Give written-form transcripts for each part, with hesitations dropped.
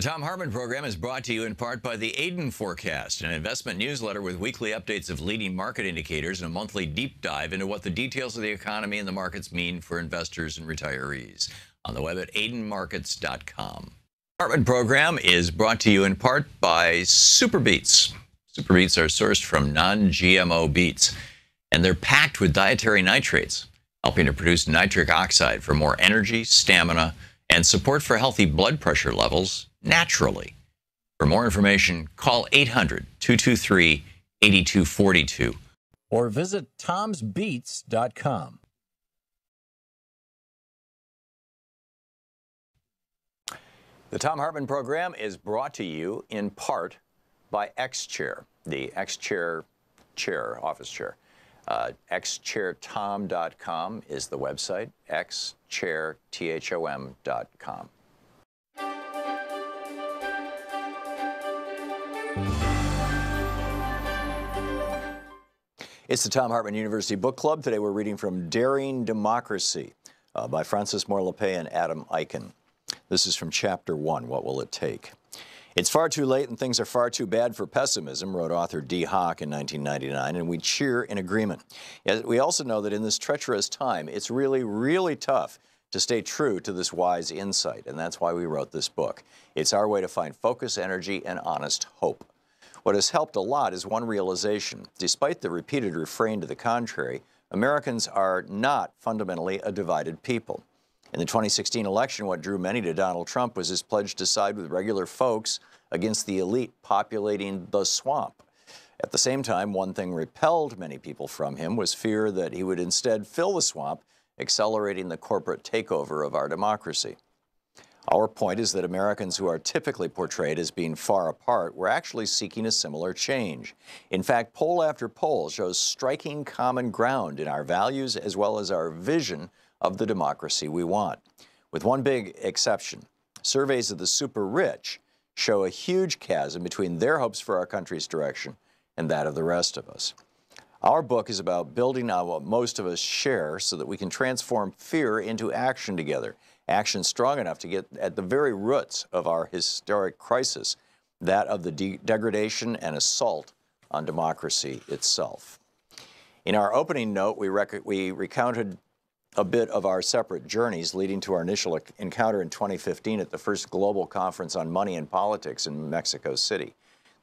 The Thom Hartmann Program is brought to you in part by the Aiden Forecast, an investment newsletter with weekly updates of leading market indicators and a monthly deep dive into what the details of the economy and the markets mean for investors and retirees. On the web at aidenmarkets.com. Hartmann Program is brought to you in part by Super Beets. Super Beets are sourced from non-GMO beets, and they're packed with dietary nitrates, helping to produce nitric oxide for more energy, stamina, and support for healthy blood pressure levels naturally. For more information, call 800-223-8242 or visit tomsbeets.com. The Thom Hartmann Program is brought to you in part by X-Chair, the X-Chair office chair. xchairthom.com is the website, xchairthom.com. It's the Thom Hartmann University Book Club. Today we're reading from Daring Democracy by Francis Moore-Lappé and Adam Eichen. This is from Chapter 1, What Will It Take? It's far too late and things are far too bad for pessimism, wrote author D. Hock in 1999, and we cheer in agreement. Yet we also know that in this treacherous time, it's really, really tough to stay true to this wise insight, and that's why we wrote this book. It's our way to find focus, energy, and honest hope. What has helped a lot is one realization. Despite the repeated refrain to the contrary, Americans are not fundamentally a divided people. In the 2016 election, what drew many to Donald Trump was his pledge to side with regular folks against the elite populating the swamp. At the same time, one thing repelled many people from him was fear that he would instead fill the swamp, accelerating the corporate takeover of our democracy. Our point is that Americans who are typically portrayed as being far apart were actually seeking a similar change. In fact, poll after poll shows striking common ground in our values as well as our vision of the democracy we want. With one big exception, surveys of the super rich show a huge chasm between their hopes for our country's direction and that of the rest of us. Our book is about building on what most of us share so that we can transform fear into action together. Action strong enough to get at the very roots of our historic crisis, that of the degradation and assault on democracy itself. In our opening note, we recounted a bit of our separate journeys leading to our initial encounter in 2015 at the first global conference on money and politics in Mexico City.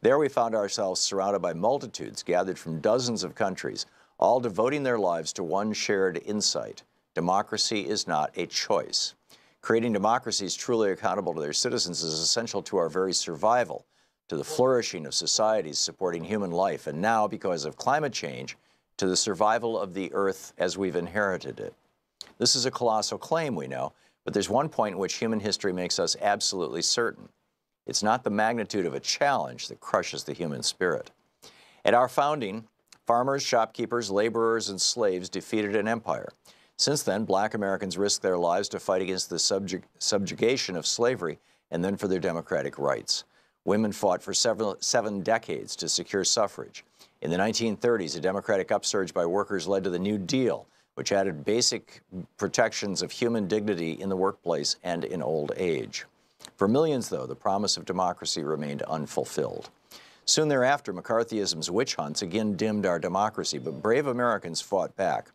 There we found ourselves surrounded by multitudes gathered from dozens of countries, all devoting their lives to one shared insight: democracy is not a choice. Creating democracies truly accountable to their citizens is essential to our very survival, to the flourishing of societies supporting human life, and now, because of climate change, to the survival of the earth as we've inherited it. This is a colossal claim, we know, but there's one point in which human history makes us absolutely certain. It's not the magnitude of a challenge that crushes the human spirit. At our founding, farmers, shopkeepers, laborers, and slaves defeated an empire. Since then, black Americans risked their lives to fight against the subjugation of slavery and then for their democratic rights. Women fought for 7 decades to secure suffrage. In the 1930s, a democratic upsurge by workers led to the New Deal, which added basic protections of human dignity in the workplace and in old age. For millions, though, the promise of democracy remained unfulfilled. Soon thereafter, McCarthyism's witch hunts again dimmed our democracy, but brave Americans fought back.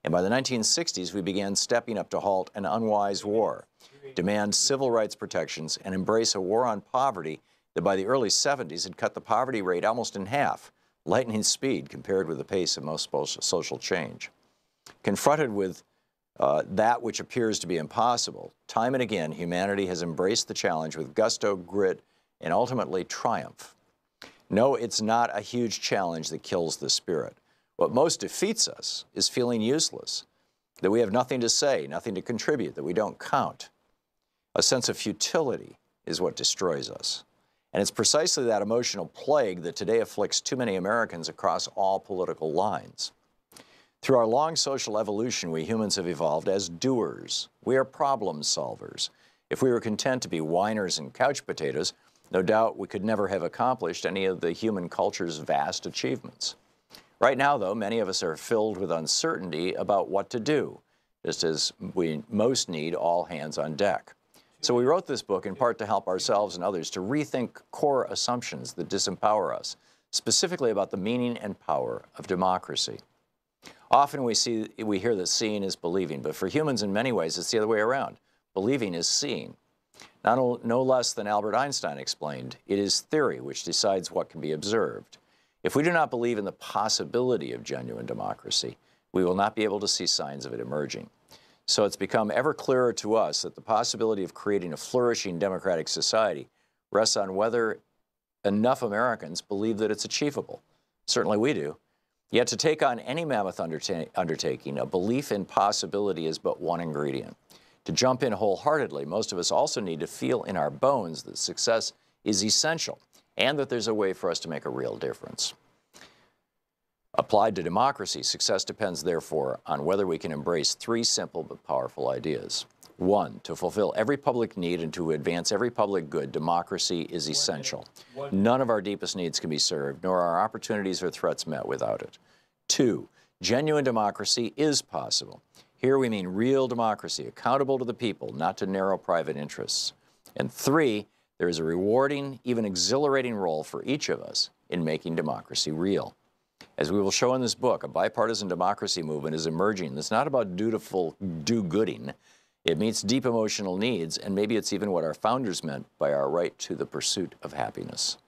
And by the 1960s, we began stepping up to halt an unwise war, demand civil rights protections, and embrace a war on poverty that by the early 70s had cut the poverty rate almost in half, lightning speed compared with the pace of most social change. Confronted with that which appears to be impossible, time and again, humanity has embraced the challenge with gusto, grit, and ultimately triumph. No, it's not a huge challenge that kills the spirit. What most defeats us is feeling useless, that we have nothing to say, nothing to contribute, that we don't count. A sense of futility is what destroys us. And it's precisely that emotional plague that today afflicts too many Americans across all political lines. Through our long social evolution, we humans have evolved as doers. We are problem solvers. If we were content to be whiners and couch potatoes, no doubt we could never have accomplished any of the human culture's vast achievements. Right now, though, many of us are filled with uncertainty about what to do, just as we most need all hands on deck. So we wrote this book in part to help ourselves and others to rethink core assumptions that disempower us, specifically about the meaning and power of democracy. Often we hear that seeing is believing, but for humans in many ways it's the other way around. Believing is seeing. No less than Albert Einstein explained, it is theory which decides what can be observed. If we do not believe in the possibility of genuine democracy, we will not be able to see signs of it emerging. So it's become ever clearer to us that the possibility of creating a flourishing democratic society rests on whether enough Americans believe that it's achievable. Certainly we do. Yet to take on any mammoth undertaking, a belief in possibility is but one ingredient. To jump in wholeheartedly, most of us also need to feel in our bones that success is essential and that there's a way for us to make a real difference. Applied to democracy, success depends, therefore, on whether we can embrace three simple but powerful ideas. One, to fulfill every public need and to advance every public good, democracy is essential. None of our deepest needs can be served, nor are opportunities or threats met without it. Two, genuine democracy is possible. Here we mean real democracy, accountable to the people, not to narrow private interests. And three, there is a rewarding, even exhilarating role for each of us in making democracy real. As we will show in this book, a bipartisan democracy movement is emerging that's not about dutiful do-gooding. It meets deep emotional needs, and maybe it's even what our founders meant by our right to the pursuit of happiness.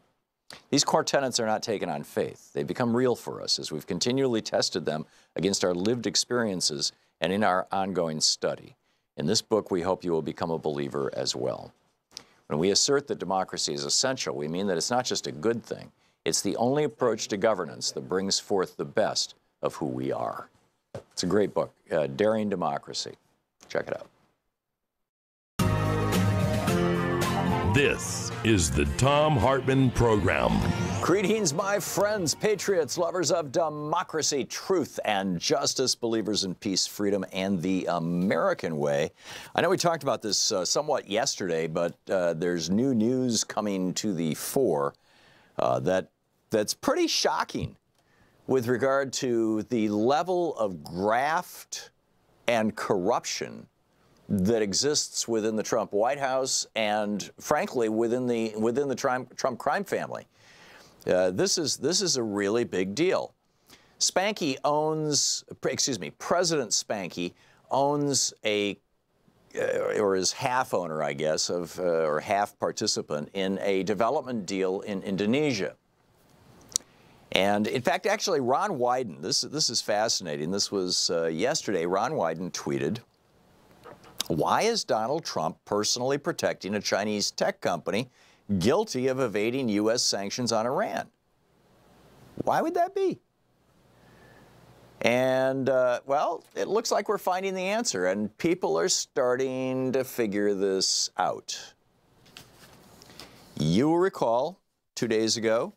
These core tenets are not taken on faith. They become real for us as we've continually tested them against our lived experiences and in our ongoing study. In this book, we hope you will become a believer as well. When we assert that democracy is essential, we mean that it's not just a good thing. It's the only approach to governance that brings forth the best of who we are. It's a great book, Daring Democracy. Check it out. This is the Thom Hartmann Program. Greetings, my friends, patriots, lovers of democracy, truth, and justice, believers in peace, freedom, and the American way. I know we talked about this somewhat yesterday, but there's new news coming to the fore that's pretty shocking with regard to the level of graft and corruption that exists within the Trump White House and, frankly, within the Trump crime family. This is a really big deal. President Spanky owns or is half owner, I guess, or half participant in a development deal in Indonesia. And in fact, actually, Ron Wyden, this is fascinating. This was yesterday. Ron Wyden tweeted, "Why is Donald Trump personally protecting a Chinese tech company guilty of evading U.S. sanctions on Iran?" Why would that be? And, well, it looks like we're finding the answer, and people are starting to figure this out. You will recall 2 days ago,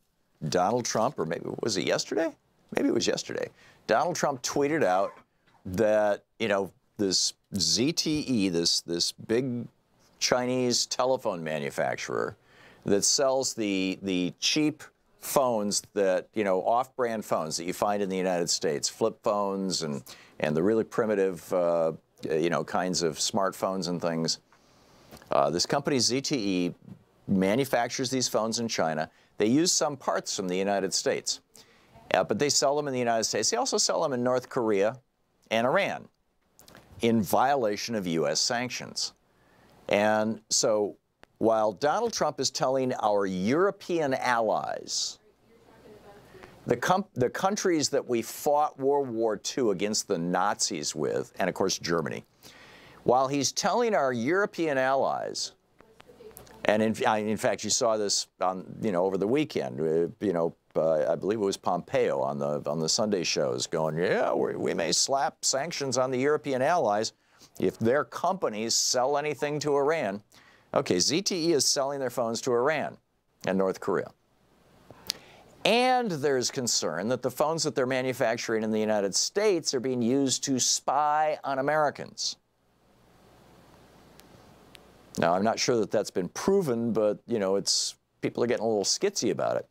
Donald Trump, or maybe was it yesterday? Maybe it was yesterday. Donald Trump tweeted out that, this ZTE, this big Chinese telephone manufacturer that sells the cheap phones that, off-brand phones that you find in the United States, flip phones and the really primitive, kinds of smartphones and things. This company, ZTE, manufactures these phones in China. They use some parts from the United States, but they sell them in the United States. They also sell them in North Korea and Iran in violation of U.S. sanctions. And so while Donald Trump is telling our European allies, the countries that we fought World War II against the Nazis with, and of course Germany, while he's telling our European allies, and in fact you saw this on, over the weekend, I believe it was Pompeo on the Sunday shows going, yeah, we may slap sanctions on the European allies if their companies sell anything to Iran. Okay, ZTE is selling their phones to Iran and North Korea. And there's concern that the phones that they're manufacturing in the United States are being used to spy on Americans. Now, I'm not sure that that's been proven, but, people are getting a little skitsy about it.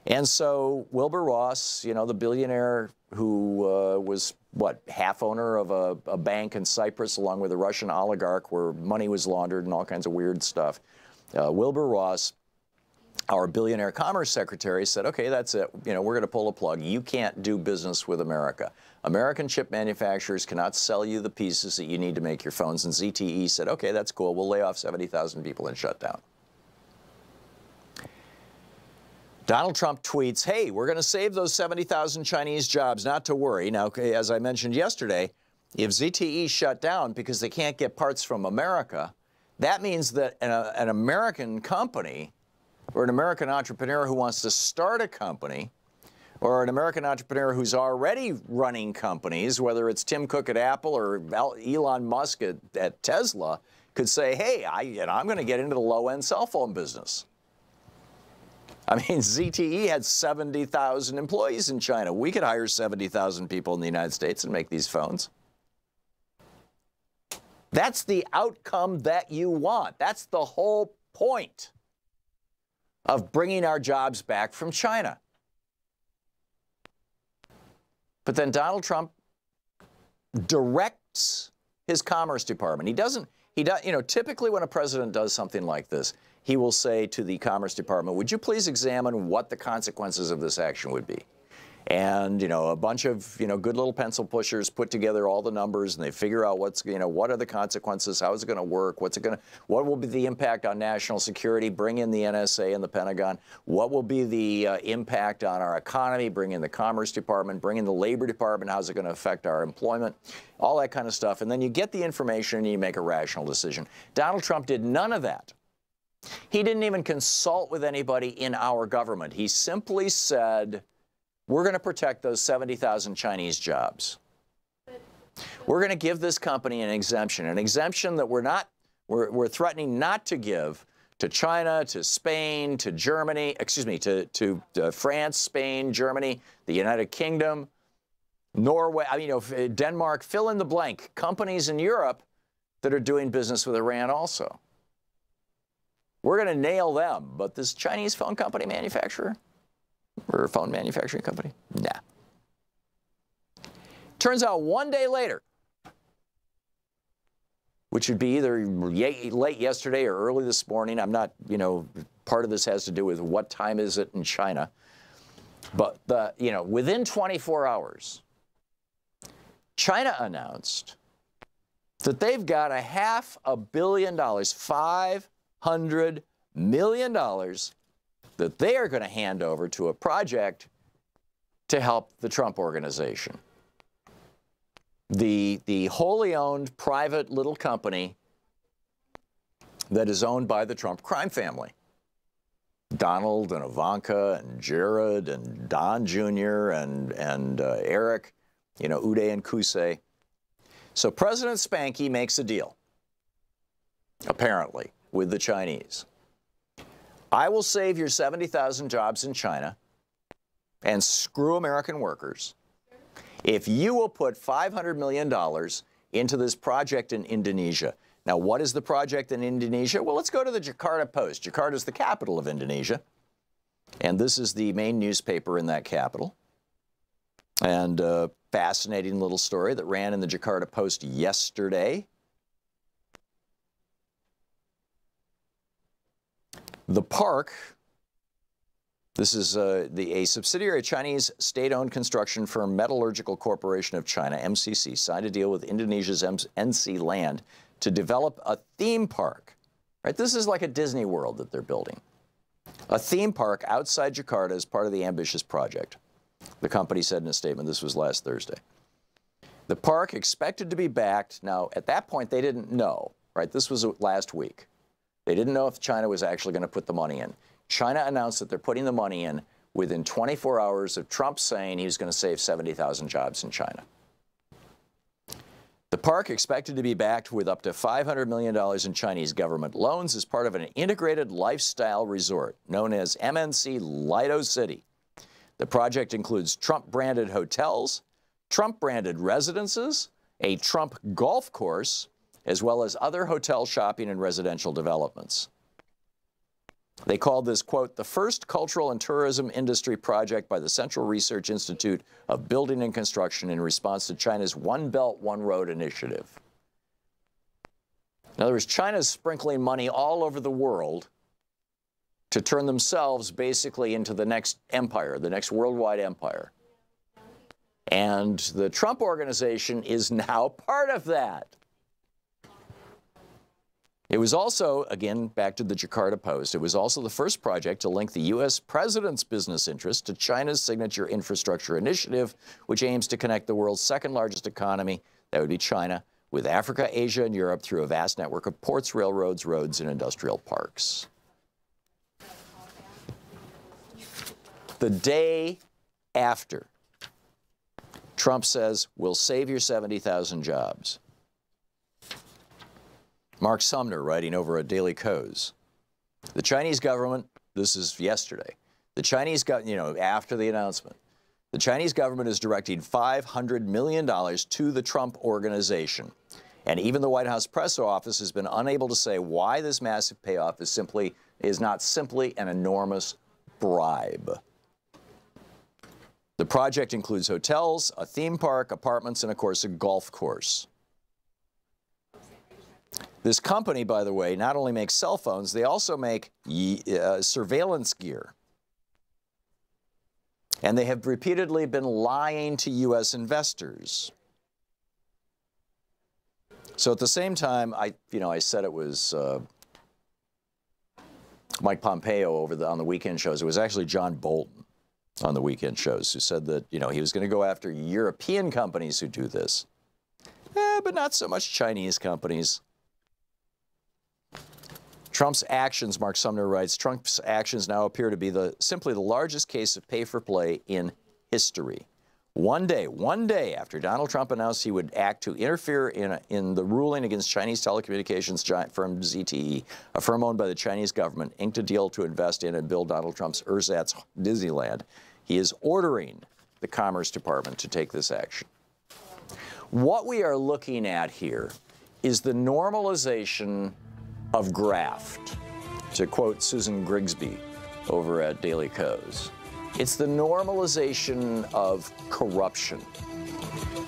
And so Wilbur Ross, the billionaire who was, what, half owner of a bank in Cyprus along with a Russian oligarch where money was laundered and all kinds of weird stuff. Wilbur Ross, our billionaire commerce secretary, said, okay, that's it. You know, we're going to pull a plug. You can't do business with America. American chip manufacturers cannot sell you the pieces that you need to make your phones. And ZTE said, okay, that's cool. We'll lay off 70,000 people and shut down. Donald Trump tweets, hey, we're going to save those 70,000 Chinese jobs, not to worry. Now, as I mentioned yesterday, if ZTE shut down because they can't get parts from America, that means that an American company or an American entrepreneur who wants to start a company or an American entrepreneur who's already running companies, whether it's Tim Cook at Apple or Elon Musk at Tesla, could say, hey, I'm going to get into the low-end cell phone business. I mean, ZTE had 70,000 employees in China. We could hire 70,000 people in the United States and make these phones. That's the outcome that you want. That's the whole point of bringing our jobs back from China. But then Donald Trump directs his Commerce Department. He does, you know, typically when a president does something like this, he will say to the Commerce Department, would you please examine what the consequences of this action would be? And, you know, a bunch of, you know, good little pencil pushers put together all the numbers and they figure out what's, you know, what are the consequences? How is it going to work? What will be the impact on national security? Bring in the NSA and the Pentagon. What will be the impact on our economy? Bring in the Commerce Department, bring in the Labor Department. How's it going to affect our employment? All that kind of stuff. And then you get the information and you make a rational decision. Donald Trump did none of that. He didn't even consult with anybody in our government. He simply said, we're going to protect those 70,000 Chinese jobs. We're going to give this company an exemption that we're threatening not to give to China, to Spain, to Germany, excuse me, to France, Spain, Germany, the United Kingdom, Norway, I mean, you know, Denmark, fill in the blank, companies in Europe that are doing business with Iran also. We're going to nail them, but this Chinese phone company manufacturer, or phone manufacturing company? Nah. Turns out one day later, which would be either late yesterday or early this morning, I'm not, you know, part of this has to do with what time is it in China, but, you know, within 24 hours, China announced that they've got $500 million, $500 million that they are going to hand over to a project to help the Trump Organization. The wholly owned private little company that is owned by the Trump crime family. Donald and Ivanka and Jared and Don Jr. and Eric, you know, Uday and Kusei. So President Spanky makes a deal, apparently, with the Chinese. I will save your 70,000 jobs in China and screw American workers if you will put $500 million into this project in Indonesia. Now, what is the project in Indonesia? Well, let's go to the Jakarta Post. Jakarta is the capital of Indonesia, and this is the main newspaper in that capital. And a fascinating little story that ran in the Jakarta Post yesterday. The park, this is a subsidiary of Chinese state-owned construction firm Metallurgical Corporation of China, MCC, signed a deal with Indonesia's NC Land to develop a theme park. Right? This is like a Disney World that they're building. A theme park outside Jakarta as part of the ambitious project. The company said in a statement, this was last Thursday. The park expected to be backed. Now, at that point, they didn't know, right? This was last week. They didn't know if China was actually going to put the money in. China announced that they're putting the money in within 24 hours of Trump saying he was going to save 70,000 jobs in China. The park, expected to be backed with up to $500 million in Chinese government loans, is part of an integrated lifestyle resort known as MNC Lido City. The project includes Trump-branded hotels, Trump-branded residences, a Trump golf course, as well as other hotel, shopping, and residential developments. They called this, quote, the first cultural and tourism industry project by the Central Research Institute of Building and Construction in response to China's One Belt, One Road initiative. In other words, China's sprinkling money all over the world to turn themselves basically into the next empire, the next worldwide empire. And the Trump organization is now part of that. It was also, again, back to the Jakarta Post, it was also the first project to link the U.S. president's business interests to China's signature infrastructure initiative, which aims to connect the world's second largest economy, that would be China, with Africa, Asia, and Europe through a vast network of ports, railroads, roads, and industrial parks. The day after, Trump says, we'll save your 70,000 jobs. Mark Sumner, writing over at Daily Kos, the Chinese government, this is yesterday, the Chinese government, after the announcement, the Chinese government is directing $500 million to the Trump organization. And even the White House press office has been unable to say why this massive payoff is not simply an enormous bribe. The project includes hotels, a theme park, apartments, and, of course, a golf course. This company, by the way, not only makes cell phones, they also make surveillance gear. And they have repeatedly been lying to U.S. investors. So at the same time, I said it was Mike Pompeo on the weekend shows. It was actually John Bolton on the weekend shows who said that, he was going to go after European companies who do this. But not so much Chinese companies. Trump's actions, Mark Sumner writes, Trump's actions now appear to be simply the largest case of pay-for-play in history. One day after Donald Trump announced he would act to interfere in the ruling against Chinese telecommunications giant firm ZTE, a firm owned by the Chinese government, inked a deal to invest in and build Donald Trump's ersatz Disneyland. He is ordering the Commerce Department to take this action. What we are looking at here is the normalization of graft, to quote Susan Grigsby over at Daily Kos. It's the normalization of corruption.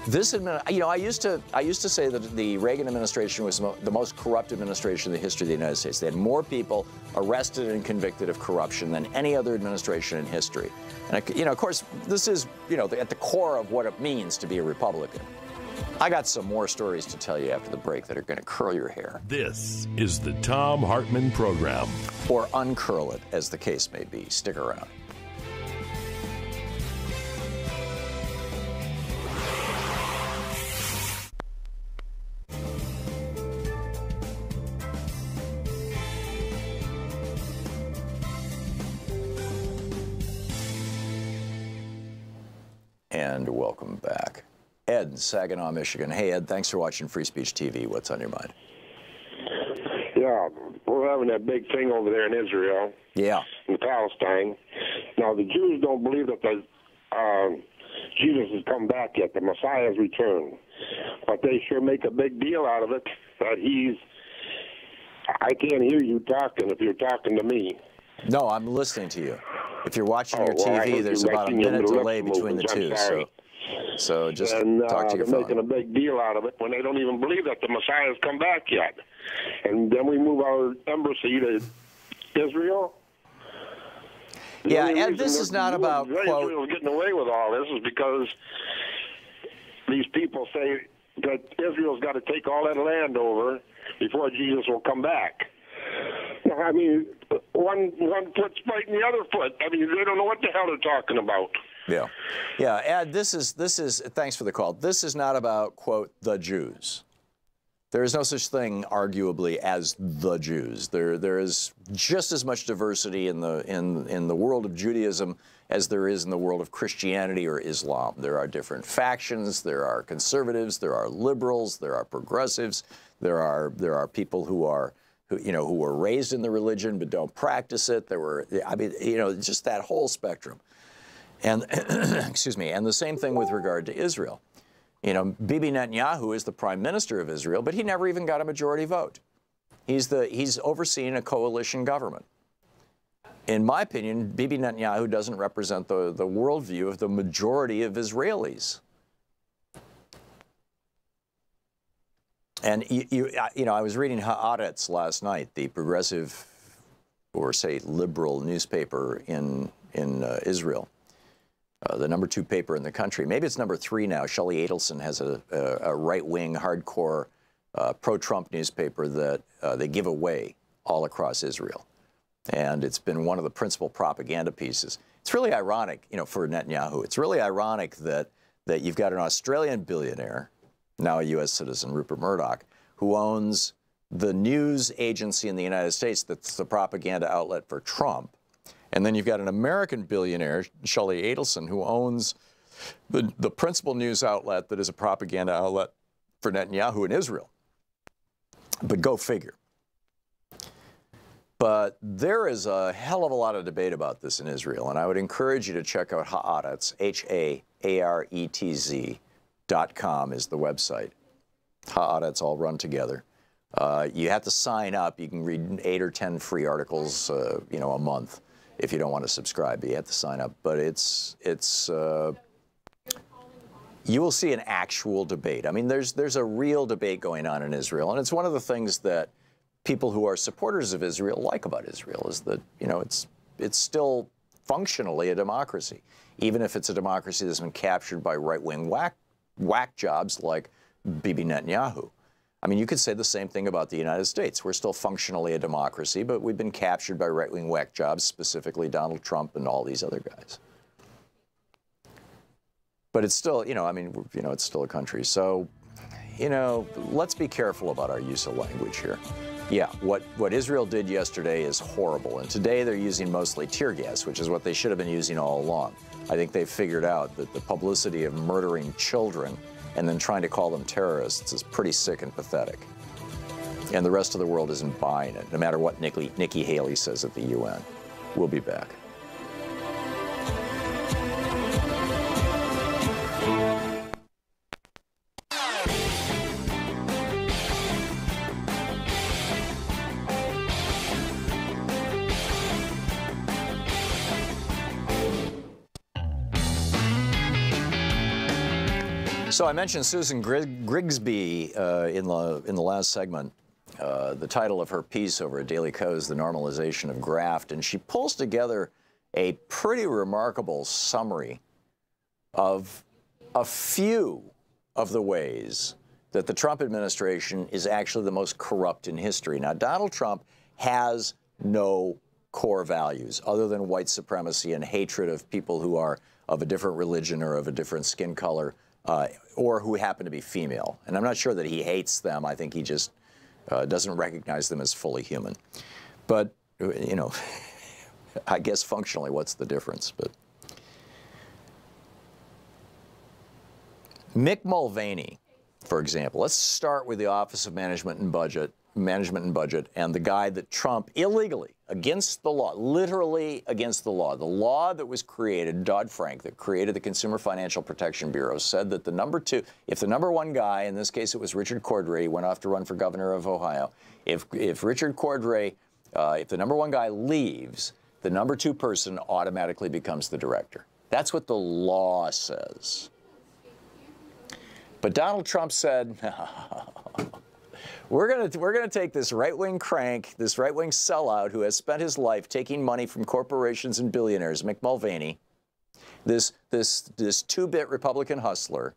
This, I used to say that the Reagan administration was the most corrupt administration in the history of the United States. They had more people arrested and convicted of corruption than any other administration in history. And of course, this is at the core of what it means to be a Republican. I got some more stories to tell you after the break that are going to curl your hair. This is the Thom Hartmann Program. Or uncurl it, as the case may be. Stick around. And welcome back. Ed in Saginaw, Michigan. Hey, Ed, thanks for watching Free Speech TV. What's on your mind? Yeah, we're having that big thing over there in Israel. Yeah. In Palestine. Now, the Jews don't believe that Jesus has come back yet. The Messiah has returned. But they sure make a big deal out of it that I can't hear you talking if you're talking to me. No, I'm listening to you. If you're watching your TV, there's about a minute delay between the two. So just talk to your phone. They're making a big deal out of it when they don't even believe that the Messiah has come back yet. And then we move our embassy to Israel. Yeah, and this is not about, quote... Israel's getting away with all this is because these people say that Israel's got to take all that land over before Jesus will come back. I mean, one foot's fighting the other foot. I mean, they don't know what the hell they're talking about. Yeah, Ed, this is, thanks for the call. This is not about, quote, the Jews. There is no such thing, arguably, as the Jews. There is just as much diversity in the world of Judaism as there is in the world of Christianity or Islam. There are different factions. There are conservatives. There are liberals. There are progressives. There are people who were raised in the religion but don't practice it. Just that whole spectrum. And excuse me. And the same thing with regard to Israel. Bibi Netanyahu is the prime minister of Israel, but he never even got a majority vote. He's overseeing a coalition government. in my opinion, Bibi Netanyahu doesn't represent the worldview of the majority of Israelis. And, you know, I was reading Haaretz last night, the progressive, or say liberal newspaper in Israel, the #2 paper in the country. Maybe it's #3 now. Shelley Adelson has a right-wing, hardcore, pro-Trump newspaper that they give away all across Israel. And it's been one of the principal propaganda pieces. It's really ironic, you know, for Netanyahu. It's really ironic that you've got an Australian billionaire, now a U.S. citizen, Rupert Murdoch, who owns the news agency in the United States that's the propaganda outlet for Trump. And then you've got an American billionaire, Shelley Adelson, who owns the principal news outlet that is a propaganda outlet for Netanyahu in Israel. But go figure. But there is a hell of a lot of debate about this in Israel, and I would encourage you to check out Haaretz, Haaretz.com is the website. Haaretz all run together. You have to sign up. You can read 8 or 10 free articles, you know, a month if you don't want to subscribe. But you have to sign up. But you will see an actual debate. I mean, there's a real debate going on in Israel, and it's one of the things that people who are supporters of Israel like about Israel is that, you know, it's still functionally a democracy, even if it's a democracy that's been captured by right-wing whack jobs like Bibi Netanyahu. I mean, you could say the same thing about the United States. We're still functionally a democracy, but we've been captured by right-wing whack jobs, specifically Donald Trump and all these other guys. But it's still, you know, I mean, you know, it's still a country. So, you know, let's be careful about our use of language here. Yeah, what Israel did yesterday is horrible, and today they're using mostly tear gas, which is what they should have been using all along. I think they've figured out that the publicity of murdering children and then trying to call them terrorists is pretty sick and pathetic. And the rest of the world isn't buying it, no matter what Nikki Haley says at the UN. We'll be back. So I mentioned Susan Grigsby in the last segment, the title of her piece over at Daily Kos, The Normalization of Graft, and she pulls together a pretty remarkable summary of a few of the ways that the Trump administration is actually the most corrupt in history. Now, Donald Trump has no core values other than white supremacy and hatred of people who are of a different religion or of a different skin color, or who happen to be female. And I'm not sure that he hates them. I think he just doesn't recognize them as fully human. But, you know, I guess functionally, what's the difference? But Mick Mulvaney, for example, let's start with the Office of Management and Budget, and the guy that Trump illegally, against the law, literally against the law that was created, Dodd-Frank, that created the Consumer Financial Protection Bureau, said that if the number one guy, in this case it was Richard Cordray, went off to run for governor of Ohio, if Richard Cordray, if the number one guy leaves, the number two person automatically becomes the director. That's what the law says. But Donald Trump said, We're gonna take this right-wing crank, this right-wing sellout who has spent his life taking money from corporations and billionaires, Mick Mulvaney, this two-bit Republican hustler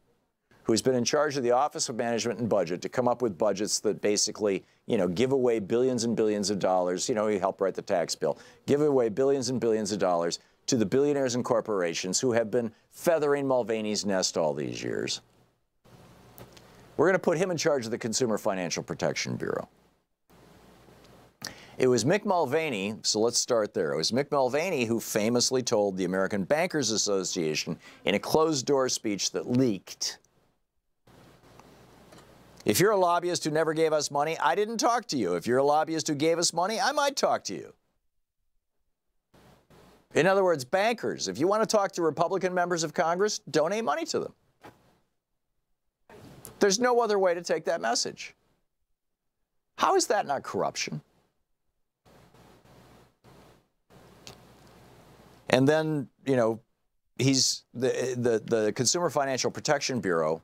who's been in charge of the Office of Management and Budget to come up with budgets that basically, you know, give away billions and billions of dollars. You know, he helped write the tax bill. Give away billions and billions of dollars to the billionaires and corporations who have been feathering Mulvaney's nest all these years. We're going to put him in charge of the Consumer Financial Protection Bureau. It was Mick Mulvaney, so let's start there. It was Mick Mulvaney who famously told the American Bankers Association in a closed-door speech that leaked, if you're a lobbyist who never gave us money, I didn't talk to you. If you're a lobbyist who gave us money, I might talk to you. In other words, bankers, if you want to talk to Republican members of Congress, donate money to them. There's no other way to take that message. How is that not corruption? And then, you know, he's the Consumer Financial Protection Bureau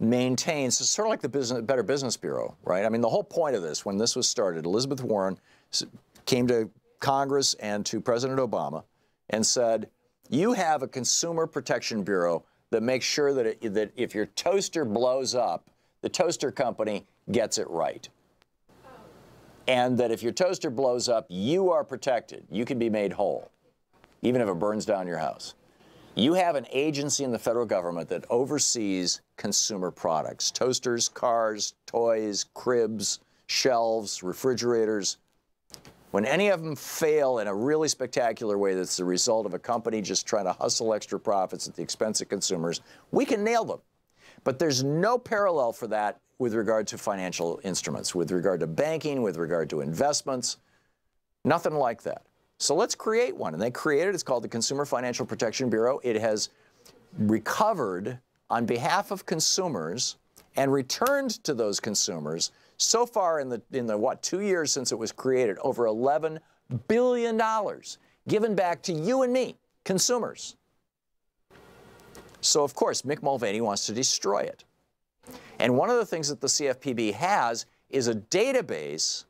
maintains, it's sort of like the Better Business Bureau, right? I mean, the whole point of this, when this was started, Elizabeth Warren came to Congress and to President Obama and said, you have a Consumer Protection Bureau that makes sure that, that if your toaster blows up, the toaster company gets it right. And that if your toaster blows up, you are protected. You can be made whole, even if it burns down your house. You have an agency in the federal government that oversees consumer products, toasters, cars, toys, cribs, shelves, refrigerators. When any of them fail in a really spectacular way that's the result of a company just trying to hustle extra profits at the expense of consumers, we can nail them. But there's no parallel for that with regard to financial instruments, with regard to banking, with regard to investments, nothing like that. So let's create one. And they created, it's called the Consumer Financial Protection Bureau. It has recovered on behalf of consumers and returned to those consumers so far in the 2 years since it was created, over $11 billion given back to you and me, consumers. So of course, Mick Mulvaney wants to destroy it. And one of the things that the CFPB has is a database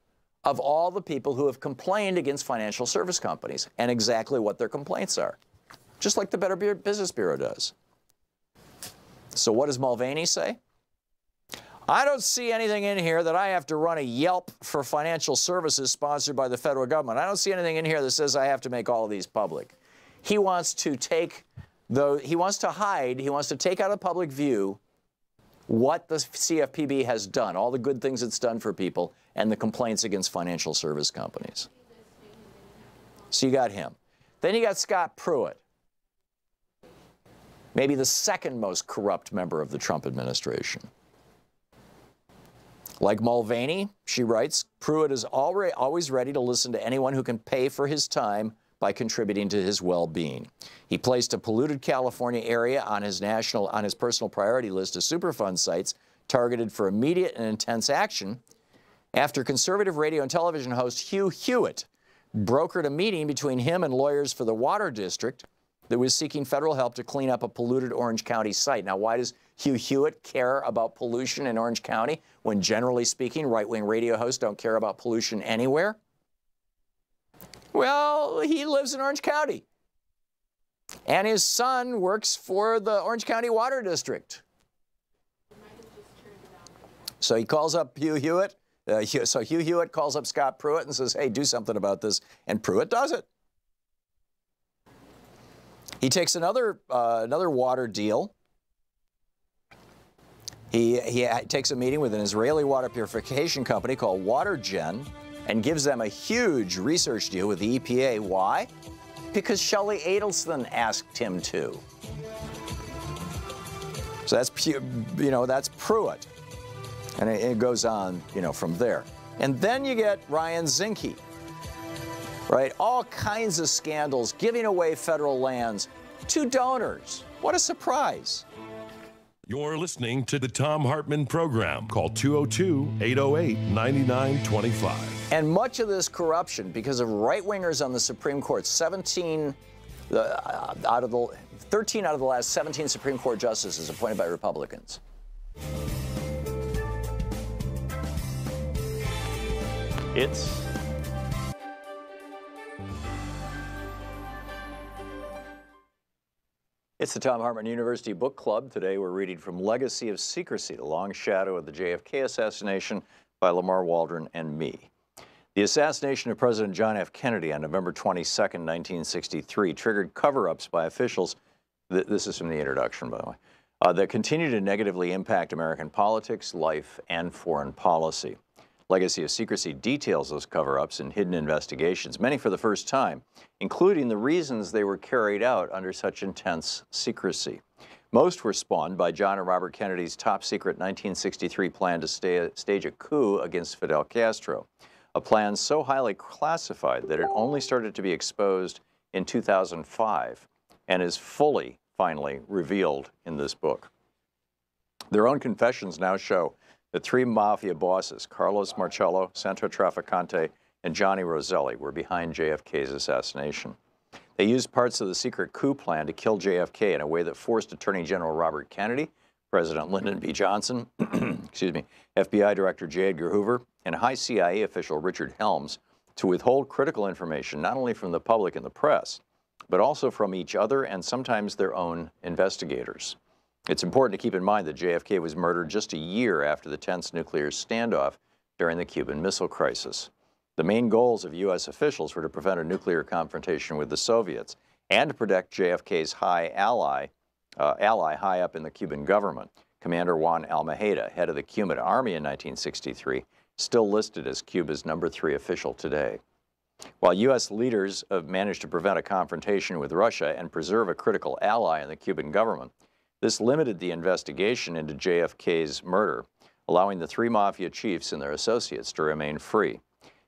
of all the people who have complained against financial service companies and exactly what their complaints are, just like the Better Business Bureau does. So what does Mulvaney say? I don't see anything in here that I have to run a Yelp for financial services sponsored by the federal government. I don't see anything in here that says I have to make all of these public. He wants to take he wants to take out of public view what the CFPB has done, all the good things it's done for people, and the complaints against financial service companies. So you got him. Then you got Scott Pruitt, maybe the second most corrupt member of the Trump administration. Like Mulvaney, she writes, Pruitt is always ready to listen to anyone who can pay for his time by contributing to his well-being. He placed a polluted California area on his personal priority list of Superfund sites targeted for immediate and intense action after conservative radio and television host Hugh Hewitt brokered a meeting between him and lawyers for the Water District that was seeking federal help to clean up a polluted Orange County site. Now, why does Hugh Hewitt care about pollution in Orange County when, generally speaking, right-wing radio hosts don't care about pollution anywhere? Well, he lives in Orange County, and his son works for the Orange County Water District. So he calls up Hugh Hewitt. So Hugh Hewitt calls up Scott Pruitt and says, hey, do something about this, and Pruitt does it. He takes another water deal. He takes a meeting with an Israeli water purification company called WaterGen and gives them a huge research deal with the EPA. Why? Because Shelley Adelson asked him to. So that's, that's Pruitt. And it goes on, from there. And then you get Ryan Zinke, right? All kinds of scandals, giving away federal lands to donors. What a surprise. You're listening to the Thom Hartmann Program. Call 202-808-9925. And much of this corruption, because of right-wingers on the Supreme Court, 13 out of the last 17 Supreme Court justices appointed by Republicans. It's the Thom Hartmann University Book Club. Today we're reading from Legacy of Secrecy, The Long Shadow of the JFK Assassination by Lamar Waldron and me. The assassination of President John F. Kennedy on November 22, 1963, triggered cover-ups by officials, this is from the introduction, by the way, that continue to negatively impact American politics, life, and foreign policy. Legacy of Secrecy details those cover-ups and hidden investigations, many for the first time, including the reasons they were carried out under such intense secrecy. Most were spawned by John and Robert Kennedy's top-secret 1963 plan to stage a coup against Fidel Castro, a plan so highly classified that it only started to be exposed in 2005 and is finally revealed in this book. Their own confessions now show that three mafia bosses, Carlos Marcello, Santo Trafficante, and Johnny Roselli, were behind JFK's assassination. They used parts of the secret coup plan to kill JFK in a way that forced Attorney General Robert Kennedy, President Lyndon B. Johnson, excuse me, FBI Director J. Edgar Hoover, and high CIA official Richard Helms to withhold critical information not only from the public and the press, but also from each other and sometimes their own investigators. It's important to keep in mind that JFK was murdered just a year after the tense nuclear standoff during the Cuban Missile Crisis. The main goals of U.S. officials were to prevent a nuclear confrontation with the Soviets and to protect JFK's ally high up in the Cuban government, Commander Juan Almeida, head of the Cuban Army in 1963, still listed as Cuba's #3 official today. While U.S. leaders have managed to prevent a confrontation with Russia and preserve a critical ally in the Cuban government, this limited the investigation into JFK's murder, allowing the 3 mafia chiefs and their associates to remain free.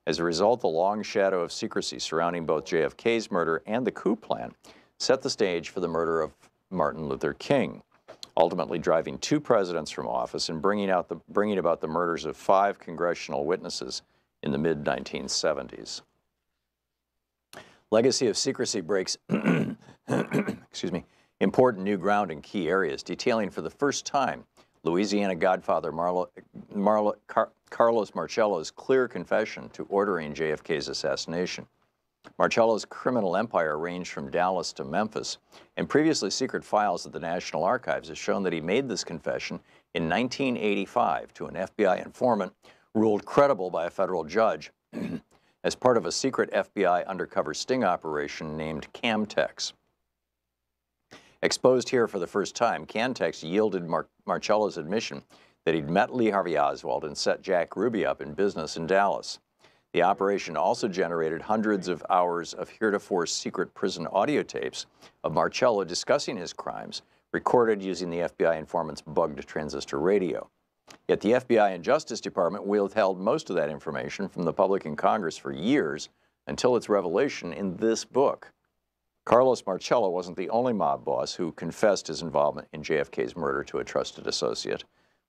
As a result, the long shadow of secrecy surrounding both JFK's murder and the coup plan set the stage for the murder of Martin Luther King, ultimately driving 2 presidents from office and bringing about the murders of 5 congressional witnesses in the mid-1970s. Legacy of secrecy breaks excuse me, important new ground in key areas, detailing for the first time Louisiana Godfather Carlos Marcello's clear confession to ordering JFK's assassination. Marcello's criminal empire ranged from Dallas to Memphis, and previously secret files at the National Archives have shown that he made this confession in 1985 to an FBI informant ruled credible by a federal judge as part of a secret FBI undercover sting operation named Camtex. Exposed here for the first time, Camtex yielded Marcello's admission that he'd met Lee Harvey Oswald and set Jack Ruby up in business in Dallas. The operation also generated hundreds of hours of heretofore secret prison audio tapes of Marcello discussing his crimes, recorded using the FBI informant's bugged transistor radio. Yet the FBI and Justice Department withheld most of that information from the public and Congress for years until its revelation in this book. Carlos Marcello wasn't the only mob boss who confessed his involvement in JFK's murder to a trusted associate.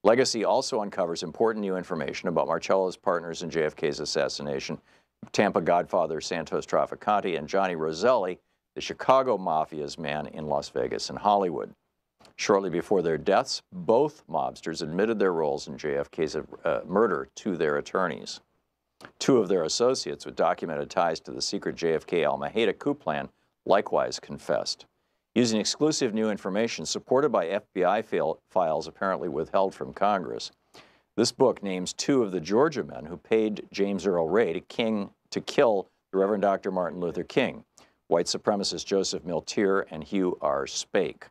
Legacy also uncovers important new information about Marcello's partners in JFK's assassination, Tampa Godfather Santos Trafficante and Johnny Roselli, the Chicago Mafia's man in Las Vegas and Hollywood. Shortly before their deaths, both mobsters admitted their roles in JFK's murder to their attorneys. 2 of their associates with documented ties to the secret JFK Almeida coup plan likewise confessed. Using exclusive new information supported by FBI files apparently withheld from Congress, this book names 2 of the Georgia men who paid James Earl Ray to kill the Reverend Dr. Martin Luther King, white supremacist Joseph Miltier and Hugh R. Spake.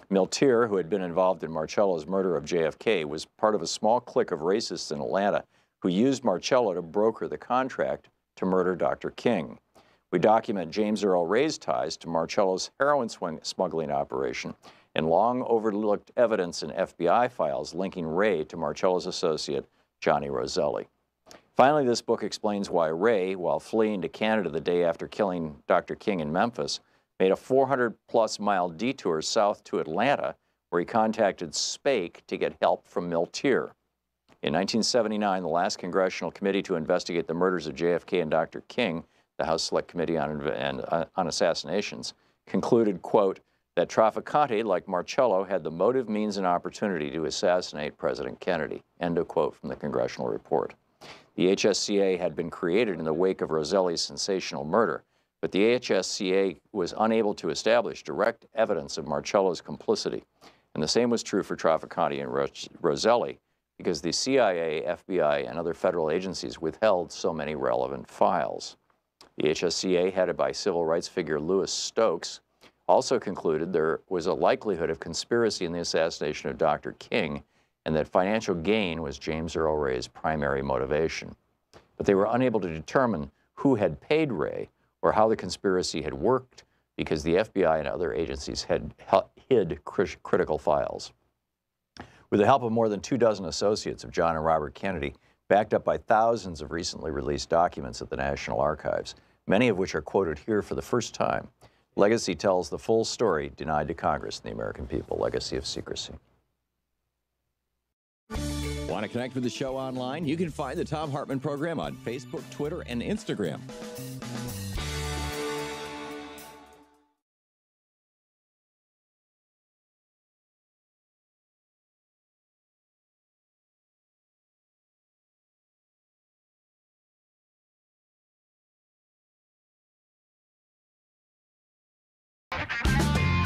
Miltier, who had been involved in Marcello's murder of JFK, was part of a small clique of racists in Atlanta who used Marcello to broker the contract to murder Dr. King. We document James Earl Ray's ties to Marcello's heroin smuggling operation and long overlooked evidence in FBI files linking Ray to Marcello's associate, Johnny Roselli. Finally, this book explains why Ray, while fleeing to Canada the day after killing Dr. King in Memphis, made a 400-plus mile detour south to Atlanta, where he contacted Spake to get help from Miltier. In 1979, the last congressional committee to investigate the murders of JFK and Dr. King, the House Select Committee on Assassinations, concluded, quote, that Trafficante, like Marcello, had the motive, means, and opportunity to assassinate President Kennedy, end of quote from the congressional report. The HSCA had been created in the wake of Roselli's sensational murder, but the HSCA was unable to establish direct evidence of Marcello's complicity. And the same was true for Trafficante and Roselli, because the CIA, FBI, and other federal agencies withheld so many relevant files. The HSCA, headed by civil rights figure Louis Stokes, also concluded there was a likelihood of conspiracy in the assassination of Dr. King and that financial gain was James Earl Ray's primary motivation. But they were unable to determine who had paid Ray or how the conspiracy had worked because the FBI and other agencies had hid critical files. With the help of more than 24 associates of John and Robert Kennedy, backed up by thousands of recently released documents at the National Archives, many of which are quoted here for the first time, Legacy tells the full story denied to Congress and the American people, Legacy of Secrecy. Want to connect with the show online? You can find the Thom Hartmann Program on Facebook, Twitter, and Instagram.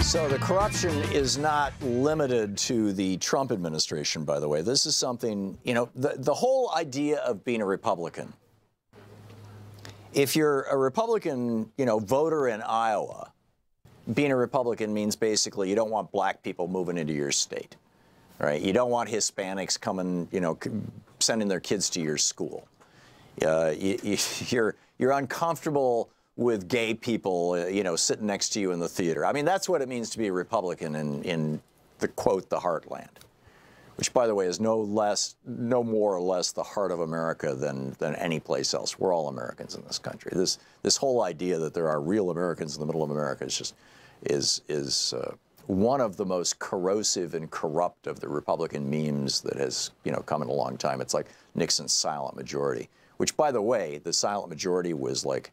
So the corruption is not limited to the Trump administration, by the way. This is something, you know, the whole idea of being a Republican. If you're a Republican, you know, voter in Iowa, being a Republican means basically you don't want black people moving into your state, right? You don't want Hispanics coming, you know, sending their kids to your school. You're uncomfortable with gay people, you know, sitting next to you in the theater. I mean, that's what it means to be a Republican in the, quote, the heartland, which, by the way, is no more or less the heart of America than any place else. We're all Americans in this country. This whole idea that there are real Americans in the middle of America is just one of the most corrosive and corrupt of the Republican memes that has, you know, come in a long time. It's like Nixon's silent majority, which, by the way, the silent majority was like,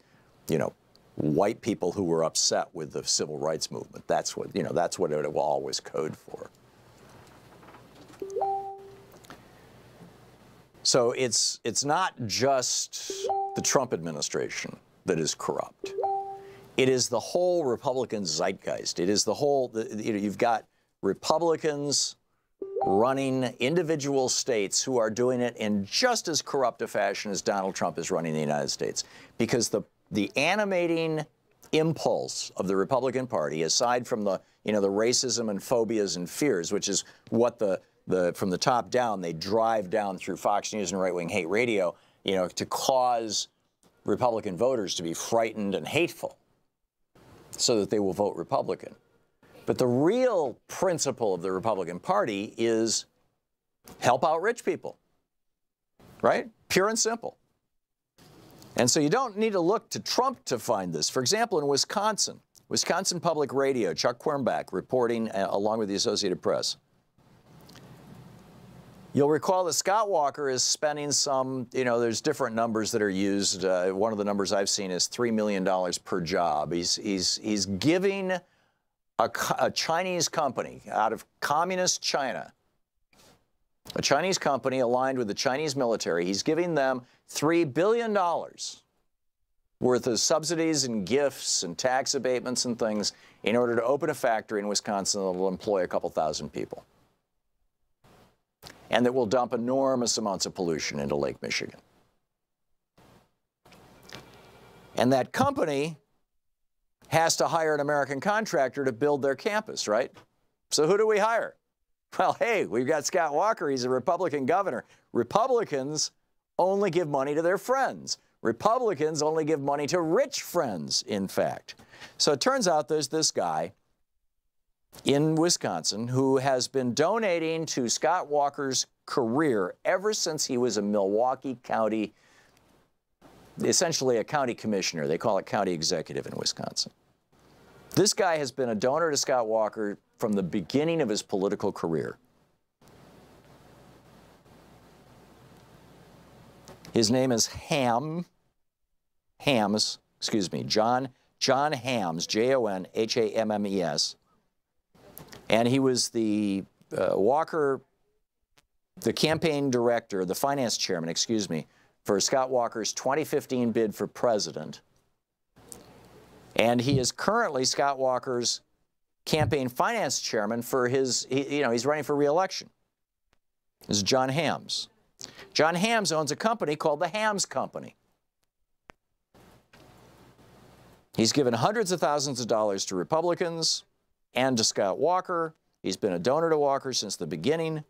you know, white people who were upset with the civil rights movement. That's what, you know, that's what it will always code for. So it's not just the Trump administration that is corrupt. It is the whole Republican zeitgeist. It is the whole, you know, you've got Republicans running individual states who are doing it in just as corrupt a fashion as Donald Trump is running the United States. Because the animating impulse of the Republican Party, aside from the, you know, the racism and phobias and fears, which is what from the top down, they drive down through Fox News and right-wing hate radio, you know, to cause Republican voters to be frightened and hateful so that they will vote Republican. But the real principle of the Republican Party is help out rich people, right? Pure and simple. And so you don't need to look to Trump to find this. For example, in Wisconsin Public Radio, Chuck Quirmbach reporting along with the Associated Press. You'll recall that Scott Walker is spending some, you know, there's different numbers that are used. One of the numbers I've seen is $3 million per job. He's giving a Chinese company out of communist China, a Chinese company aligned with the Chinese military, he's giving them $3 billion worth of subsidies and gifts and tax abatements and things in order to open a factory in Wisconsin that will employ a couple thousand people and that will dump enormous amounts of pollution into Lake Michigan. And that company has to hire an American contractor to build their campus, right? So who do we hire? Well, hey, we've got Scott Walker. He's a Republican governor. Republicans only give money to their friends. Republicans only give money to rich friends, in fact. So it turns out there's this guy in Wisconsin who has been donating to Scott Walker's career ever since he was a Milwaukee County, essentially a county commissioner. They call it county executive in Wisconsin. This guy has been a donor to Scott Walker from the beginning of his political career. His name is John Hammes, John-Hammes, and he was the the campaign director, the finance chairman, excuse me, for Scott Walker's 2015 bid for president. And he is currently Scott Walker's campaign finance chairman for his, he's running for re-election. This is John Hammes. John Hammes owns a company called the Hammes Company. He's given hundreds of thousands of dollars to Republicans and to Scott Walker. He's been a donor to Walker since the beginning.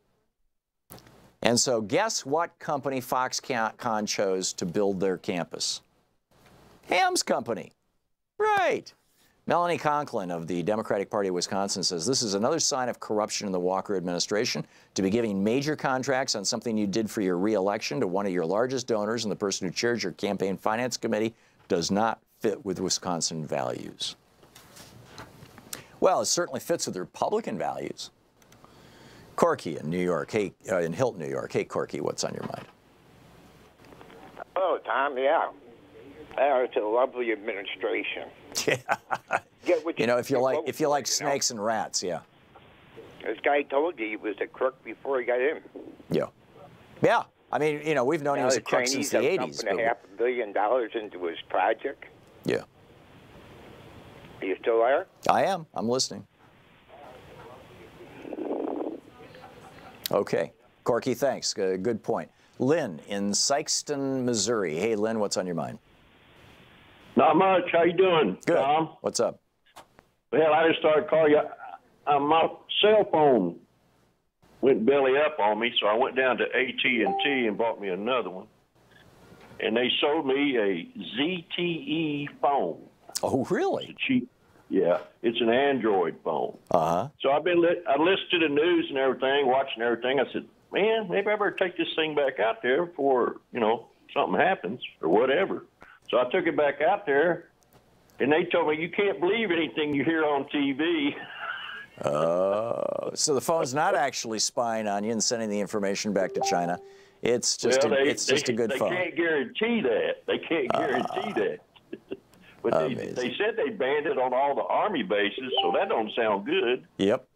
And so guess what company Foxconn chose to build their campus? Hammes Company. Right. Melanie Conklin of the Democratic Party of Wisconsin says, this is another sign of corruption in the Walker administration, to be giving major contracts on something you did for your re-election to one of your largest donors, and the person who chairs your campaign finance committee does not fit with Wisconsin values. Well, it certainly fits with the Republican values. Corky in New York. Hey, in Hilton, New York. Hey, Corky, what's on your mind? Oh, Tom, yeah. It's a lovely administration. Yeah. You know, if you like snakes and rats, yeah. This guy told you he was a crook before he got in. Yeah. Yeah. I mean, we've known he was a crook since the 80s. Dumping $500 million into his project. Yeah. Are you still there? I am. I'm listening. Okay. Corky, thanks. Good point. Lynn in Sikeston, Missouri. Hey, Lynn, what's on your mind? Not much. How you doing, Good. Tom? What's up? Well, I just started calling you. My cell phone went belly up on me, so I went down to AT&T and bought me another one. And they sold me a ZTE phone. Oh, really? It's cheap. Yeah, it's an Android phone. Uh-huh. So I listened to the news and everything, watching everything. I said, man, maybe I better take this thing back out there before, something happens or whatever. So I took it back out there, and they told me, you can't believe anything you hear on TV. So the phone's not actually spying on you and sending the information back to China. It's just a good phone. They can't guarantee that. They can't guarantee that. But they said they banned it on all the Army bases, so that don't sound good. Yep.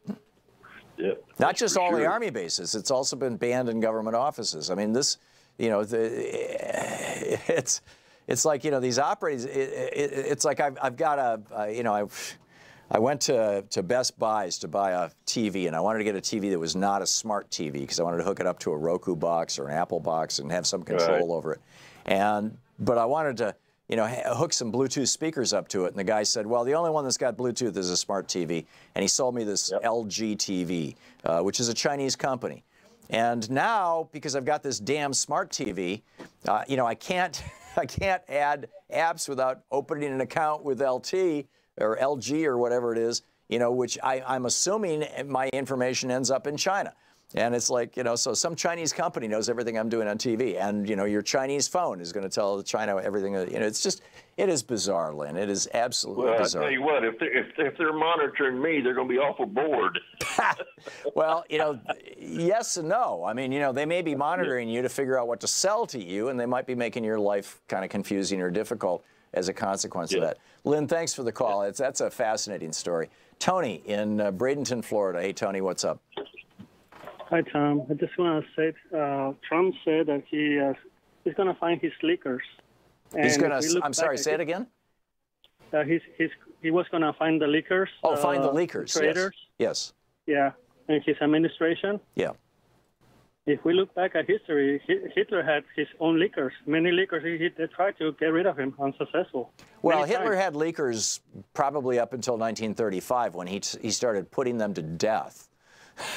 Yep. Not just all the Army bases. It's also been banned in government offices. I mean, this, it's like, these operators, it's like I've got I went to Best Buys to buy a TV, and I wanted to get a TV that was not a smart TV because I wanted to hook it up to a Roku box or an Apple box and have some control over it. But I wanted to, hook some Bluetooth speakers up to it. And the guy said, well, the only one that's got Bluetooth is a smart TV. And he sold me this LG TV, which is a Chinese company. And now, because I've got this damn smart TV, I can't add apps without opening an account with LT or LG or whatever it is, which I'm assuming my information ends up in China. And it's like, so some Chinese company knows everything I'm doing on TV. And, your Chinese phone is going to tell China everything. It is bizarre, Lynn. It is absolutely bizarre. Well, I tell you what, if they're monitoring me, they're going to be awful bored. Well, yes and no. I mean, they may be monitoring you to figure out what to sell to you, and they might be making your life kind of confusing or difficult as a consequence of that. Lynn, thanks for the call. That's a fascinating story. Tony in Bradenton, Florida. Hey, Tony, what's up? Hi, Tom. I just want to say, Trump said that he's going to find his leakers. He's going to. I'm sorry. Say it again. He was going to find the leakers. Oh, find the leakers. Traitors. Yes. Yeah, in his administration. Yeah. If we look back at history, Hitler had his own leakers. Many leakers. They tried to get rid of him, unsuccessful. Well, Hitler had leakers probably up until 1935 when he started putting them to death.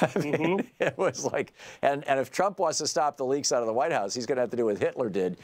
I mean, it was like, and if Trump wants to stop the leaks out of the White House, he's going to have to do what Hitler did,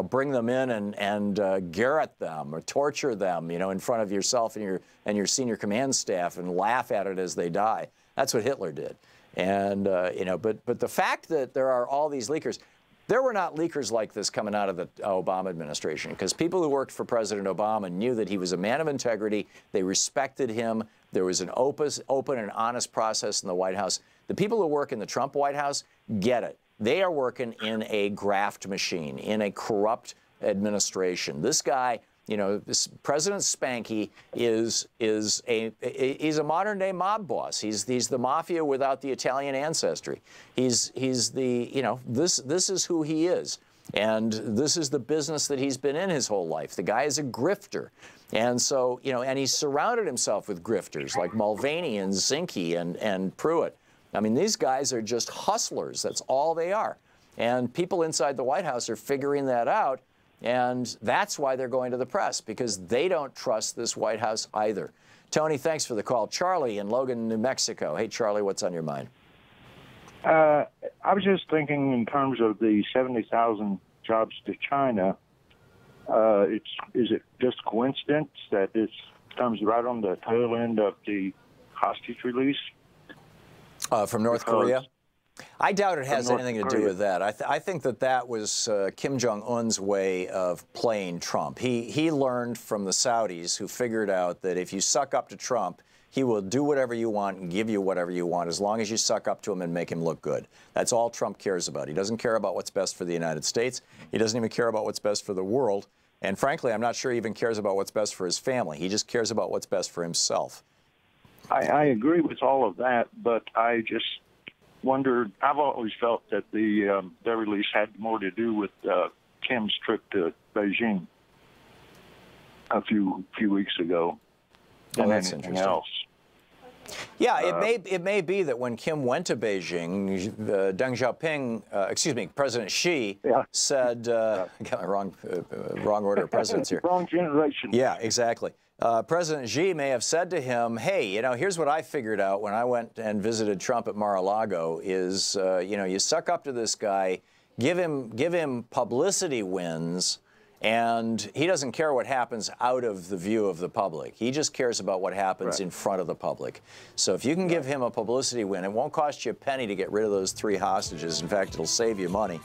bring them in and garrote them or torture them, in front of yourself and your senior command staff and laugh at it as they die. That's what Hitler did. And, but the fact that there are all these leakers, there were not leakers like this coming out of the Obama administration, because people who worked for President Obama knew that he was a man of integrity. They respected him. There was an open and honest process in the White House. The people who work in the Trump White House get it. They are working in a graft machine, in a corrupt administration. This guy, this President Spanky he's a modern day mob boss. He's the mafia without the Italian ancestry. He's the, this is who he is. And this is the business that he's been in his whole life. The guy is a grifter. And so, and he's surrounded himself with grifters like Mulvaney and Zinke and Pruitt. I mean, these guys are just hustlers. That's all they are. And people inside the White House are figuring that out. And that's why they're going to the press, because they don't trust this White House either. Tony, thanks for the call. Charlie in Logan, New Mexico. Hey, Charlie, what's on your mind? I was just thinking in terms of the 70,000 jobs to China. Is it just coincidence that this comes right on the tail end of the hostage release? From North Korea? I doubt it has anything to do with that. I think that was Kim Jong-un's way of playing Trump. He learned from the Saudis, who figured out that if you suck up to Trump, he will do whatever you want and give you whatever you want as long as you suck up to him and make him look good. That's all Trump cares about. He doesn't care about what's best for the United States. He doesn't even care about what's best for the world. And frankly, I'm not sure he even cares about what's best for his family. He just cares about what's best for himself. I agree with all of that, but I just wondered, I've always felt that their release had more to do with Kim's trip to Beijing a few weeks ago than anything else. Yeah, it may be that when Kim went to Beijing, Deng Xiaoping, President Xi said, I got my wrong order of presidents here. Wrong generation. Yeah, exactly. President Xi may have said to him, hey, here's what I figured out when I went and visited Trump at Mar-a-Lago is, you suck up to this guy, give him publicity wins, and he doesn't care what happens out of the view of the public. He just cares about what happens in front of the public. So if you can give him a publicity win, it won't cost you a penny to get rid of those 3 hostages. In fact, it'll save you money,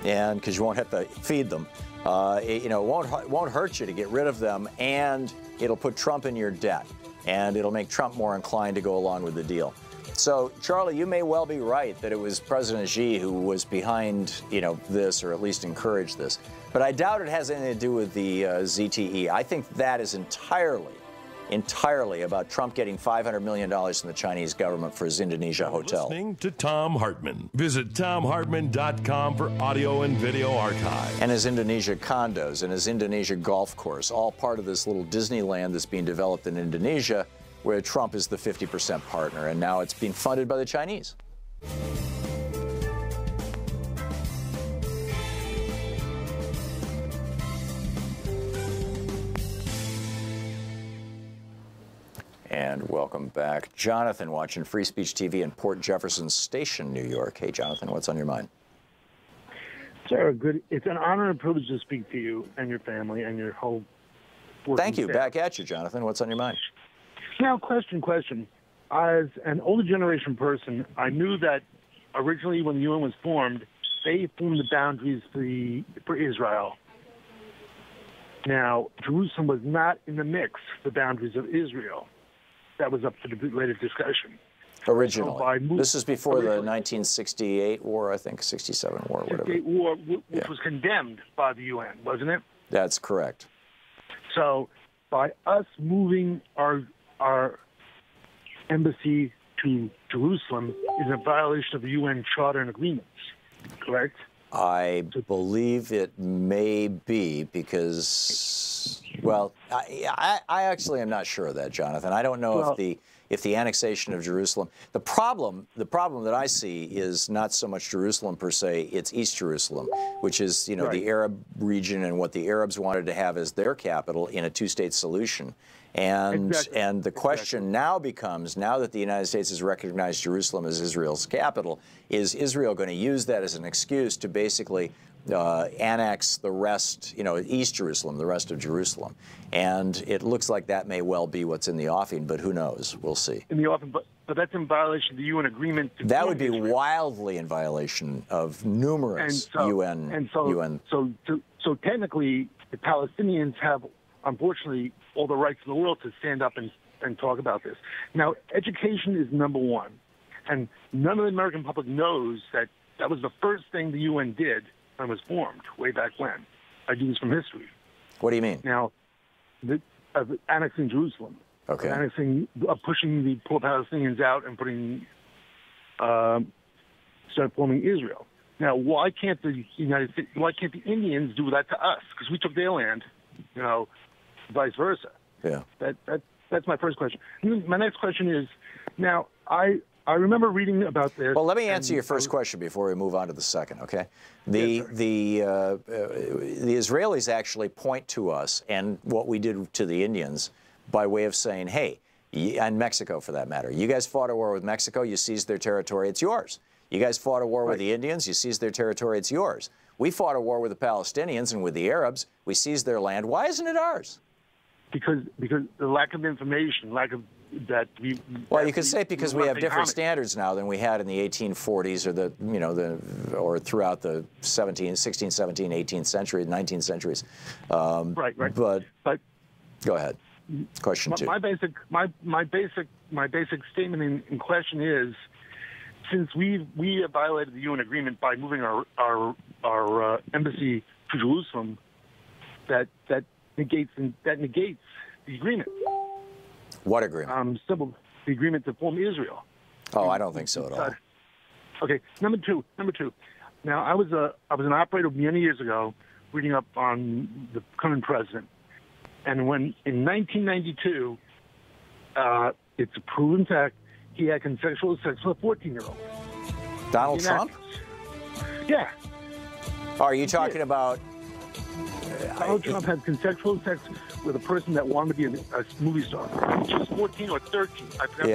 and because you won't have to feed them. It won't hurt you to get rid of them, and it'll put Trump in your debt, and it'll make Trump more inclined to go along with the deal. So, Charlie, you may well be right that it was President Xi who was behind, this, or at least encouraged this. But I doubt it has anything to do with the ZTE. I think that is entirely about Trump getting $500 million from the Chinese government for his Indonesia hotel. Listening to Thom Hartmann. Visit ThomHartmann.com for audio and video archive. And his Indonesia condos and his Indonesia golf course, all part of this little Disneyland that's being developed in Indonesia, where Trump is the 50% partner, and now it's being funded by the Chinese. And welcome back. Jonathan, watching Free Speech TV in Port Jefferson Station, New York. Hey, Jonathan, what's on your mind? Sarah, good. It's an honor and privilege to speak to you and your family and your whole working Thank you. staff. Back at you, Jonathan. What's on your mind? Now, question. As an older generation person, I knew that originally when the UN was formed, they formed the boundaries for Israel. Now, Jerusalem was not in the mix, the boundaries of Israel. That was up for the later discussion. Originally. This is before the 1968 war, I think, 67 war, whatever. 68 war, which was condemned by the UN, wasn't it? That's correct. So by us moving our embassy to Jerusalem is a violation of the UN Charter and agreements, correct? I believe it may be because, well, I actually am not sure of that, Jonathan. I don't know if the annexation of Jerusalem, the problem that I see is not so much Jerusalem per se, it's East Jerusalem, which is, the Arab region and what the Arabs wanted to have as their capital in a two-state solution. And the question now becomes, now that the United States has recognized Jerusalem as Israel's capital, is Israel going to use that as an excuse to basically annex the rest, East Jerusalem, the rest of Jerusalem? And it looks like that may well be what's in the offing, but who knows? We'll see. In the offing, but that's in violation of the UN agreement. That would be wildly in violation of numerous UN. So technically, the Palestinians have, unfortunately, all the rights in the world to stand up and talk about this. Now, education is number one. And none of the American public knows that that was the first thing the UN did when it was formed, way back when. I do this from history. What do you mean? Now, annexing Jerusalem. Okay. Pushing the poor Palestinians out and start forming Israel. Now, why can't the Indians do that to us? Because we took their land, vice versa. Yeah. That's my first question. My next question is, now, I remember reading about this. Well, let me answer your first question before we move on to the second, okay? The Israelis actually point to us and what we did to the Indians by way of saying, hey, and Mexico for that matter, you guys fought a war with Mexico, you seized their territory, it's yours. You guys fought a war with the Indians, you seized their territory, it's yours. We fought a war with the Palestinians and with the Arabs, we seized their land. Why isn't it ours? Because the lack of information, Well, you could say because we have different standards now than we had in the 1840s or throughout the 16, 17, 18th century, 19th centuries. Right. But go ahead. Question two. My basic statement in question is, since we have violated the UN agreement by moving our embassy to Jerusalem, that negates the agreement. What agreement? The agreement to form Israel. Oh, I don't think so at all. Okay, number two. Now, I was an operator many years ago, reading up on the current president, and when in 1992, it's a proven fact he had consensual sex with a 14-year-old. Donald Trump? Yeah. Are you talking about... Donald Trump had consensual sex with a person that wanted to be a movie star. She was 14 or 13. I forgot.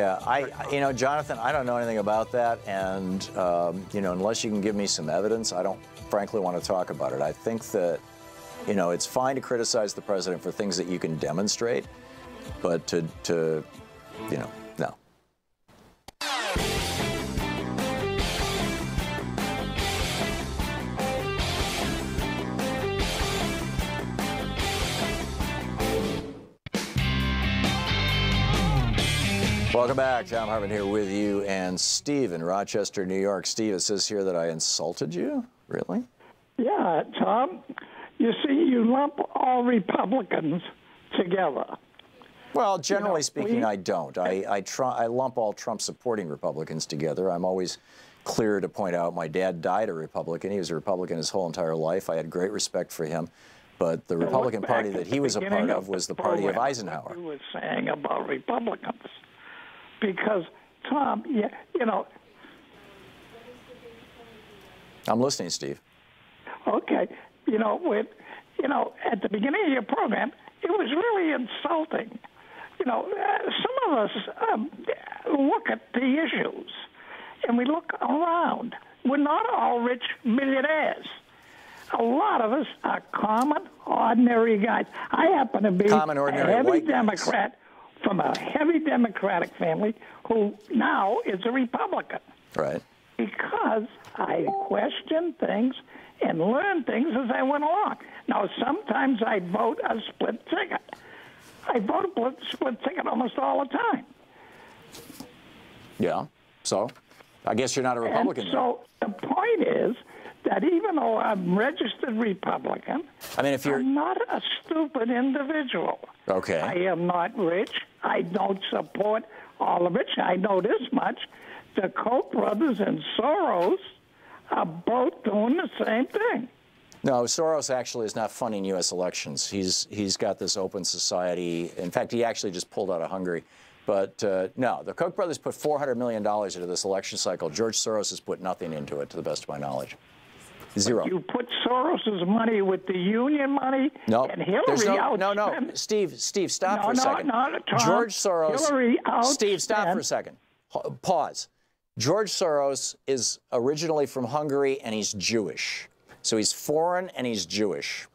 Yeah, Jonathan, I don't know anything about that, and unless you can give me some evidence, I don't frankly want to talk about it. I think that, it's fine to criticize the president for things that you can demonstrate, but to no. Welcome back. Thom Hartmann here with you and Steve in Rochester, New York. Steve, it says here that I insulted you? Really? Yeah, Tom. You see, you lump all Republicans together. Well, generally speaking, I don't. I lump all Trump-supporting Republicans together. I'm always clear to point out my dad died a Republican. He was a Republican his whole entire life. I had great respect for him. But the Republican Party that he was a part of was the party of Eisenhower. You were saying about Republicans. Because, Tom, I'm listening, Steve. Okay. At the beginning of your program, it was really insulting. Some of us look at the issues, and we look around. We're not all rich millionaires. A lot of us are common, ordinary guys. I happen to be a heavy Democrat from a heavy Democratic family who now is a Republican. Right. Because I questioned things and learned things as I went along. Now, sometimes I vote a split ticket. I vote a split ticket almost all the time. Yeah. So, I guess you're not a Republican. And so the point is that even though I'm registered Republican, I'm not a stupid individual. Okay. I am not rich. I don't support all the rich. I know this much. The Koch brothers and Soros are both doing the same thing. No, Soros actually is not funding U.S. elections. He's got this open society. In fact, he actually just pulled out of Hungary. But no, the Koch brothers put $400 million into this election cycle. George Soros has put nothing into it, to the best of my knowledge. Zero. You put Soros's money with the union money and Hillary No. Steve, stop for a second. Tom, George Soros. Hillary Steve, stop for a second. Pause. George Soros is originally from Hungary, and he's Jewish. So he's foreign, and he's Jewish.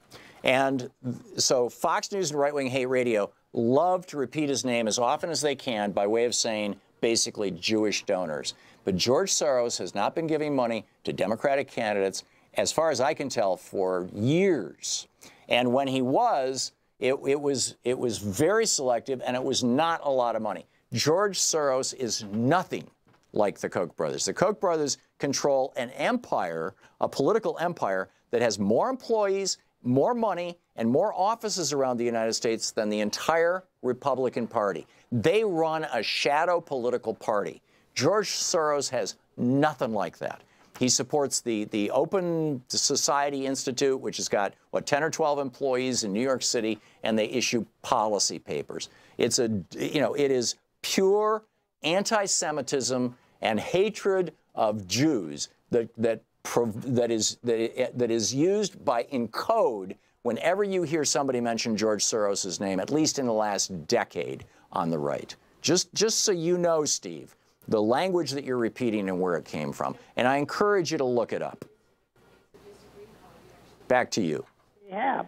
And so Fox News and Right Wing Hate Radio love to repeat his name as often as they can by way of saying basically Jewish donors. But George Soros has not been giving money to Democratic candidates, as far as I can tell, for years. And when he was, it was very selective, and it was not a lot of money. George Soros is nothing like the Koch brothers. The Koch brothers control an empire, a political empire, that has more employees, more money, and more offices around the United States than the entire Republican Party. They run a shadow political party. George Soros has nothing like that. He supports the Open Society Institute, which has got, 10 or 12 employees in New York City, and they issue policy papers. It is pure anti-Semitism and hatred of Jews that is used in code whenever you hear somebody mention George Soros's name, at least in the last decade on the right. Just so you know, Steve, the language that you're repeating and where it came from. And I encourage you to look it up. Back to you. Yeah.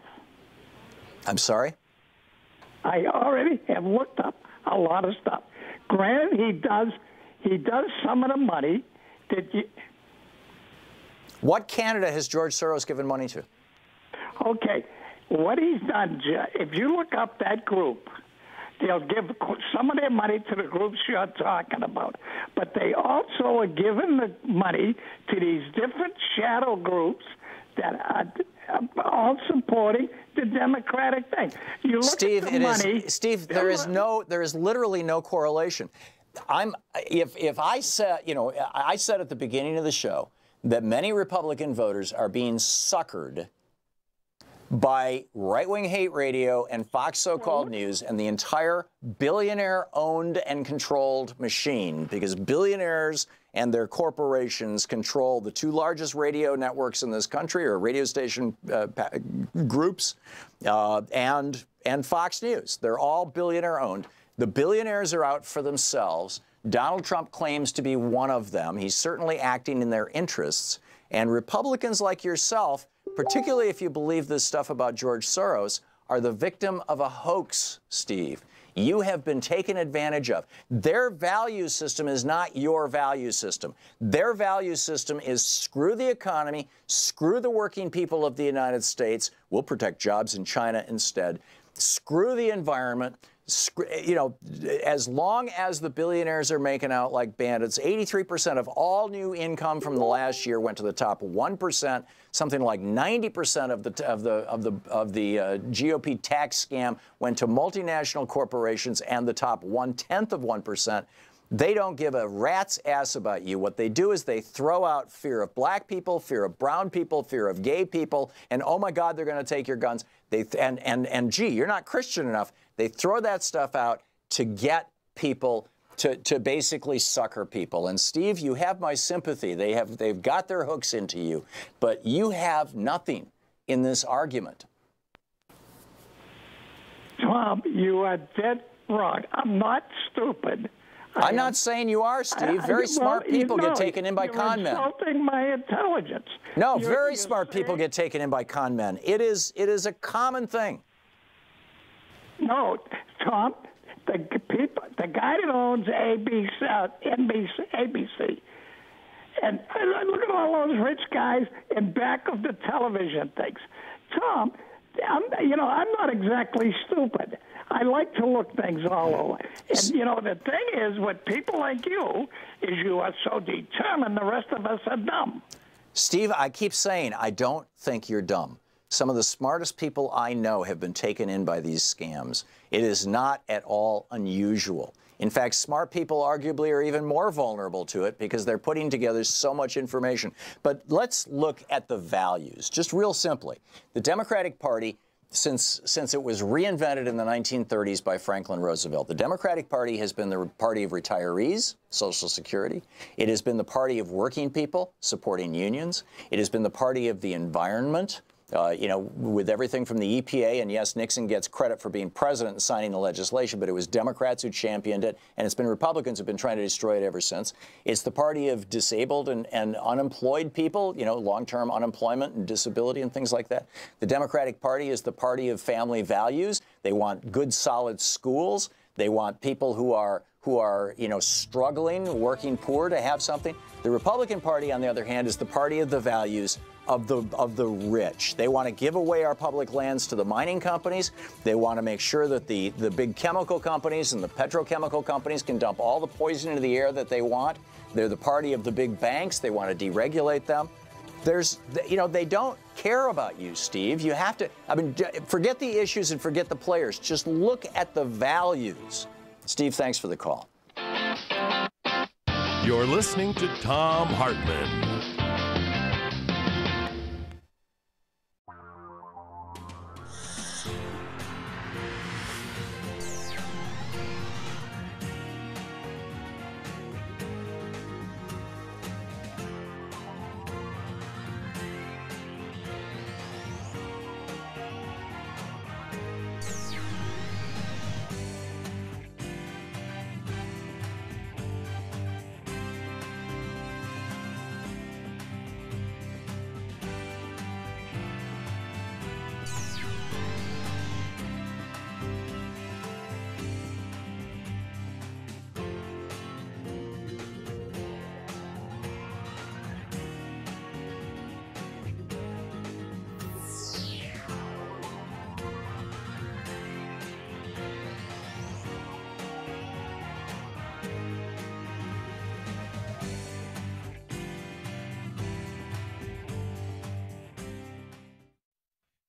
I'm sorry? I already have looked up a lot of stuff. Granted, he does some of the money that you... What candidate has George Soros given money to? Okay. What he's done, if you look up that group, they'll give some of their money to the groups you're talking about. But they also are giving the money to these different shadow groups that are all supporting the Democratic thing. You look Steve, at the money. Steve, there is literally no correlation. If I said, I said at the beginning of the show that many Republican voters are being suckered by right-wing hate radio and Fox so-called news and the entire billionaire-owned and controlled machine, because billionaires and their corporations control the two largest radio networks in this country, or radio station groups, and Fox News. They're all billionaire-owned. The billionaires are out for themselves. Donald Trump claims to be one of them. He's certainly acting in their interests. And Republicans like yourself, particularly if you believe this stuff about George Soros, are the victim of a hoax, Steve. You have been taken advantage of. Their value system is not your value system. Their value system is screw the economy, screw the working people of the United States. We'll protect jobs in China instead. Screw the environment. You know, as long as the billionaires are making out like bandits, 83% of all new income from the last year went to the top 1%. Something like 90% of the GOP tax scam went to multinational corporations and the top 1/10%. They don't give a rat's ass about you. What they do is they throw out fear of black people, fear of brown people, fear of gay people, and oh my God, they're going to take your guns. And gee, you're not Christian enough. They throw that stuff out to get people to basically sucker people. And Steve, you have my sympathy. They've got their hooks into you, but you have nothing in this argument. Tom, you are dead wrong. I'm not stupid. I'm not saying you are, Steve. Very smart people get taken in by con men. You're insulting my intelligence. No, very smart people get taken in by con men. It is a common thing. No, Tom, the guy that owns ABC, and look at all those rich guys in back of the television things. Tom, I'm not exactly stupid. I like to look things all over. And, you know, the thing is, with people like you, is you are so determined, the rest of us are dumb. Steve, I keep saying I don't think you're dumb. Some of the smartest people I know have been taken in by these scams. It is not at all unusual. In fact, smart people arguably are even more vulnerable to it because they're putting together so much information. But let's look at the values, just real simply. The Democratic Party, since it was reinvented in the 1930s by Franklin Roosevelt, the Democratic Party has been the party of retirees, Social Security. It has been the party of working people, supporting unions. It has been the party of the environment, with everything from the EPA, and yes, Nixon gets credit for being president and signing the legislation, but it was Democrats who championed it, and it's been Republicans who've been trying to destroy it ever since. It's the party of disabled and unemployed people, long-term unemployment and disability and things like that. The Democratic Party is the party of family values. They want good, solid schools. They want people who are struggling, working poor to have something. The Republican Party, on the other hand, is the party of the values of the rich. They want to give away our public lands to the mining companies. They want to make sure that the big chemical companies and the petrochemical companies can dump all the poison into the air that they want. They're the party of the big banks. They want to deregulate them. They don't care about you, Steve. You have to, forget the issues and forget the players. Just look at the values. Steve, thanks for the call. You're listening to Thom Hartmann.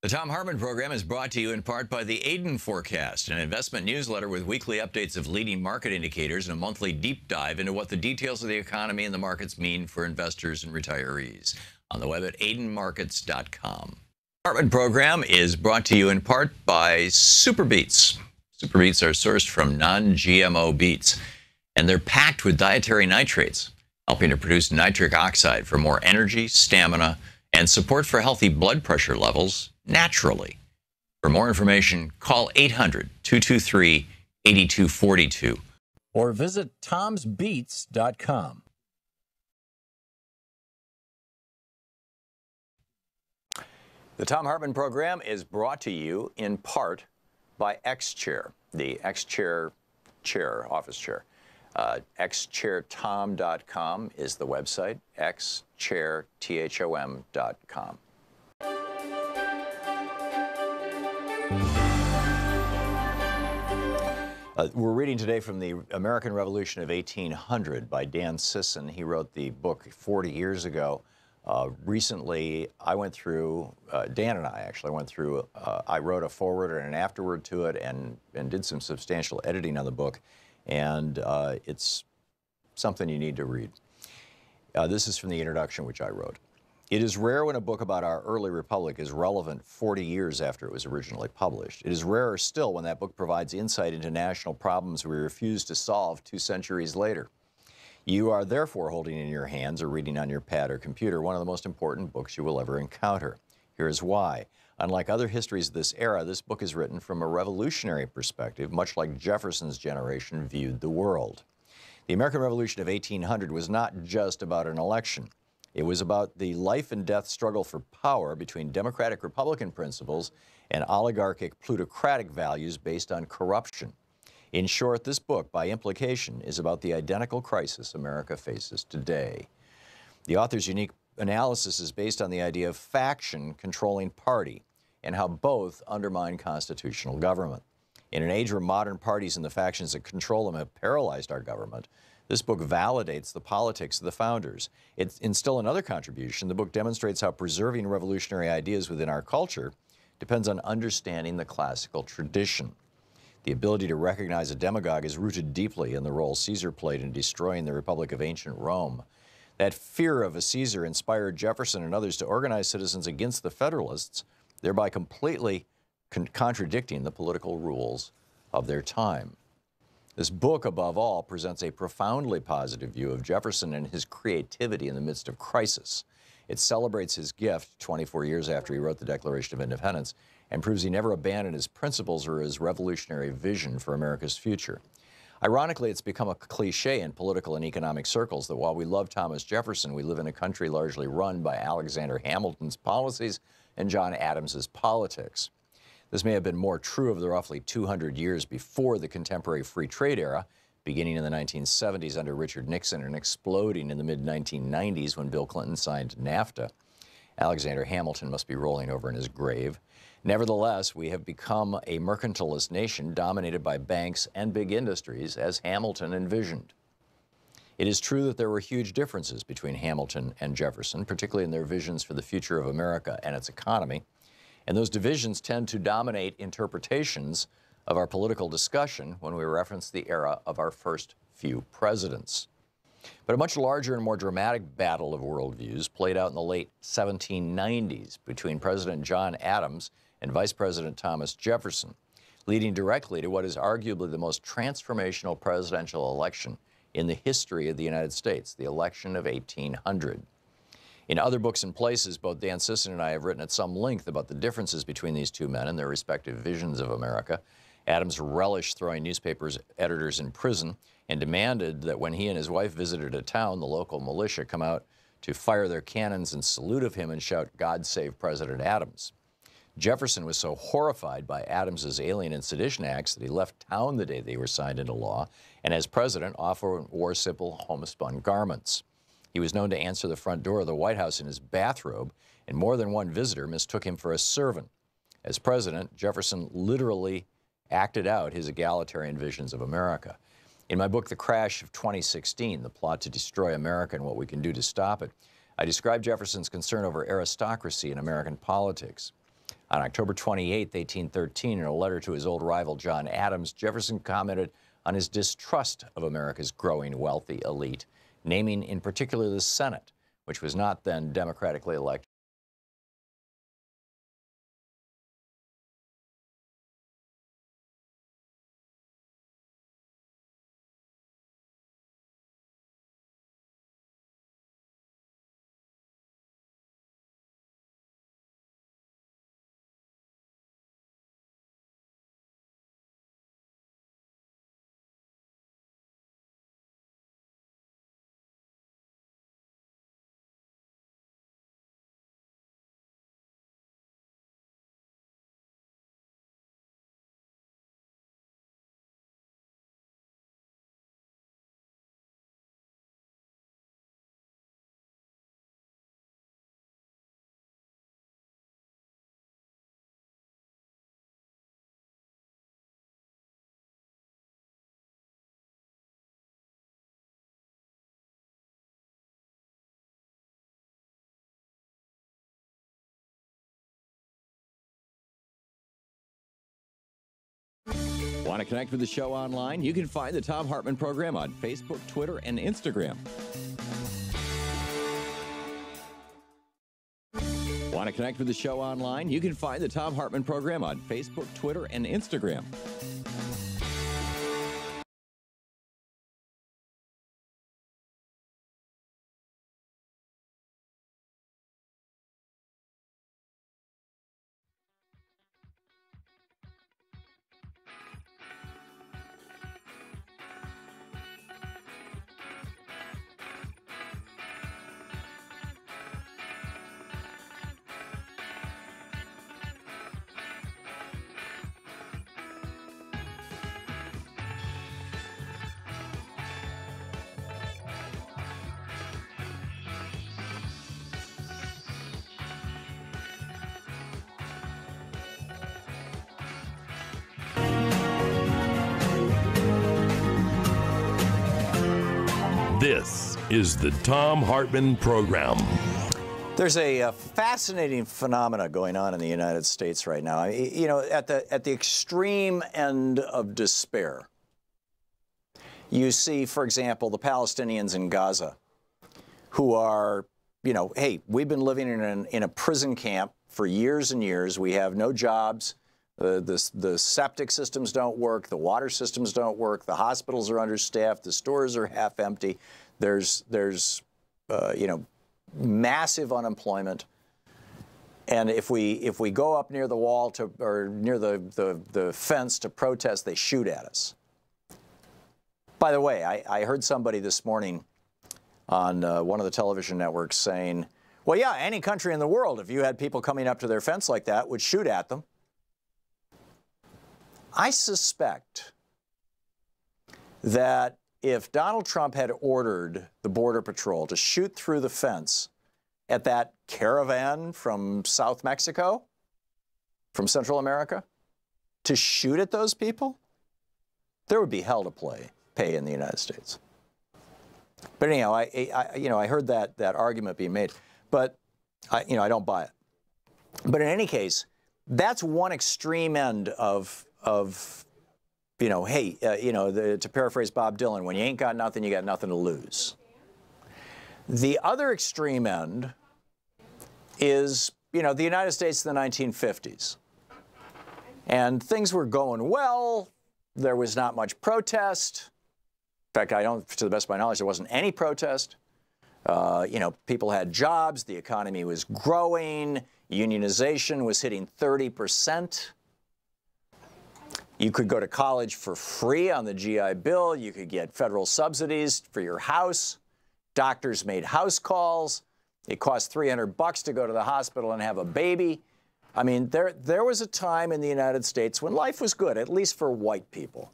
The Thom Hartmann Program is brought to you in part by the Aiden Forecast, an investment newsletter with weekly updates of leading market indicators and a monthly deep dive into what the details of the economy and the markets mean for investors and retirees. On the web at aidenmarkets.com. Hartmann Program is brought to you in part by Super Beets. Super Beets are sourced from non-GMO beets, and they're packed with dietary nitrates, helping to produce nitric oxide for more energy, stamina, and support for healthy blood pressure levels naturally. For more information, call 800-223-8242 or visit tomsbeets.com. The Thom Hartmann Program is brought to you in part by X-Chair, the X-Chair office chair. xchairtom.com is the website, xchairtom.com. We're reading today from the American Revolution of 1800 by Dan Sisson. He wrote the book 40 years ago. Recently, I went through, Dan and I actually went through, I wrote a foreword and an afterword to it and did some substantial editing on the book. And it's something you need to read. This is from the introduction, which I wrote. It is rare when a book about our early republic is relevant 40 years after it was originally published. It is rarer still when that book provides insight into national problems we refuse to solve 2 centuries later. You are therefore holding in your hands or reading on your pad or computer one of the most important books you will ever encounter. Here is why. Unlike other histories of this era, this book is written from a revolutionary perspective, much like Jefferson's generation viewed the world. The American Revolution of 1800 was not just about an election. It was about the life and death struggle for power between democratic-republican principles and oligarchic plutocratic values based on corruption. In short, this book, by implication, is about the identical crisis America faces today. The author's unique analysis is based on the idea of faction controlling party and how both undermine constitutional government. In an age where modern parties and the factions that control them have paralyzed our government, this book validates the politics of the founders. In still another contribution, the book demonstrates how preserving revolutionary ideas within our culture depends on understanding the classical tradition. The ability to recognize a demagogue is rooted deeply in the role Caesar played in destroying the Republic of ancient Rome. That fear of a Caesar inspired Jefferson and others to organize citizens against the Federalists, thereby completely contradicting the political rules of their time. This book, above all, presents a profoundly positive view of Jefferson and his creativity in the midst of crisis. It celebrates his gift 24 years after he wrote the Declaration of Independence and proves he never abandoned his principles or his revolutionary vision for America's future. Ironically, it's become a cliche in political and economic circles that while we love Thomas Jefferson, we live in a country largely run by Alexander Hamilton's policies and John Adams's politics. This may have been more true of the roughly 200 years before the contemporary free trade era, beginning in the 1970s under Richard Nixon and exploding in the mid-1990s when Bill Clinton signed NAFTA. Alexander Hamilton must be rolling over in his grave. Nevertheless, we have become a mercantilist nation dominated by banks and big industries, as Hamilton envisioned. It is true that there were huge differences between Hamilton and Jefferson, particularly in their visions for the future of America and its economy. And those divisions tend to dominate interpretations of our political discussion when we reference the era of our first few presidents. But a much larger and more dramatic battle of worldviews played out in the late 1790s between President John Adams and Vice President Thomas Jefferson, leading directly to what is arguably the most transformational presidential election in the history of the United States, the election of 1800. In other books and places, both Dan Sisson and I have written at some length about the differences between these two men and their respective visions of America. Adams relished throwing newspapers editors in prison and demanded that when he and his wife visited a town, the local militia come out to fire their cannons in salute of him and shout, "God save President Adams." Jefferson was so horrified by Adams's Alien and Sedition Acts that he left town the day they were signed into law, and as president often wore simple homespun garments. He was known to answer the front door of the White House in his bathrobe, and more than one visitor mistook him for a servant. As president, Jefferson literally acted out his egalitarian visions of America. In my book, The Crash of 2016, The Plot to Destroy America and What We Can Do to Stop It, I describe Jefferson's concern over aristocracy in American politics. On October 28, 1813, in a letter to his old rival John Adams, Jefferson commented on his distrust of America's growing wealthy elite, naming in particular the Senate, which was not then democratically elected. Want to connect with the show online? You can find the Thom Hartmann Program on Facebook, Twitter, and Instagram. Want to connect with the show online? You can find the Thom Hartmann Program on Facebook, Twitter, and Instagram. This is the Thom Hartmann Program. There's a fascinating phenomena going on in the United States right now. You know, at the extreme end of despair, you see, for example, the Palestinians in Gaza, who are, you know, hey, we've been living in a prison camp for years and years. We have no jobs. The septic systems don't work. The water systems don't work. The hospitals are understaffed. The stores are half empty. There's you know, massive unemployment. And if we go up near the wall or near the fence to protest, they shoot at us. By the way, I heard somebody this morning on one of the television networks saying, well, yeah, any country in the world, if you had people coming up to their fence like that, would shoot at them. I suspect that if Donald Trump had ordered the Border Patrol to shoot through the fence at that caravan from South Mexico, from Central America, to shoot at those people, there would be hell to pay in the United States. But anyhow, I heard that argument being made, but I don't buy it. But in any case, that's one extreme end of hey, to paraphrase Bob Dylan, when you ain't got nothing, you got nothing to lose. The other extreme end is, the United States in the 1950s. And things were going well. There was not much protest. In fact, to the best of my knowledge, there wasn't any protest. People had jobs. The economy was growing. Unionization was hitting 30%. You could go to college for free on the GI Bill. You could get federal subsidies for your house. Doctors made house calls. It cost $300 to go to the hospital and have a baby. I mean, there was a time in the United States when life was good, at least for white people.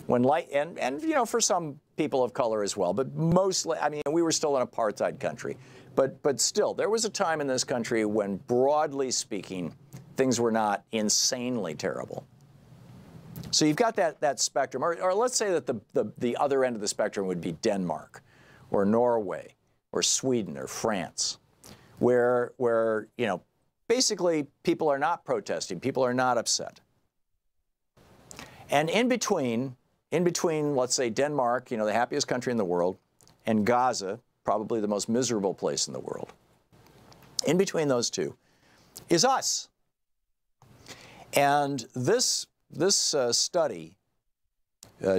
And for some people of color as well, but mostly, we were still an apartheid country. But still, there was a time in this country when, broadly speaking, things were not insanely terrible. So you've got that spectrum, or let's say that the other end of the spectrum would be Denmark, or Norway, or Sweden, or France, where basically people are not protesting, people are not upset. And in between, let's say Denmark, the happiest country in the world, and Gaza, probably the most miserable place in the world, in between those two is us. And this study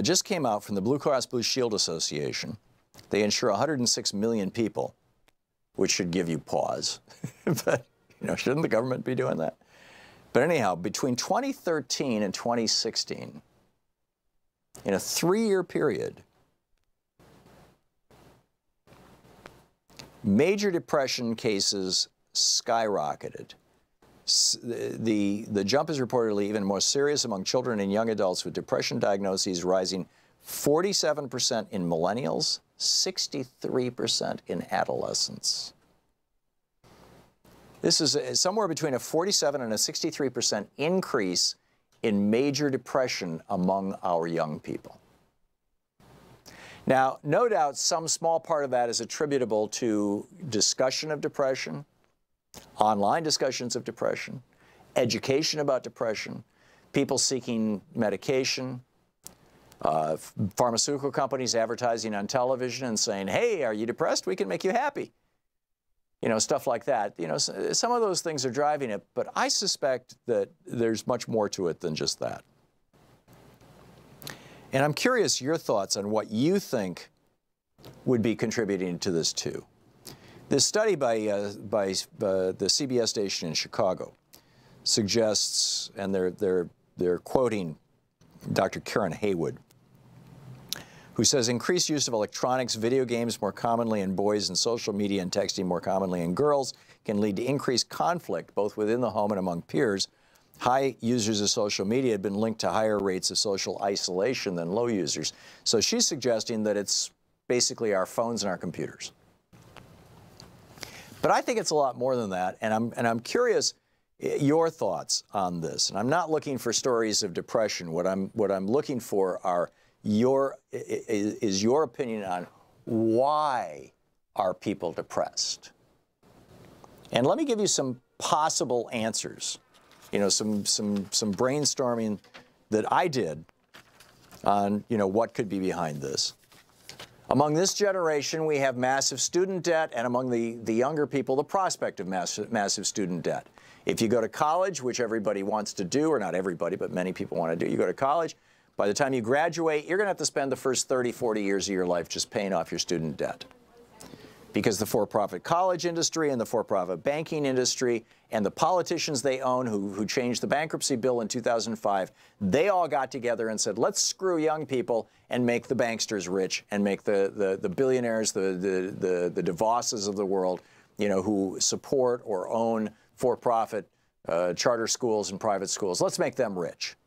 just came out from the Blue Cross Blue Shield Association. They insure 106 million people, which should give you pause. But, shouldn't the government be doing that? But anyhow, between 2013 and 2016, in a 3-year period, major depression cases skyrocketed. The jump is reportedly even more serious among children and young adults, with depression diagnoses rising 47% in millennials, 63% in adolescents. This is somewhere between a 47 and a 63% increase in major depression among our young people. Now, no doubt some small part of that is attributable to discussion of depression, online discussions of depression, education about depression, people seeking medication, pharmaceutical companies advertising on television and saying, hey, are you depressed? We can make you happy. You know, stuff like that. You know, some of those things are driving it, but I suspect that there's much more to it than just that. And I'm curious your thoughts on what you think would be contributing to this too. This study by the CBS station in Chicago suggests, and they're quoting Dr. Karen Haywood, who says increased use of electronics, video games more commonly in boys, and social media and texting more commonly in girls can lead to increased conflict both within the home and among peers. High users of social media have been linked to higher rates of social isolation than low users. So she's suggesting that it's basically our phones and our computers. But I think it's a lot more than that, and I'm curious your thoughts on this. And I'm not looking for stories of depression. What I'm looking for are your opinion on why are people depressed? And let me give you some possible answers. You know, some brainstorming that I did on, you know, what could be behind this. Among this generation, we have massive student debt, and among the younger people, the prospect of massive student debt. If you go to college, which everybody wants to do, or not everybody, but many people want to do, you go to college, by the time you graduate, you're going to have to spend the first 30, 40 years of your life just paying off your student debt. Because the for-profit college industry and the for-profit banking industry and the politicians they own who changed the bankruptcy bill in 2005, they all got together and said, let's screw young people and make the banksters rich and make the billionaires, the DeVosses of the world, you know, who support or own for-profit charter schools and private schools. Let's make them rich.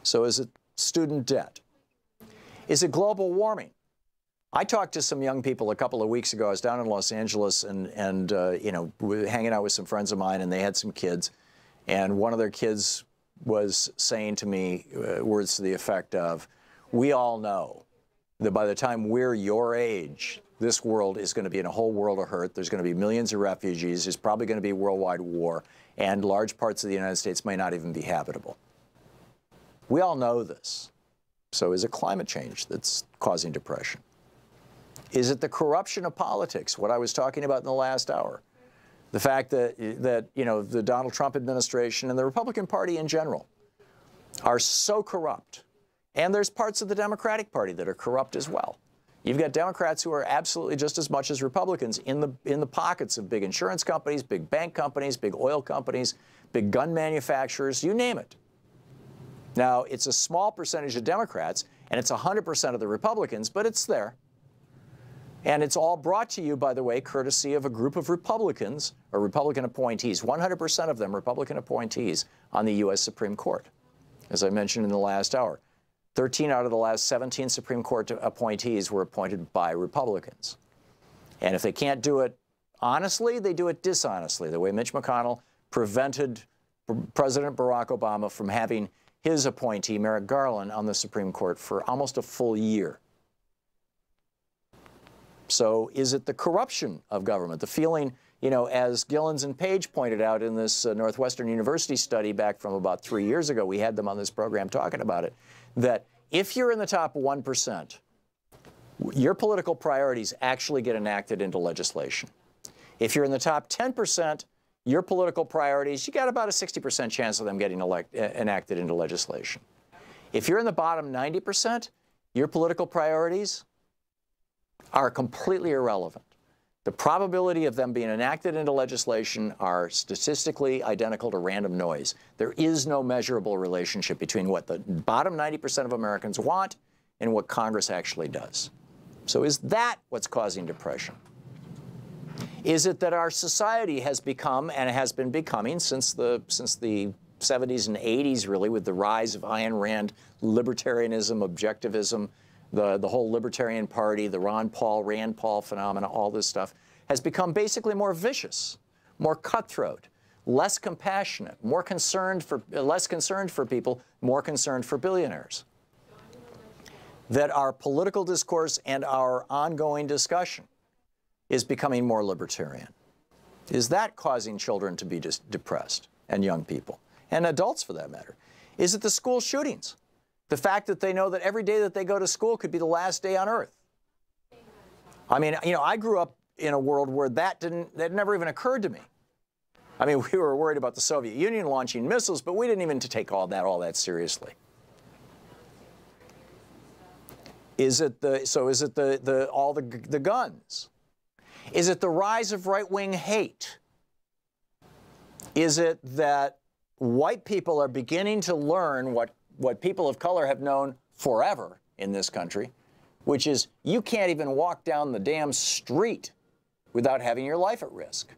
So is it student debt? Is it global warming? I talked to some young people a couple of weeks ago. I was down in Los Angeles and you know, hanging out with some friends of mine, and they had some kids. And one of their kids was saying to me words to the effect of, we all know that by the time we're your age, this world is going to be in a whole world of hurt. There's going to be millions of refugees. There's probably going to be worldwide war. And large parts of the United States may not even be habitable. We all know this. So is it climate change that's causing depression? Is it the corruption of politics, what I was talking about in the last hour? The fact that you know, the Donald Trump administration and the Republican Party in general are so corrupt. And there's parts of the Democratic Party that are corrupt as well. You've got Democrats who are absolutely just as much as Republicans in the pockets of big insurance companies, big bank companies, big oil companies, big gun manufacturers, you name it. Now, it's a small percentage of Democrats, and it's 100% of the Republicans, but it's there. And it's all brought to you, by the way, courtesy of a group of Republicans, or Republican appointees, 100% of them Republican appointees on the U.S. Supreme Court. As I mentioned in the last hour, 13 out of the last 17 Supreme Court appointees were appointed by Republicans. And if they can't do it honestly, they do it dishonestly, the way Mitch McConnell prevented President Barack Obama from having his appointee, Merrick Garland, on the Supreme Court for almost a full year. So is it the corruption of government, the feeling, you know, as Gillens and Page pointed out in this Northwestern University study back from about 3 years ago, we had them on this program talking about it, that if you're in the top 1%, your political priorities actually get enacted into legislation. If you're in the top 10%, your political priorities, you got about a 60% chance of them getting enacted into legislation. If you're in the bottom 90%, your political priorities are completely irrelevant. The probability of them being enacted into legislation are statistically identical to random noise. There is no measurable relationship between what the bottom 90% of Americans want and what Congress actually does. So is that what's causing depression? Is it that our society has become, and has been becoming since the 70s and 80s, really, with the rise of Ayn Rand libertarianism, objectivism, the whole Libertarian Party, the Rand Paul phenomena, all this stuff, has become basically more vicious, more cutthroat, less compassionate, less concerned for people, more concerned for billionaires. That our political discourse and our ongoing discussion is becoming more libertarian. Is that causing children to be depressed, and young people, and adults for that matter? Is it the school shootings? The fact that they know that every day that they go to school could be the last day on earth. I mean, you know, I grew up in a world where that never even occurred to me. I mean, we were worried about the Soviet Union launching missiles, but we didn't even take all that seriously. Is it the guns? Is it the rise of right-wing hate? Is it that white people are beginning to learn what people of color have known forever in this country, which is you can't even walk down the damn street without having your life at risk?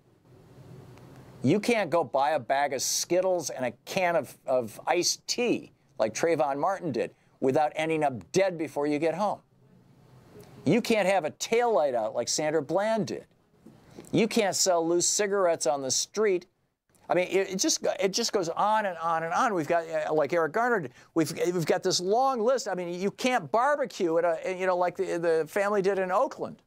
You can't go buy a bag of Skittles and a can of iced tea like Trayvon Martin did without ending up dead before you get home. You can't have a taillight out like Sandra Bland did. You can't sell loose cigarettes on the street. I mean, it just goes on and on and on. We've got, like Eric Garner did, we've got this long list. I mean, you can't barbecue at like the family did in Oakland.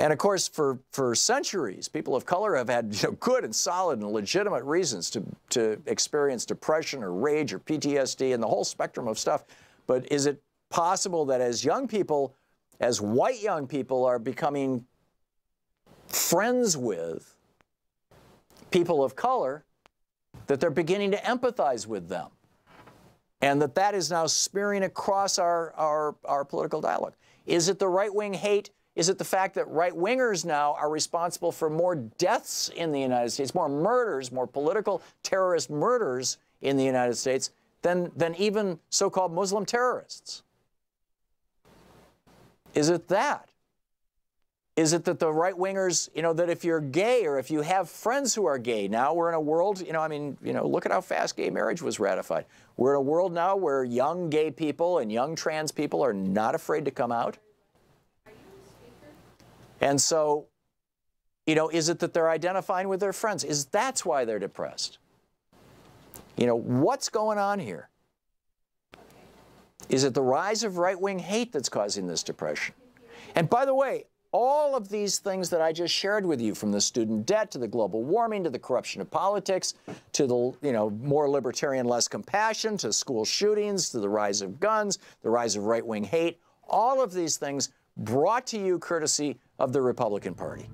And of course, for centuries, people of color have had good and solid and legitimate reasons to experience depression or rage or PTSD and the whole spectrum of stuff. But is it possible that as young people, as white young people are becoming friends with people of color, that they're beginning to empathize with them? And that is now smearing across our political dialogue? Is it the right-wing hate? Is it the fact that right-wingers now are responsible for more deaths in the United States, more murders, more political terrorist murders in the United States than even so-called Muslim terrorists? Is it that? Is it that the right-wingers, that if you're gay or if you have friends who are gay, now we're in a world, look at how fast gay marriage was ratified. We're in a world now where young gay people and young trans people are not afraid to come out. And so, is it that they're identifying with their friends? That's why they're depressed? What's going on here? Is it the rise of right-wing hate that's causing this depression? And by the way, all of these things that I just shared with you, from the student debt to the global warming to the corruption of politics to the more libertarian, less compassion, to school shootings, to the rise of guns, the rise of right-wing hate, all of these things brought to you courtesy of the Republican Party.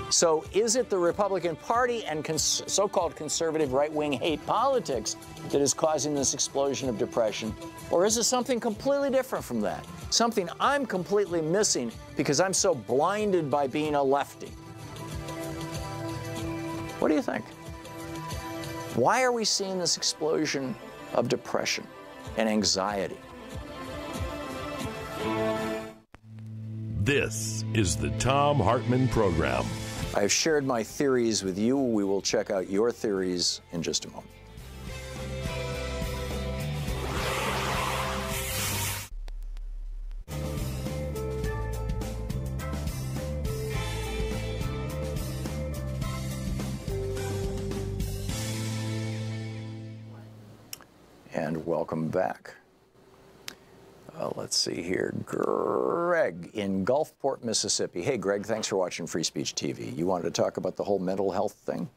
So is it the Republican Party and so-called conservative right-wing hate politics that is causing this explosion of depression? Or is it something completely different from that? Something I'm completely missing because I'm so blinded by being a lefty? What do you think? Why are we seeing this explosion of depression and anxiety? This is the Thom Hartmann Program. I've shared my theories with you. We will check out your theories in just a moment. And welcome back. Let's see here. Greg in Gulfport, Mississippi. Hey, Greg, thanks for watching Free Speech TV. You wanted to talk about the whole mental health thing?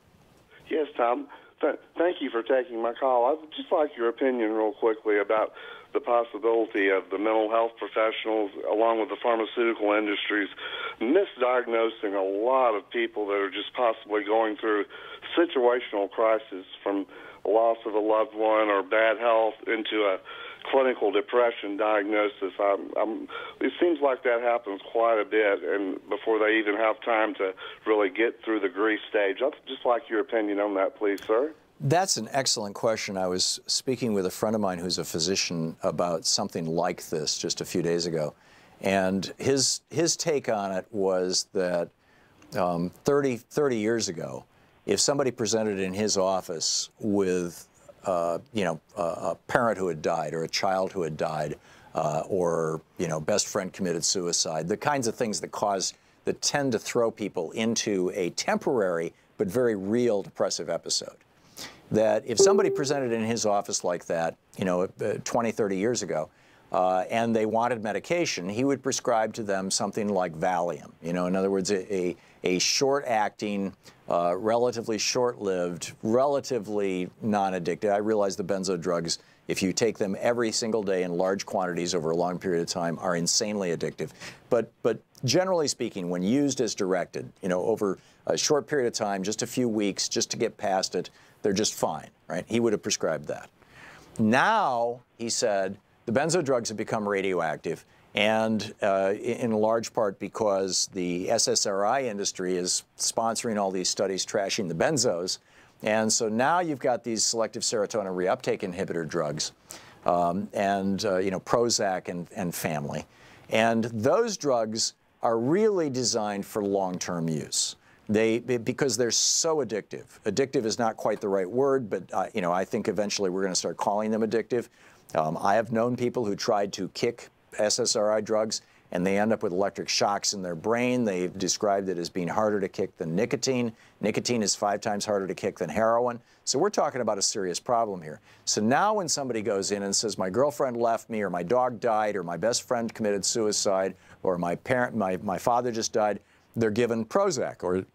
Yes, Tom. Thank you for taking my call. I'd just like your opinion real quickly about the possibility of the mental health professionals, along with the pharmaceutical industries, misdiagnosing a lot of people that are just possibly going through situational crisis, from a loss of a loved one or bad health into a clinical depression diagnosis. It seems like that happens quite a bit, and before they even have time to really get through the grief stage. I'd just like your opinion on that, please, sir. That's an excellent question. I was speaking with a friend of mine who's a physician about something like this just a few days ago, and his take on it was that 30 years ago, if somebody presented in his office with a parent who had died, or a child who had died, or best friend committed suicide, the kinds of things that tend to throw people into a temporary but very real depressive episode. That if somebody presented in his office like that, 20, 30 years ago, and they wanted medication, he would prescribe to them something like Valium. In other words, a a short-acting, relatively short-lived, relatively non-addictive. I realize the benzo drugs, if you take them every single day in large quantities over a long period of time, are insanely addictive. But generally speaking, when used as directed, you know, over a short period of time, just a few weeks, just to get past it, they're just fine, right? He would have prescribed that. Now, he said, the benzo drugs have become radioactive, and in large part because the SSRI industry is sponsoring all these studies trashing the benzos. And so now you've got these selective serotonin reuptake inhibitor drugs, you know, Prozac and family. And those drugs are really designed for long-term use. Because they're so addictive. Addictive is not quite the right word, but you know, I think eventually we're going to start calling them addictive. I have known people who tried to kick SSRI drugs, and they end up with electric shocks in their brain. They've described it as being harder to kick than nicotine. Nicotine is 5 times harder to kick than heroin. So we're talking about a serious problem here. So now when somebody goes in and says, my girlfriend left me, or my dog died, or my best friend committed suicide, or my father just died, they're given Prozac, or,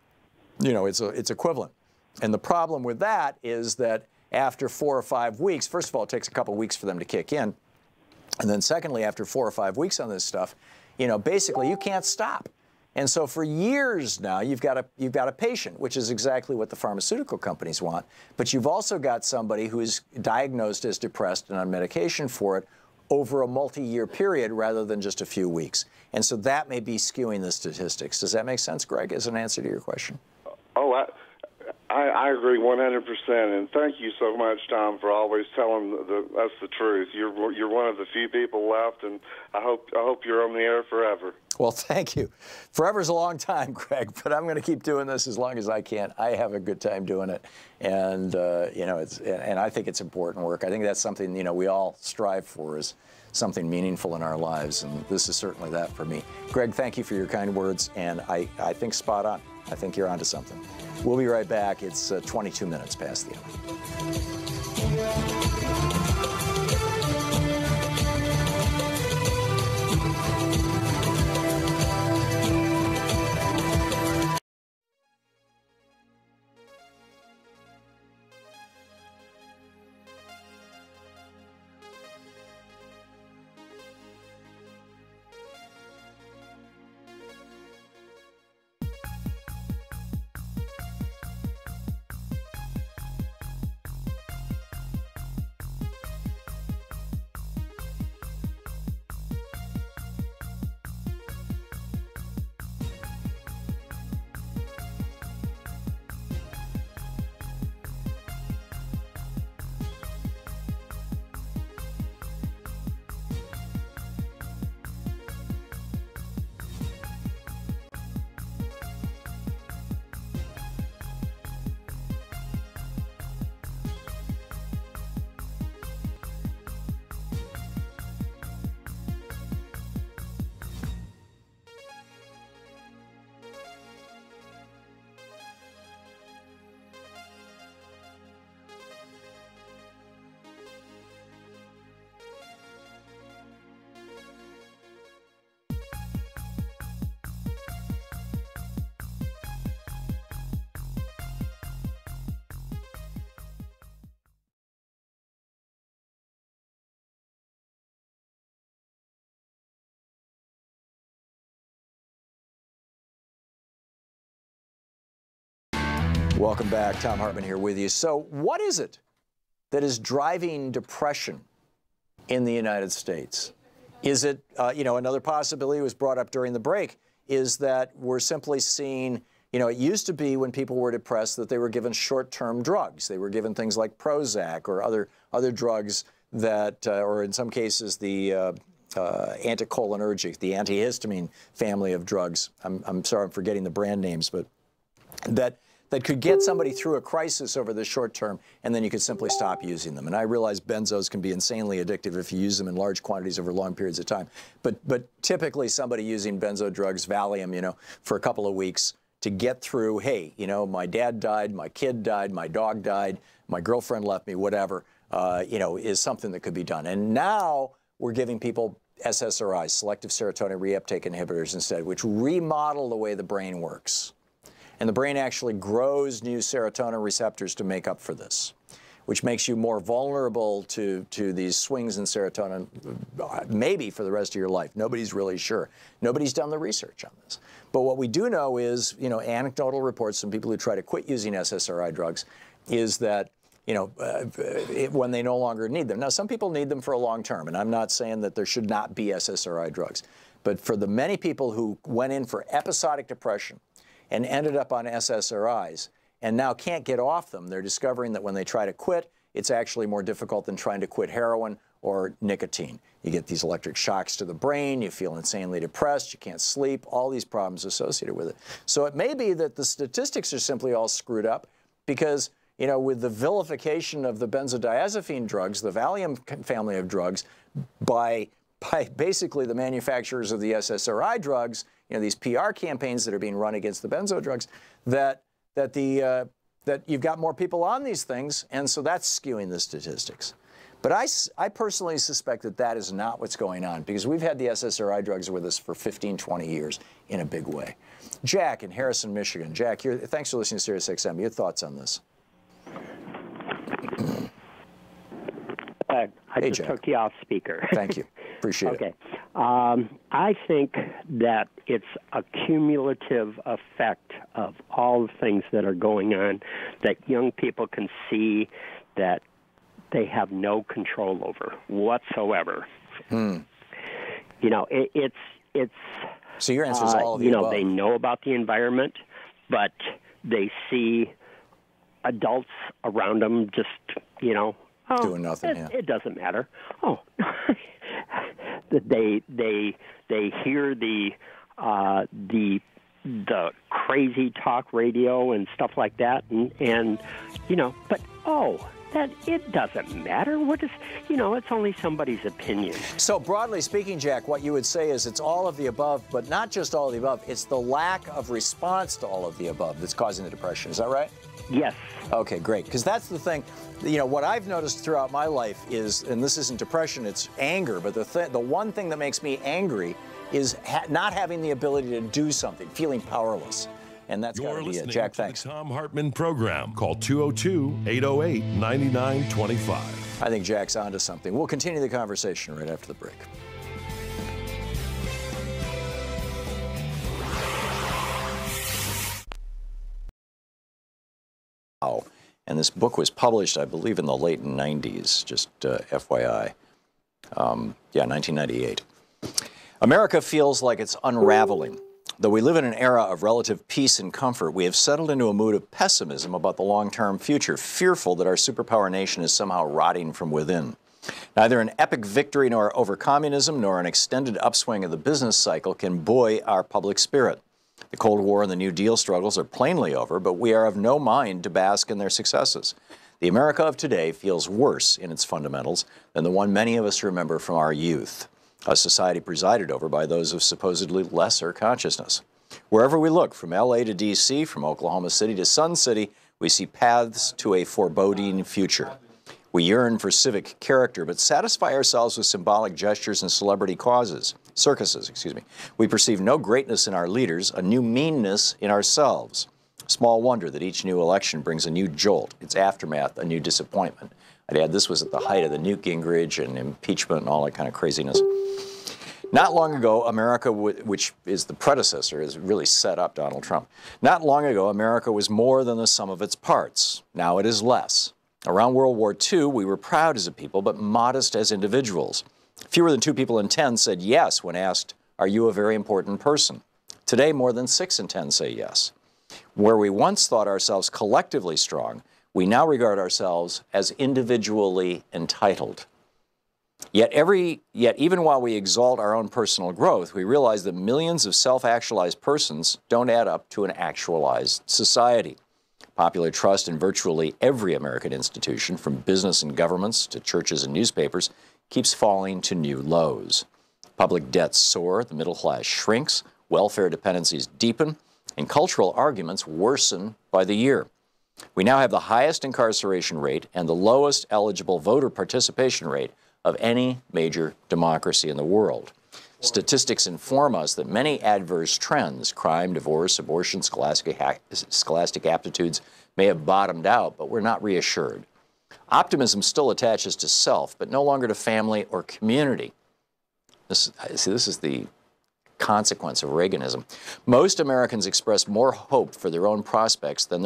you know, it's equivalent. And the problem with that is that after 4 or 5 weeks, first of all, it takes a couple weeks for them to kick in. And then secondly, after 4 or 5 weeks on this stuff, you know, basically you can't stop. And so for years now, you've got a patient, which is exactly what the pharmaceutical companies want. But you've also got somebody who is diagnosed as depressed and on medication for it over a multi-year period rather than just a few weeks. And so that may be skewing the statistics. Does that make sense, Greg, as an answer to your question? Oh, I agree 100%, and thank you so much, Tom, for always telling us the truth. You're one of the few people left, and I hope you're on the air forever. Well, thank you. Forever's a long time, Greg, but I'm going to keep doing this as long as I can. I have a good time doing it, and you know, and I think it's important work. I think that's something, you know, we all strive for, is something meaningful in our lives, and this is certainly that for me. Greg, thank you for your kind words, and I think spot on. I think you're onto something. We'll be right back. It's 22 minutes past the hour. Welcome back. Thom Hartmann here with you. So what is it that is driving depression in the United States? Is it, you know, another possibility was brought up during the break, is that we're simply seeing, you know, it used to be when people were depressed that they were given short-term drugs. They were given things like Prozac or other drugs that, or in some cases, the anticholinergic, the antihistamine family of drugs. I'm sorry, I'm forgetting the brand names, but that could get somebody through a crisis over the short term, and then you could simply stop using them. And I realize benzos can be insanely addictive if you use them in large quantities over long periods of time. But typically somebody using benzo drugs, Valium, you know, for a couple of weeks to get through, hey, you know, my dad died, my kid died, my dog died, my girlfriend left me, whatever, you know, is something that could be done. And now we're giving people SSRIs, selective serotonin reuptake inhibitors instead, which remodel the way the brain works. And the brain actually grows new serotonin receptors to make up for this, which makes you more vulnerable to these swings in serotonin, maybe for the rest of your life. Nobody's really sure. Nobody's done the research on this. But what we do know is, anecdotal reports from people who try to quit using SSRI drugs is that, when they no longer need them. Now, some people need them for a long term, and I'm not saying that there should not be SSRI drugs. But for the many people who went in for episodic depression and ended up on SSRIs and now can't get off them, they're discovering that when they try to quit, it's actually more difficult than trying to quit heroin or nicotine. You get these electric shocks to the brain, you feel insanely depressed, you can't sleep, all these problems associated with it. So it may be that the statistics are simply all screwed up because, with the vilification of the benzodiazepine drugs, the Valium family of drugs, by basically the manufacturers of the SSRI drugs, these PR campaigns that are being run against the benzo drugs, that you've got more people on these things, and so that's skewing the statistics. But I personally suspect that that is not what's going on, because we've had the SSRI drugs with us for 15, 20 years in a big way. Jack in Harrison, Michigan. Jack, thanks for listening to Sirius XM. Your thoughts on this? I just took you off speaker. Thank you. Appreciate it. Okay. I think that it's a cumulative effect of all the things that are going on that young people can see that they have no control over whatsoever. It's so your answer is all of the above. They know about the environment, but they see adults around them just, doing nothing. It doesn't matter. Oh, they hear the crazy talk radio and stuff like that, and but that it doesn't matter. What is, it's only somebody's opinion. So broadly speaking, Jack, what you would say is it's all of the above, but not just all of the above. It's the lack of response to all of the above that's causing the depression. Is that right? Yes. Okay, great. Because that's the thing. What I've noticed throughout my life is, and this isn't depression, it's anger. But the one thing that makes me angry is not having the ability to do something, feeling powerless. And that's got to be it. Jack, thanks. The Thom Hartmann Program. Call 202-808-9925. I think Jack's onto something. We'll continue the conversation right after the break. And this book was published, I believe, in the late 90s, just FYI. 1998. America feels like it's unraveling. Though we live in an era of relative peace and comfort, we have settled into a mood of pessimism about the long-term future, fearful that our superpower nation is somehow rotting from within. Neither an epic victory nor over communism nor an extended upswing of the business cycle can buoy our public spirit. The Cold War and the New Deal struggles are plainly over, but we are of no mind to bask in their successes. The America of today feels worse in its fundamentals than the one many of us remember from our youth, a society presided over by those of supposedly lesser consciousness. Wherever we look, from L.A. to D.C., from Oklahoma City to Sun City, we see paths to a foreboding future. We yearn for civic character, but satisfy ourselves with symbolic gestures and celebrity circuses. We perceive no greatness in our leaders, a new meanness in ourselves. Small wonder that each new election brings a new jolt, its aftermath a new disappointment. I'd add this was at the height of the Newt Gingrich and impeachment and all that kind of craziness. Not long ago, America, which is the predecessor, has really set up Donald Trump. Not long ago, America was more than the sum of its parts. Now it is less. Around World War II, we were proud as a people, but modest as individuals. Fewer than 2 people in 10 said yes when asked, "Are you a very important person?" Today, more than 6 in 10 say yes. Where we once thought ourselves collectively strong, we now regard ourselves as individually entitled. Yet even while we exalt our own personal growth, we realize that millions of self-actualized persons don't add up to an actualized society. Popular trust in virtually every American institution, from business and governments to churches and newspapers, keeps falling to new lows. Public debts soar, the middle class shrinks, welfare dependencies deepen, and cultural arguments worsen by the year. We now have the highest incarceration rate and the lowest eligible voter participation rate of any major democracy in the world. Statistics inform us that many adverse trends, crime, divorce, abortion, scholastic aptitudes, may have bottomed out, but we're not reassured. Optimism still attaches to self, but no longer to family or community. This is the consequence of Reaganism. Most Americans express more hope for their own prospects than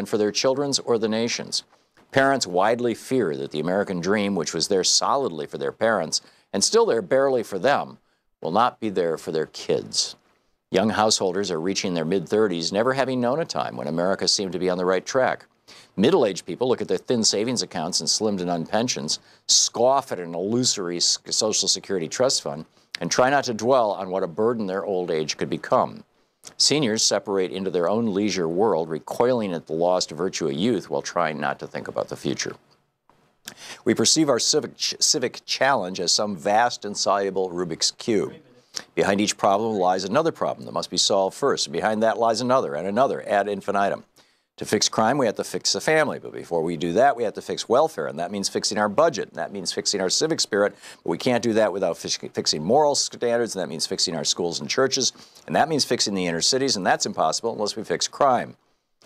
for their children's or the nation's. Parents widely fear that the American dream, which was there solidly for their parents and still there barely for them, will not be there for their kids. Young householders are reaching their mid-30s, never having known a time when America seemed to be on the right track. Middle-aged people look at their thin savings accounts and slim to none pensions, scoff at an illusory Social Security trust fund, and try not to dwell on what a burden their old age could become. Seniors separate into their own leisure world, recoiling at the lost virtue of youth while trying not to think about the future. We perceive our civic challenge as some vast, insoluble Rubik's Cube. Behind each problem lies another problem that must be solved first. Behind that lies another and another ad infinitum. To fix crime, we have to fix the family. But before we do that, we have to fix welfare, and that means fixing our budget, and that means fixing our civic spirit. But we can't do that without fixing moral standards, and that means fixing our schools and churches, and that means fixing the inner cities, and that's impossible unless we fix crime.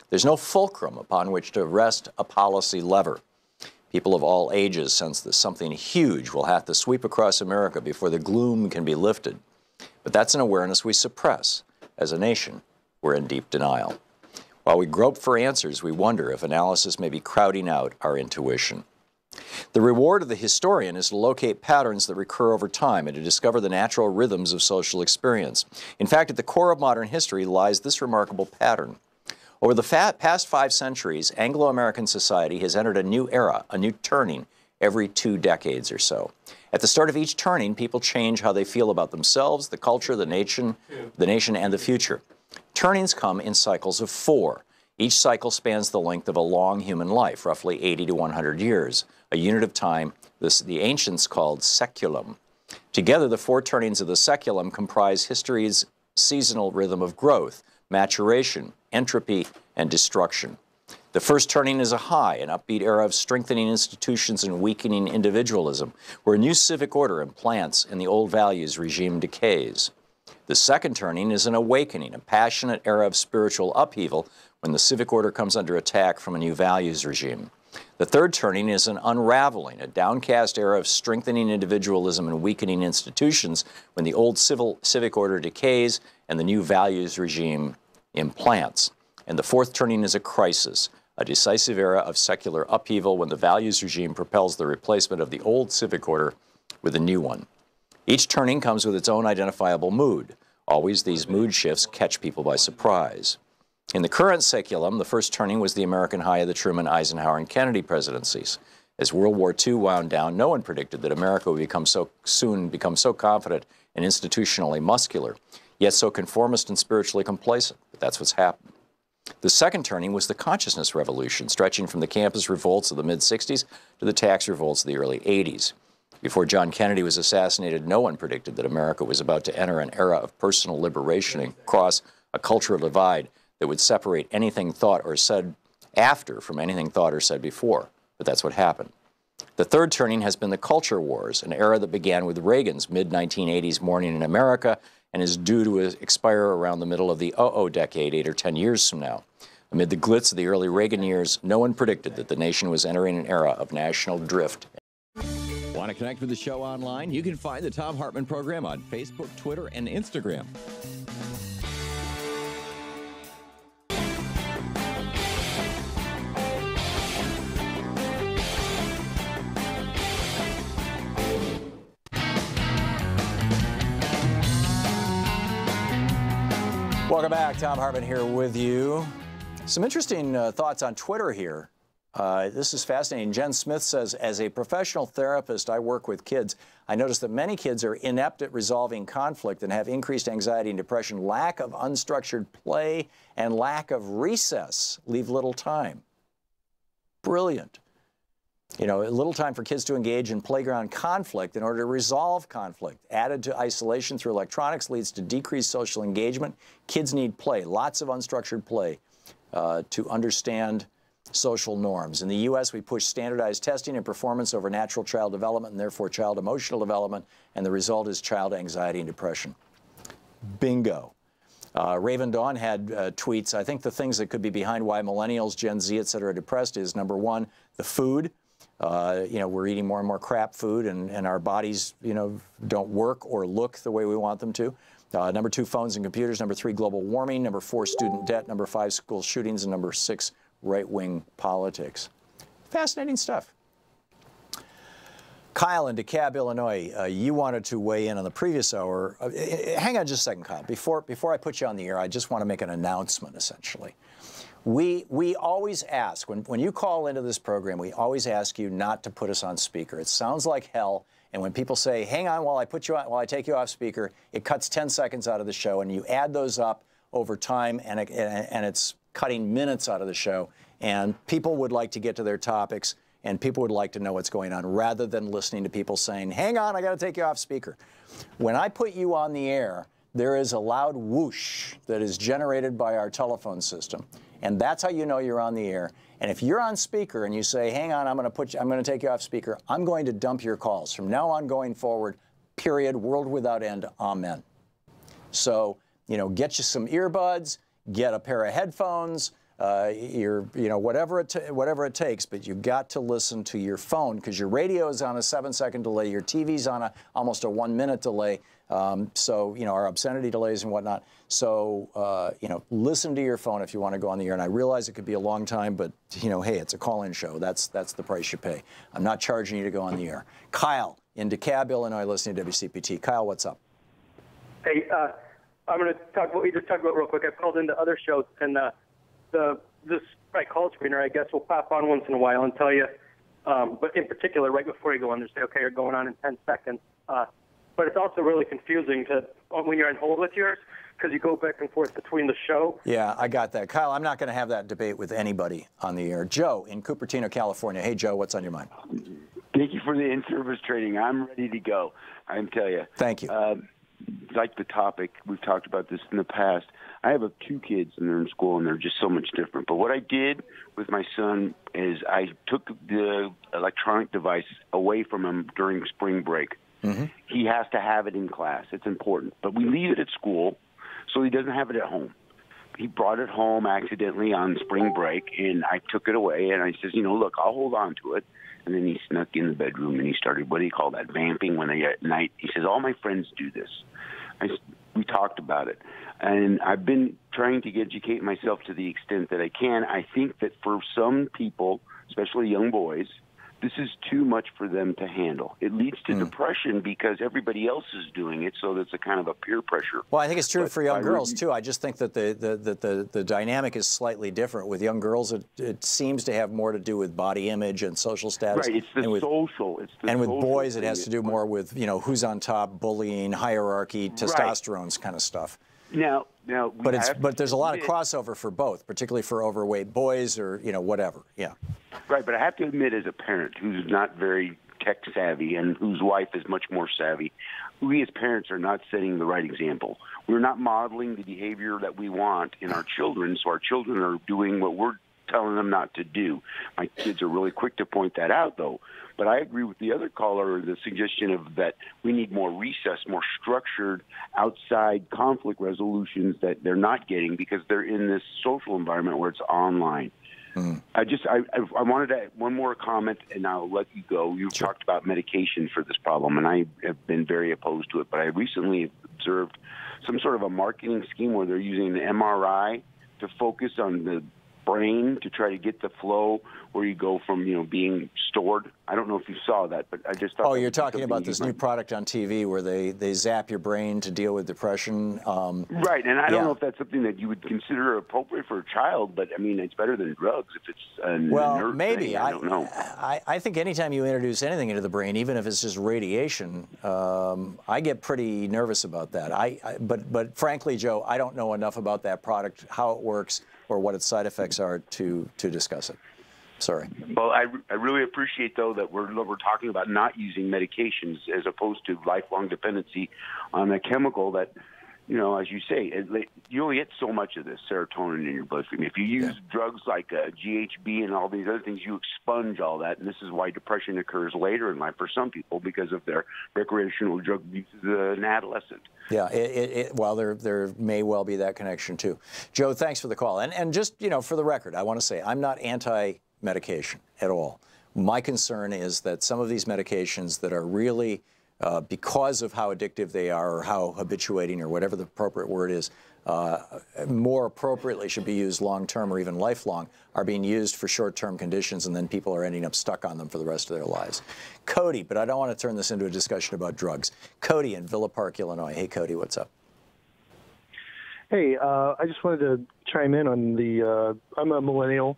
There's no fulcrum upon which to rest a policy lever. People of all ages sense that something huge will have to sweep across America before the gloom can be lifted. But that's an awareness we suppress. As a nation, we're in deep denial. While we grope for answers, we wonder if analysis may be crowding out our intuition. The reward of the historian is to locate patterns that recur over time and to discover the natural rhythms of social experience. In fact, at the core of modern history lies this remarkable pattern. Over the past 5 centuries, Anglo-American society has entered a new era, a new turning, every 2 decades or so. At the start of each turning, people change how they feel about themselves, the culture, the nation, and the future. Turnings come in cycles of 4. Each cycle spans the length of a long human life, roughly 80 to 100 years, a unit of time the ancients called seculum. Together, the 4 turnings of the seculum comprise history's seasonal rhythm of growth, maturation, entropy, and destruction. The first turning is a high, an upbeat era of strengthening institutions and weakening individualism, where a new civic order implants and the old values regime decays. The second turning is an awakening, a passionate era of spiritual upheaval when the civic order comes under attack from a new values regime. The third turning is an unraveling, a downcast era of strengthening individualism and weakening institutions when the old civic order decays and the new values regime implants. And the fourth turning is a crisis, a decisive era of secular upheaval when the values regime propels the replacement of the old civic order with a new one. Each turning comes with its own identifiable mood. Always these mood shifts catch people by surprise. In the current seculum, the first turning was the American high of the Truman, Eisenhower, and Kennedy presidencies. As World War II wound down, no one predicted that America would soon become so confident and institutionally muscular, yet so conformist and spiritually complacent. But that's what's happened. The second turning was the consciousness revolution, stretching from the campus revolts of the mid-60s to the tax revolts of the early 80s. Before John Kennedy was assassinated, no one predicted that America was about to enter an era of personal liberation and cross a cultural divide that would separate anything thought or said after from anything thought or said before. But that's what happened. The third turning has been the culture wars, an era that began with Reagan's mid-1980s Morning in America and is due to expire around the middle of the decade, 8 or 10 years from now. Amid the glitz of the early Reagan years, no one predicted that the nation was entering an era of national drift. Want to connect with the show online? You can find the Thom Hartmann Program on Facebook, Twitter, and Instagram. Welcome back. Thom Hartmann here with you. Some interesting thoughts on Twitter here. This is fascinating. Jen Smith says, as a professional therapist, I work with kids. I notice that many kids are inept at resolving conflict and have increased anxiety and depression. Lack of unstructured play and lack of recess leave little time. Brilliant. You know, little time for kids to engage in playground conflict in order to resolve conflict. Added to isolation through electronics leads to decreased social engagement. Kids need play, lots of unstructured play to understand social norms. In the U.S., we push standardized testing and performance over natural child development and therefore child emotional development, and the result is child anxiety and depression. Bingo. Raven Dawn had tweets. I think the things that could be behind why millennials, Gen Z, et cetera, are depressed is, number one, the food. We're eating more and more crap food, and our bodies, don't work or look the way we want them to. Number two, phones and computers. Number three, global warming. Number four, student debt. Number five, school shootings. And number six, right-wing politics. Fascinating stuff. Kyle in DeKalb, Illinois, you wanted to weigh in on the previous hour. Hang on just a second, Kyle. Before I put you on the air, I just want to make an announcement, essentially. We always ask, when you call into this program, we always ask you not to put us on speaker. It sounds like hell, and when people say, hang on while I take you off speaker, it cuts 10 seconds out of the show, and you add those up over time, and it's cutting minutes out of the show, and people would like to get to their topics, and people would like to know what's going on, rather than listening to people saying, hang on, I got to take you off speaker. When I put you on the air, there is a loud whoosh that is generated by our telephone system, and that's how you know you're on the air. And if you're on speaker and you say, hang on, I'm going to take you off speaker, I'm going to dump your calls. From now on going forward, period, world without end, amen. So, get you some earbuds, get a pair of headphones, whatever it takes, but you've got to listen to your phone, because your radio is on a 7-second delay, your TV's on almost a 1-minute delay, our obscenity delays and whatnot. So, listen to your phone if you want to go on the air. And I realize it could be a long time, but, hey, it's a call-in show. That's the price you pay. I'm not charging you to go on the air. Kyle in DeKalb, Illinois, listening to WCPT. Kyle, what's up? Hey, I'm going to talk about what we just talked about real quick. I've called into other shows, and this call screener, I guess, will pop on once in a while and tell you, but in particular, right before you go on, they say, okay, you're going on in 10 seconds. But it's also really confusing when you're on hold with yours, because you go back and forth between the show. Yeah, I got that. Kyle, I'm not going to have that debate with anybody on the air. Joe in Cupertino, California. Hey, Joe, what's on your mind? Thank you for the in-service training. I'm ready to go, I can tell you. Thank you. Like the topic, we've talked about this in the past. I have 2 kids, and they're in school, and they're just so much different. But what I did with my son is I took the electronic device away from him during spring break. Mm-hmm. He has to have it in class. It's important. But we leave it at school, so he doesn't have it at home. He brought it home accidentally on spring break, and I took it away, and I says, look, I'll hold on to it. And then he snuck in the bedroom, and he started, what do you call that, vamping at night. He says, all my friends do this. We talked about it. And I've been trying to educate myself to the extent that I can. I think that for some people, especially young boys, this is too much for them to handle. It leads to depression because everybody else is doing it, so that's a kind of a peer pressure. Well, I think it's true for young girls, too. I just think that the dynamic is slightly different. With young girls, it seems to have more to do with body image and social status. Right, it's the social. And with boys, it has to do more with, who's on top, bullying, hierarchy, testosterone's kind of stuff. Now, but there's a lot of crossover for both, particularly for overweight boys or whatever. Yeah. Right, but I have to admit, as a parent who's not very tech savvy and whose wife is much more savvy, we as parents are not setting the right example. We're not modeling the behavior that we want in our children, so our children are doing what we're telling them not to do. My kids are really quick to point that out, though. But I agree with the other caller, the suggestion of that we need more recess, more structured outside conflict resolutions that they're not getting because they're in this social environment where it's online. I wanted to add one more comment, and I'll let you go. You talked about medication for this problem, and I have been very opposed to it. But I recently observed some sort of a marketing scheme where they're using the MRI to focus on the brain to try to get the flow where you go from, being stored. I don't know if you saw that, but I just thought... Oh, you're talking about this new product on TV where they zap your brain to deal with depression. Right, and I don't know if that's something that you would consider appropriate for a child, but, it's better than drugs if it's a nerve maybe. thing. I don't know. I think anytime you introduce anything into the brain, even if it's just radiation, I get pretty nervous about that. But frankly, Joe, I don't know enough about that product, how it works, or what its side effects are to discuss it. Sorry. Well, I really appreciate, though, that we're talking about not using medications as opposed to lifelong dependency on a chemical that, as you say, you only get so much of this serotonin in your bloodstream. If you use drugs like GHB and all these other things, you expunge all that, and this is why depression occurs later in life for some people because of their recreational drug use as an adolescent. Yeah, well, there may well be that connection too. Joe, thanks for the call. And just, for the record, I want to say I'm not anti-medication at all. My concern is that some of these medications that are really, because of how addictive they are or how habituating or whatever the appropriate word is, more appropriately should be used long-term or even lifelong, are being used for short-term conditions, and then people are ending up stuck on them for the rest of their lives. Cody, but I don't want to turn this into a discussion about drugs. Cody in Villa Park, Illinois. Hey, Cody, what's up? Hey, I just wanted to chime in on the, I'm a millennial,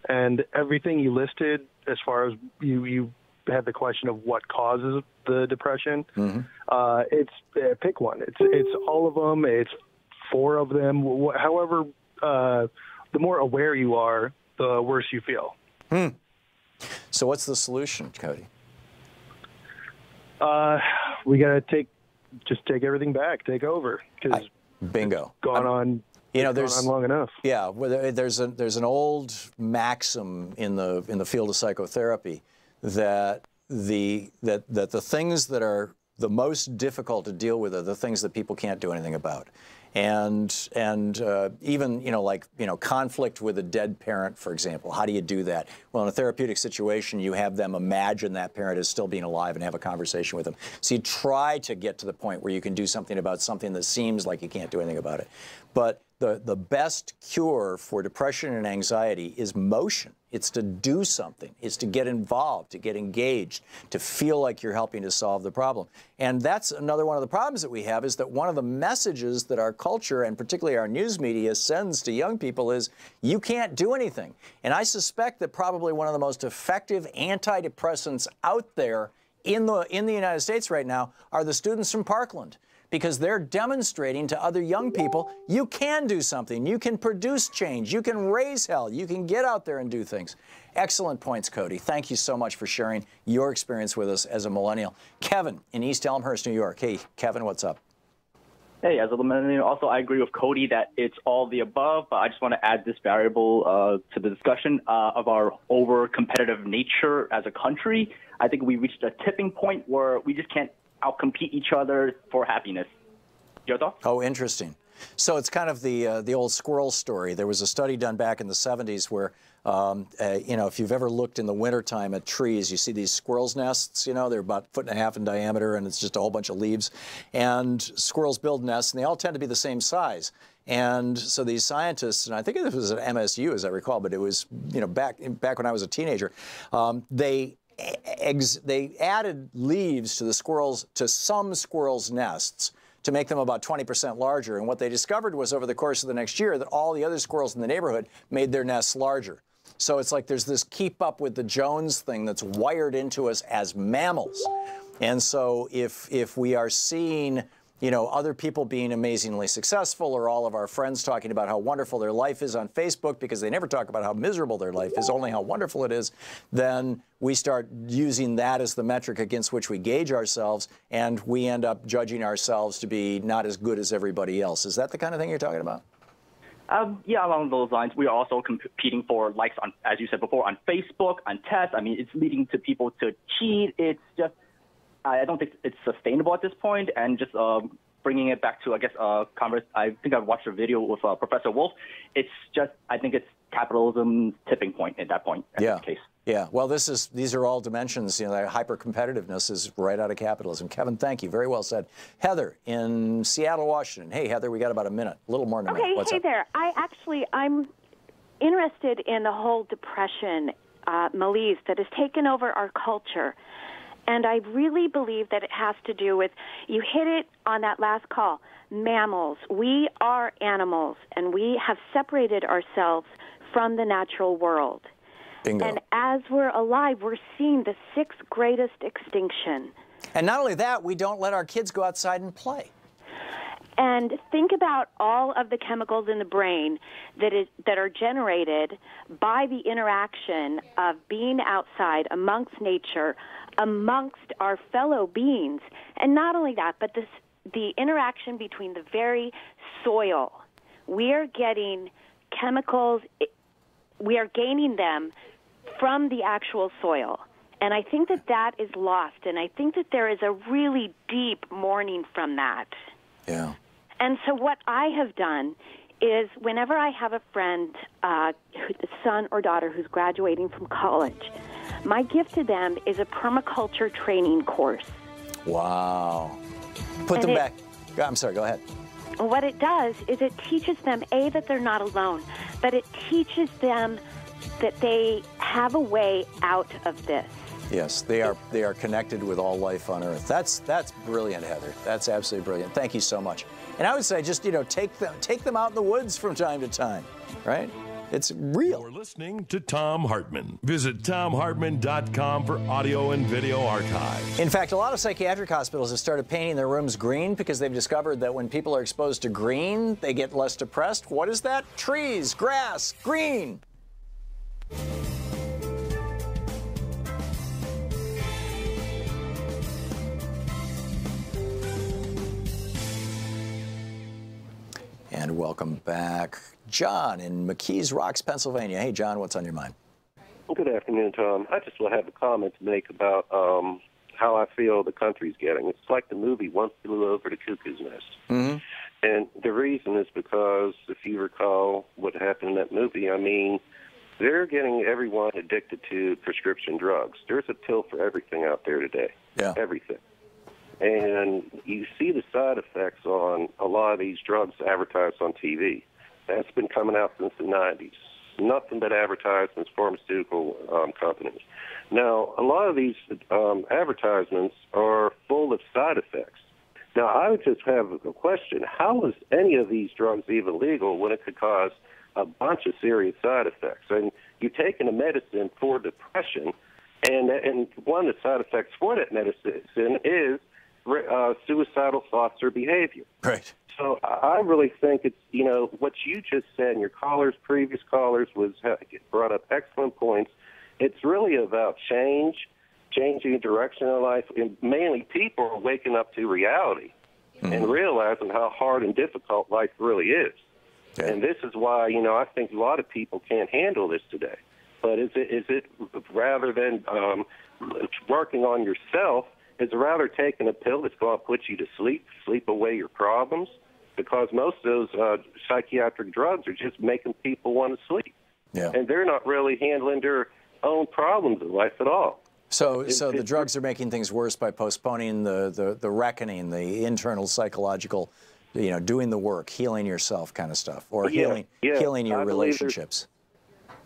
and everything you listed as far as you had the question of what causes the depression. It's pick one. It's all of them. It's 4 of them. However, the more aware you are, the worse you feel. So what's the solution, Cody? We got to just take everything back, take over. Bingo. Gone on. There's gone on long enough. Yeah, well, there's an old maxim in the field of psychotherapy that the things that are the most difficult to deal with are the things that people can't do anything about. And even conflict with a dead parent, for example. How do you do that? Well, in a therapeutic situation, you have them imagine that parent is still being alive and have a conversation with them. So you try to get to the point where you can do something about something that seems like you can't do anything about it. But the best cure for depression and anxiety is motion. It's to do something. It's to get involved, to get engaged, to feel like you're helping to solve the problem. And that's another one of the problems that we have, is that one of the messages that our culture, and particularly our news media, sends to young people is, you can't do anything. And I suspect that probably one of the most effective antidepressants out there in the United States right now are the students from Parkland, because they're demonstrating to other young people, you can do something, you can produce change, you can raise hell, you can get out there and do things. Excellent points, Cody. Thank you so much for sharing your experience with us as a millennial. Kevin in East Elmhurst, New York. Hey, Kevin, what's up? Hey, as a millennial, also I agree with Cody that it's all the above, but I just want to add this variable to the discussion of our over-competitive nature as a country. I think we reached a tipping point where we just can't outcompete each other for happiness. Your thoughts? Oh, interesting. So it's kind of the old squirrel story. There was a study done back in the 70s where, if you've ever looked in the wintertime at trees, you see these squirrels' nests, they're about 1.5 feet in diameter, and it's just a whole bunch of leaves. And squirrels build nests, and they all tend to be the same size. And so these scientists, and I think it was at MSU, as I recall, but it was, back when I was a teenager, they added leaves to some squirrels' nests to make them about 20% larger. And what they discovered was, over the course of the next year, that all the other squirrels in the neighborhood made their nests larger. So it's like there's this keep up with the Jones thing that's wired into us as mammals. And so if we are seeing other people being amazingly successful, or all of our friends talking about how wonderful their life is on Facebook, because they never talk about how miserable their life is, only how wonderful it is, then we start using that as the metric against which we gauge ourselves, and we end up judging ourselves to be not as good as everybody else. Is that the kind of thing you're talking about? Yeah, along those lines. We are also competing for likes on, as you said before, on Facebook, on tests. I mean, it's leading to people to cheat. It's just, I don't think it's sustainable at this point. And just bringing it back to, I guess, I think I've watched a video with Professor Wolf. It's just, I think it's capitalism's tipping point at that point. In this case. Yeah. Well, these are all dimensions. That hyper-competitiveness is right out of capitalism. Kevin, thank you. Very well said. Heather in Seattle, Washington. Hey, Heather, we got about a minute, a little more than a minute. What's up? There. I'm interested in the whole depression malaise that has taken over our culture. And I really believe that it has to do with, you hit it on that last call, mammals. We are animals, and we have separated ourselves from the natural world. Bingo. And as we're alive, we're seeing the 6th greatest extinction. And not only that, we don't let our kids go outside and play. And think about all of the chemicals in the brain that are generated by the interaction of being outside amongst nature, amongst our fellow beings. And not only that, but the interaction between the very soil. We are getting chemicals, we are gaining them from the actual soil. And I think that that is lost, and I think that there is a really deep mourning from that. Yeah. And so what I have done is whenever I have a friend, son or daughter who's graduating from college, my gift to them is a permaculture training course. Wow. Put them back. I'm sorry, go ahead. What it does is it teaches them, A, that they're not alone, but it teaches them that they have a way out of this. Yes, they are connected with all life on Earth. That's brilliant, Heather. That's absolutely brilliant. Thank you so much. And I would say just, take them out in the woods from time to time, right? It's real. You're listening to Thom Hartmann. Visit thomhartmann.com for audio and video archives. In fact, a lot of psychiatric hospitals have started painting their rooms green because they've discovered that when people are exposed to green, they get less depressed. What is that? Trees, grass, green. And welcome back, John in McKees Rocks, Pennsylvania. Hey, John, what's on your mind? Well, good afternoon, Tom. I just will have a comment to make about how I feel the country's getting. It's like the movie One Flew Over the Cuckoo's Nest. Mm-hmm. And the reason is because, if you recall what happened in that movie, I mean, they're getting everyone addicted to prescription drugs. There's a pill for everything out there today. Yeah. Everything. And you see the side effects on a lot of these drugs advertised on TV. That's been coming out since the 90s. Nothing but advertisements, pharmaceutical companies. Now, a lot of these advertisements are full of side effects. Now, I would just have a question. How is any of these drugs even legal when it could cause a bunch of serious side effects? And you're taking a medicine for depression, and one of the side effects for that medicine is suicidal thoughts or behavior. Right. So I really think it's, what you just said, and your previous callers brought up excellent points. It's really about changing the direction of life, and mainly people are waking up to reality and realizing how hard and difficult life really is. Yeah. And this is why, I think a lot of people can't handle this today. But is it rather than working on yourself, is it rather taking a pill that's going to put you to sleep away your problems? Because most of those psychiatric drugs are just making people want to sleep. Yeah. And they're not really handling their own problems in life at all. So the drugs are making things worse by postponing the reckoning, the internal psychological, doing the work, healing yourself kind of stuff, or healing your relationships.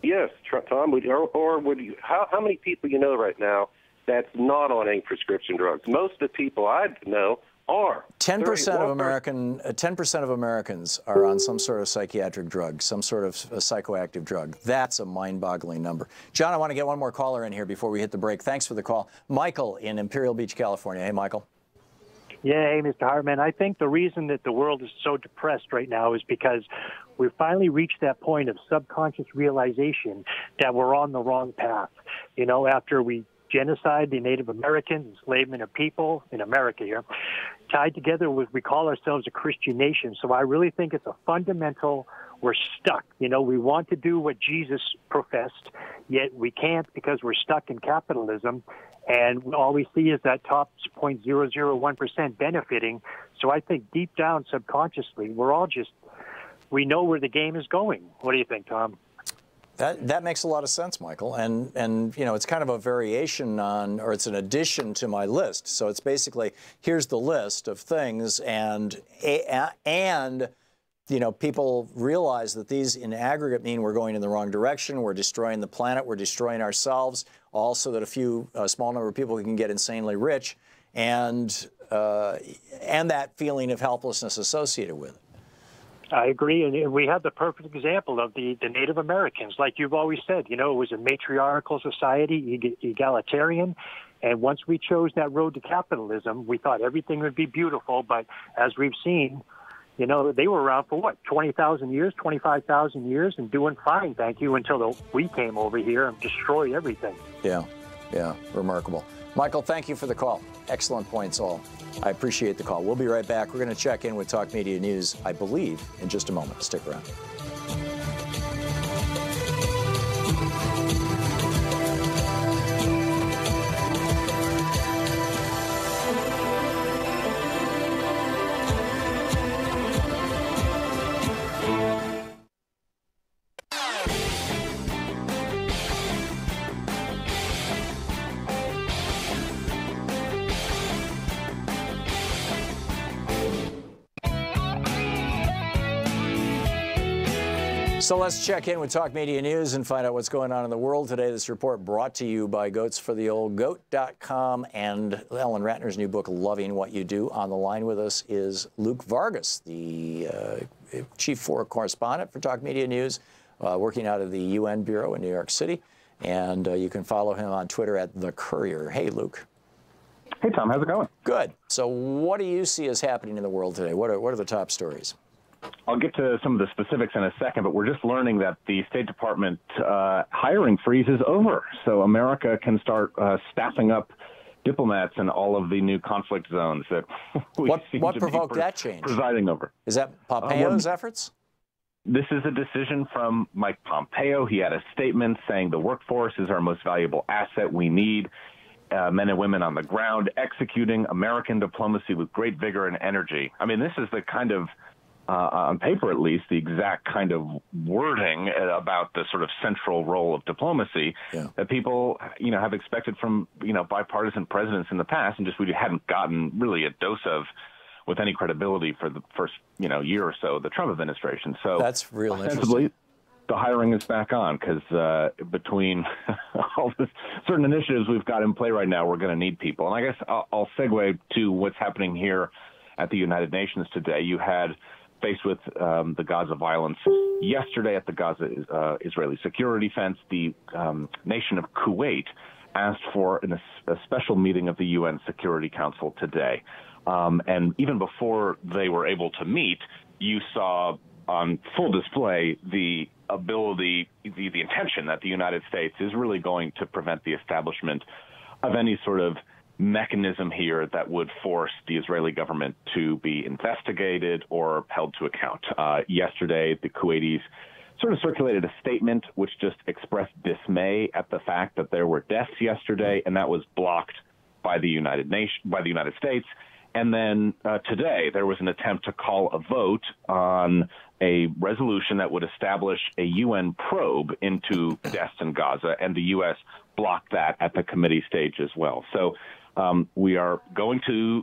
Yes, Tom, or would you, how many people you know right now that's not on any prescription drugs? Most of the people I know are. 10% of Americans are on some sort of psychiatric drug, some sort of a psychoactive drug. That's a mind-boggling number. John, I want to get one more caller in here before we hit the break. Thanks for the call. Michael in Imperial Beach, California. Hey, Michael. Yeah, hey, Mr. Hartmann. I think the reason that the world is so depressed right now is because we've finally reached that point of subconscious realization that we're on the wrong path. After we genocide the Native Americans, enslavement of people in America here, tied together with, we call ourselves a Christian nation. So I really think it's a fundamental, we're stuck. We want to do what Jesus professed, yet we can't because we're stuck in capitalism. And all we see is that top 0.001% benefiting. So I think deep down, subconsciously, we know where the game is going. What do you think, Tom? That makes a lot of sense, Michael. And it's kind of a variation on, or it's an addition to my list. So it's basically, here's the list of things, and people realize that these in aggregate mean we're going in the wrong direction, we're destroying the planet, we're destroying ourselves, also that a small number of people can get insanely rich, and that feeling of helplessness associated with it. I agree, and we have the perfect example of the Native Americans. Like you've always said, it was a matriarchal society, egalitarian, and once we chose that road to capitalism, we thought everything would be beautiful, but as we've seen, they were around for, 20,000 years, 25,000 years, and doing fine, thank you, until we came over here and destroyed everything. Yeah, remarkable. Michael, thank you for the call. Excellent points all. I appreciate the call. We'll be right back. We're going to check in with Talk Media News, I believe, in just a moment. Stick around. So let's check in with Talk Media News and find out what's going on in the world today. This report brought to you by goatsfortheoldgoat.com and Ellen Ratner's new book, Loving What You Do. On the line with us is Luke Vargas, the chief foreign correspondent for Talk Media News, working out of the UN Bureau in New York City. And you can follow him on Twitter at The Courier. Hey, Luke. Hey, Tom. How's it going? Good. So what do you see as happening in the world today? What are the top stories? I'll get to some of the specifics in a second, but we're just learning that the State Department hiring freeze is over. So America can start staffing up diplomats in all of the new conflict zones that what provoked that change? Presiding over. Is that Pompeo's efforts? This is a decision from Mike Pompeo. He had a statement saying the workforce is our most valuable asset. We need men and women on the ground executing American diplomacy with great vigor and energy. I mean, this is the kind of on paper at least, the exact kind of wording about the sort of central role of diplomacy that people, have expected from, bipartisan presidents in the past, and just we hadn't gotten really a dose of with any credibility for the first, year or so of the Trump administration. So that's real interesting. The hiring is back on because between all the certain initiatives we've got in play right now, we're going to need people. And I guess I'll segue to what's happening here at the United Nations today. You had faced with the Gaza violence yesterday at the Gaza Israeli security fence, the nation of Kuwait asked for a special meeting of the UN Security Council today. And even before they were able to meet, you saw on full display the ability, the intention that the United States is really going to prevent the establishment of any sort of mechanism here that would force the Israeli government to be investigated or held to account. Yesterday, the Kuwaitis sort of circulated a statement which just expressed dismay at the fact that there were deaths yesterday, and that was blocked by the United States. And then today, there was an attempt to call a vote on a resolution that would establish a UN probe into deaths in Gaza, and the U.S. blocked that at the committee stage as well. So we are going to,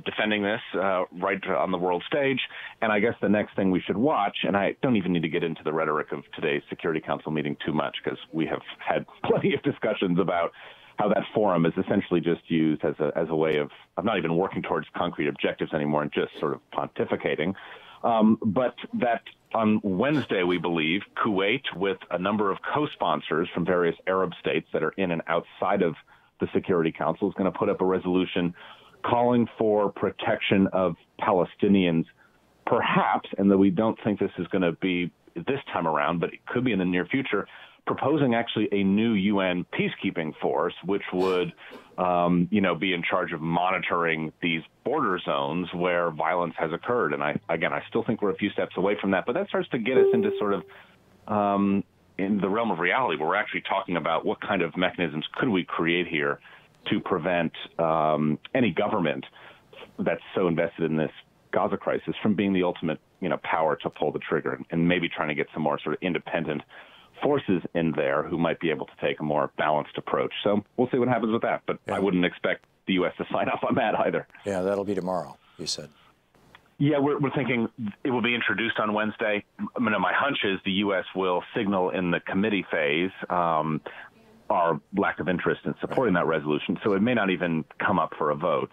defending this right on the world stage. And I guess the next thing we should watch, and I don't even need to get into the rhetoric of today's Security Council meeting too much because we have had plenty of discussions about how that forum is essentially just used as a way of not even working towards concrete objectives anymore and just sort of pontificating. But that on Wednesday, we believe, Kuwait, with a number of co-sponsors from various Arab states that are in and outside of the Security Council, is going to put up a resolution calling for protection of Palestinians, perhaps, and though we don't think this is going to be this time around, but it could be in the near future, proposing actually a new UN peacekeeping force, which would, be in charge of monitoring these border zones where violence has occurred. And I still think we're a few steps away from that, but that starts to get us into sort of in the realm of reality, where we're actually talking about what kind of mechanisms could we create here to prevent any government that's so invested in this Gaza crisis from being the ultimate, power to pull the trigger, and maybe trying to get some more sort of independent forces in there who might be able to take a more balanced approach. So we'll see what happens with that, but I wouldn't expect the U.S. to sign off on that either. Yeah, that'll be tomorrow, you said. Yeah, we're thinking it will be introduced on Wednesday. My hunch is the U.S. will signal in the committee phase our lack of interest in supporting that resolution, so it may not even come up for a vote.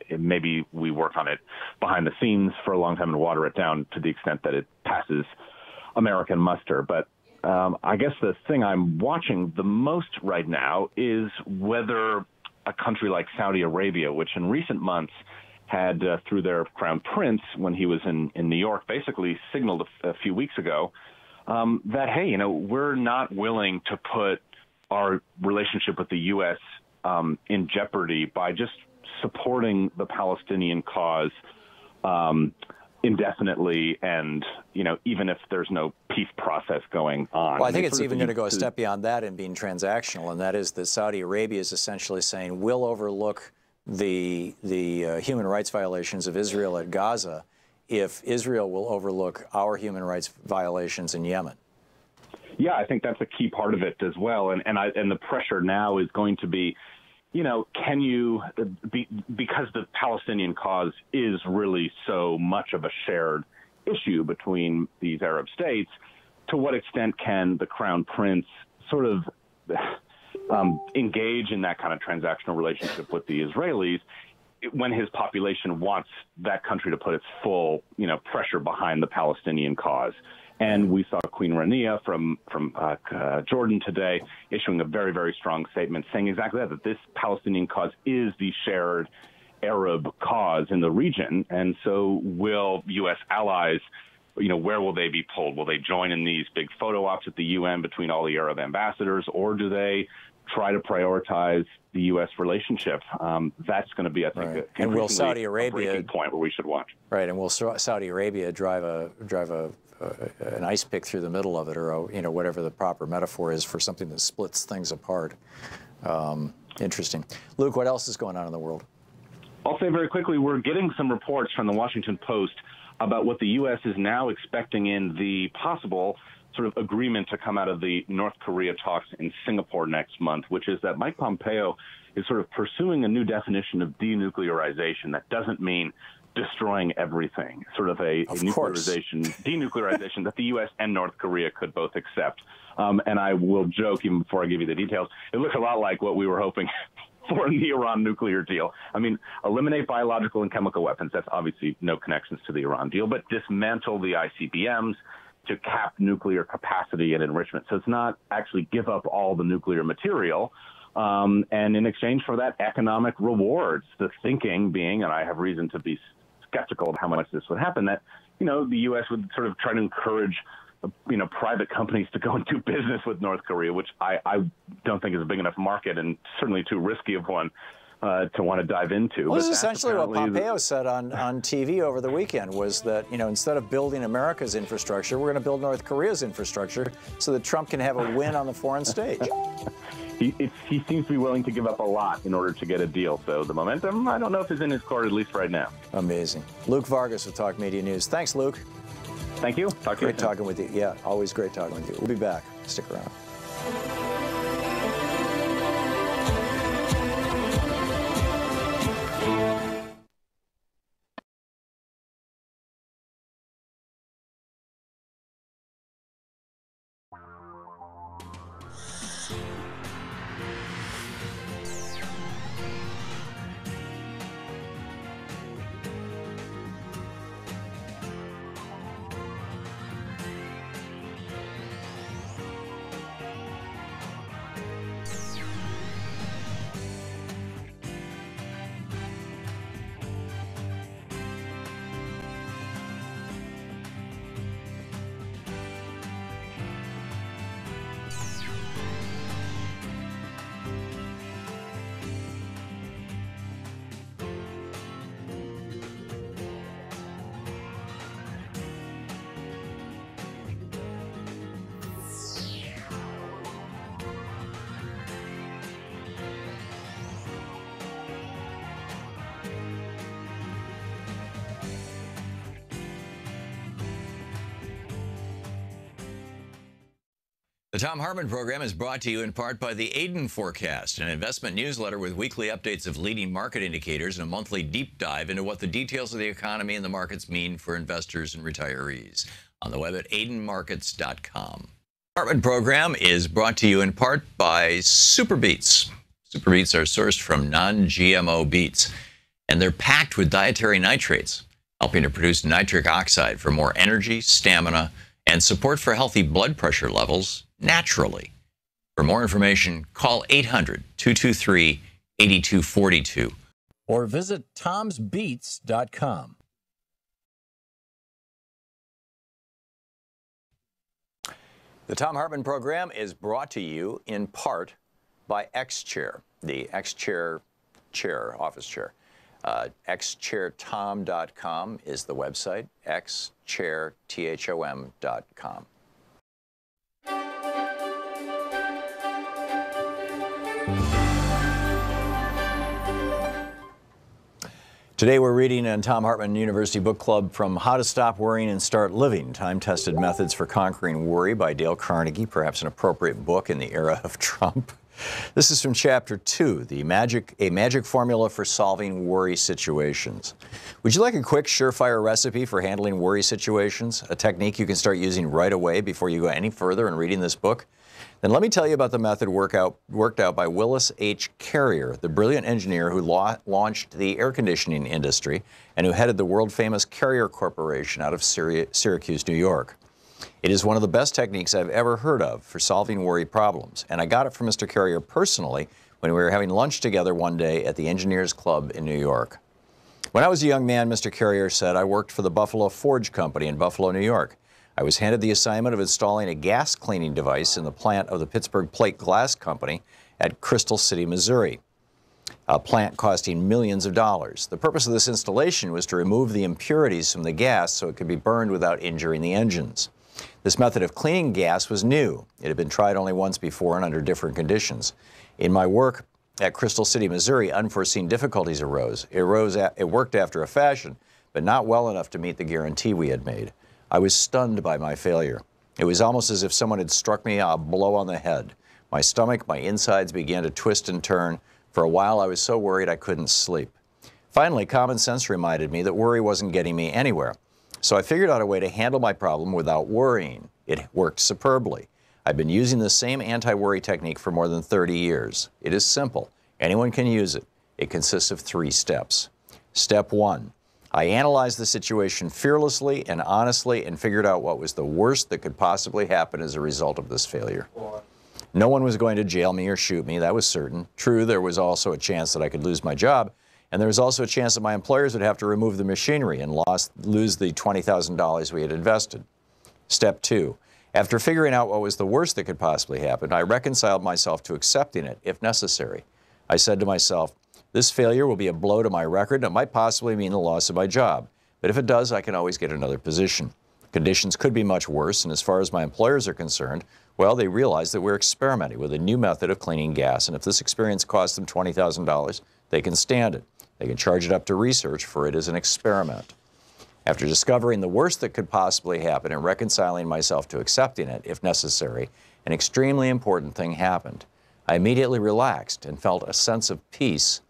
Maybe we work on it behind the scenes for a long time and water it down to the extent that it passes American muster. But I guess the thing I'm watching the most right now is whether a country like Saudi Arabia, which in recent months had, through their crown prince, when he was in New York, basically signaled a few weeks ago that, hey, we're not willing to put our relationship with the U.S. In jeopardy by just supporting the Palestinian cause indefinitely, and even if there's no peace process going on. Well, I think it's even going to go a step beyond that in being transactional, and that is that Saudi Arabia is essentially saying we'll overlook the human rights violations of Israel at Gaza if Israel will overlook our human rights violations in Yemen. Yeah, I think that's a key part of it as well, and the pressure now is going to be, can you, because the Palestinian cause is really so much of a shared issue between these Arab states, to what extent can the Crown Prince sort of engage in that kind of transactional relationship with the Israelis when his population wants that country to put its full, pressure behind the Palestinian cause? And we saw Queen Rania from Jordan today issuing a very, very strong statement saying exactly that this Palestinian cause is the shared Arab cause in the region. And so will U.S. allies, where will they be pulled? Will they join in these big photo ops at the UN between all the Arab ambassadors, or do they try to prioritize the U.S. relationship? That's going to be, I think, and will Saudi a Arabia breaking point where we should watch. Right, and will Saudi Arabia drive an ice pick through the middle of it, or whatever the proper metaphor is for something that splits things apart? Interesting. Luke, what else is going on in the world? I'll say very quickly, we're getting some reports from the Washington Post about what the U.S. is now expecting in the possible sort of agreement to come out of the North Korea talks in Singapore next month, which is that Mike Pompeo is sort of pursuing a new definition of denuclearization that doesn't mean destroying everything, sort of a denuclearization that the U.S. and North Korea could both accept. And I will joke, even before I give you the details, it looks a lot like what we were hoping for in the Iran nuclear deal. I mean, eliminate biological and chemical weapons. That's obviously no connections to the Iran deal, but dismantle the ICBMs to cap nuclear capacity and enrichment. So it's not actually give up all the nuclear material. And in exchange for that, economic rewards. The thinking being, and I have reason to be skeptical of how much this would happen, that, the U.S. would sort of try to encourage, private companies to go and do business with North Korea, which I don't think is a big enough market and certainly too risky of one to want to dive into. Well, this is essentially what Pompeo said on TV over the weekend, was that, instead of building America's infrastructure, we're going to build North Korea's infrastructure so that Trump can have a win on the foreign stage. He seems to be willing to give up a lot in order to get a deal. So the momentum, I don't know if it's in his court, at least right now. Amazing. Luke Vargas with Talk Media News. Thanks, Luke. Thank you. Great talking with you. Yeah, always great talking with you. We'll be back. Stick around. The Thom Hartmann Program is brought to you in part by the Aiden Forecast, an investment newsletter with weekly updates of leading market indicators and a monthly deep dive into what the details of the economy and the markets mean for investors and retirees. On the web at aidenmarkets.com. Hartmann Program is brought to you in part by Super Beets. Super Beets are sourced from non-GMO beets, and they're packed with dietary nitrates, helping to produce nitric oxide for more energy, stamina, and support for healthy blood pressure levels naturally. For more information, call 800-223-8242 or visit tomsbeets.com. The Thom Hartmann Program is brought to you in part by X-Chair. The X-Chair chair, office chair. xchairthom.com is the website, xchairthom.com. Today we're reading in Thom Hartmann University Book Club from How to Stop Worrying and Start Living, Time-Tested Methods for Conquering Worry by Dale Carnegie, perhaps an appropriate book in the era of Trump. This is from Chapter 2, a magic formula for solving worry situations. Would you like a quick, surefire recipe for handling worry situations? A technique you can start using right away before you go any further in reading this book? Then let me tell you about the method worked out by Willis H. Carrier, the brilliant engineer who launched the air conditioning industry and who headed the world-famous Carrier Corporation out of Syracuse, New York. It is one of the best techniques I've ever heard of for solving worry problems, and I got it from Mr. Carrier personally when we were having lunch together one day at the Engineers Club in New York. When I was a young man, Mr. Carrier said, I worked for the Buffalo Forge Company in Buffalo, New York. I was handed the assignment of installing a gas cleaning device in the plant of the Pittsburgh Plate Glass Company at Crystal City, Missouri, a plant costing millions of dollars. The purpose of this installation was to remove the impurities from the gas so it could be burned without injuring the engines. This method of cleaning gas was new. It had been tried only once before and under different conditions. In my work at Crystal City, Missouri, unforeseen difficulties arose. It worked after a fashion, but not well enough to meet the guarantee we had made. I was stunned by my failure. It was almost as if someone had struck me a blow on the head. My stomach, my insides began to twist and turn. For a while, I was so worried I couldn't sleep. Finally, common sense reminded me that worry wasn't getting me anywhere. So I figured out a way to handle my problem without worrying. It worked superbly. I've been using the same anti-worry technique for more than 30 years. It is simple. Anyone can use it. It consists of 3 steps. Step 1. I analyzed the situation fearlessly and honestly and figured out what was the worst that could possibly happen as a result of this failure. No one was going to jail me or shoot me, that was certain. True, there was also a chance that I could lose my job, and there was also a chance that my employers would have to remove the machinery and lose the $20,000 we had invested. Step 2. After figuring out what was the worst that could possibly happen, I reconciled myself to accepting it, if necessary. I said to myself, this failure will be a blow to my record and it might possibly mean the loss of my job. But if it does, I can always get another position. Conditions could be much worse, and as far as my employers are concerned, well, they realize that we're experimenting with a new method of cleaning gas, and if this experience costs them $20,000, they can stand it. They can charge it up to research, for it is an experiment. After discovering the worst that could possibly happen and reconciling myself to accepting it, if necessary, an extremely important thing happened. I immediately relaxed and felt a sense of peace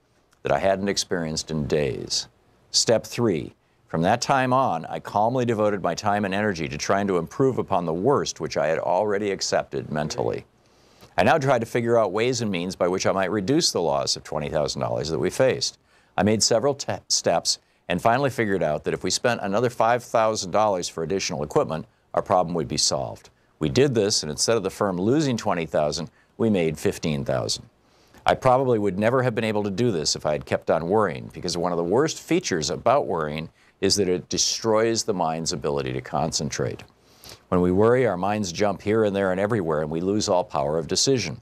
that I hadn't experienced in days. Step 3. From that time on, I calmly devoted my time and energy to trying to improve upon the worst which I had already accepted mentally. I now tried to figure out ways and means by which I might reduce the loss of $20,000 that we faced. I made several steps and finally figured out that if we spent another $5,000 for additional equipment, our problem would be solved. We did this, and instead of the firm losing $20,000, we made $15,000. I probably would never have been able to do this if I had kept on worrying, because one of the worst features about worrying is that it destroys the mind's ability to concentrate. When we worry, our minds jump here and there and everywhere, and we lose all power of decision.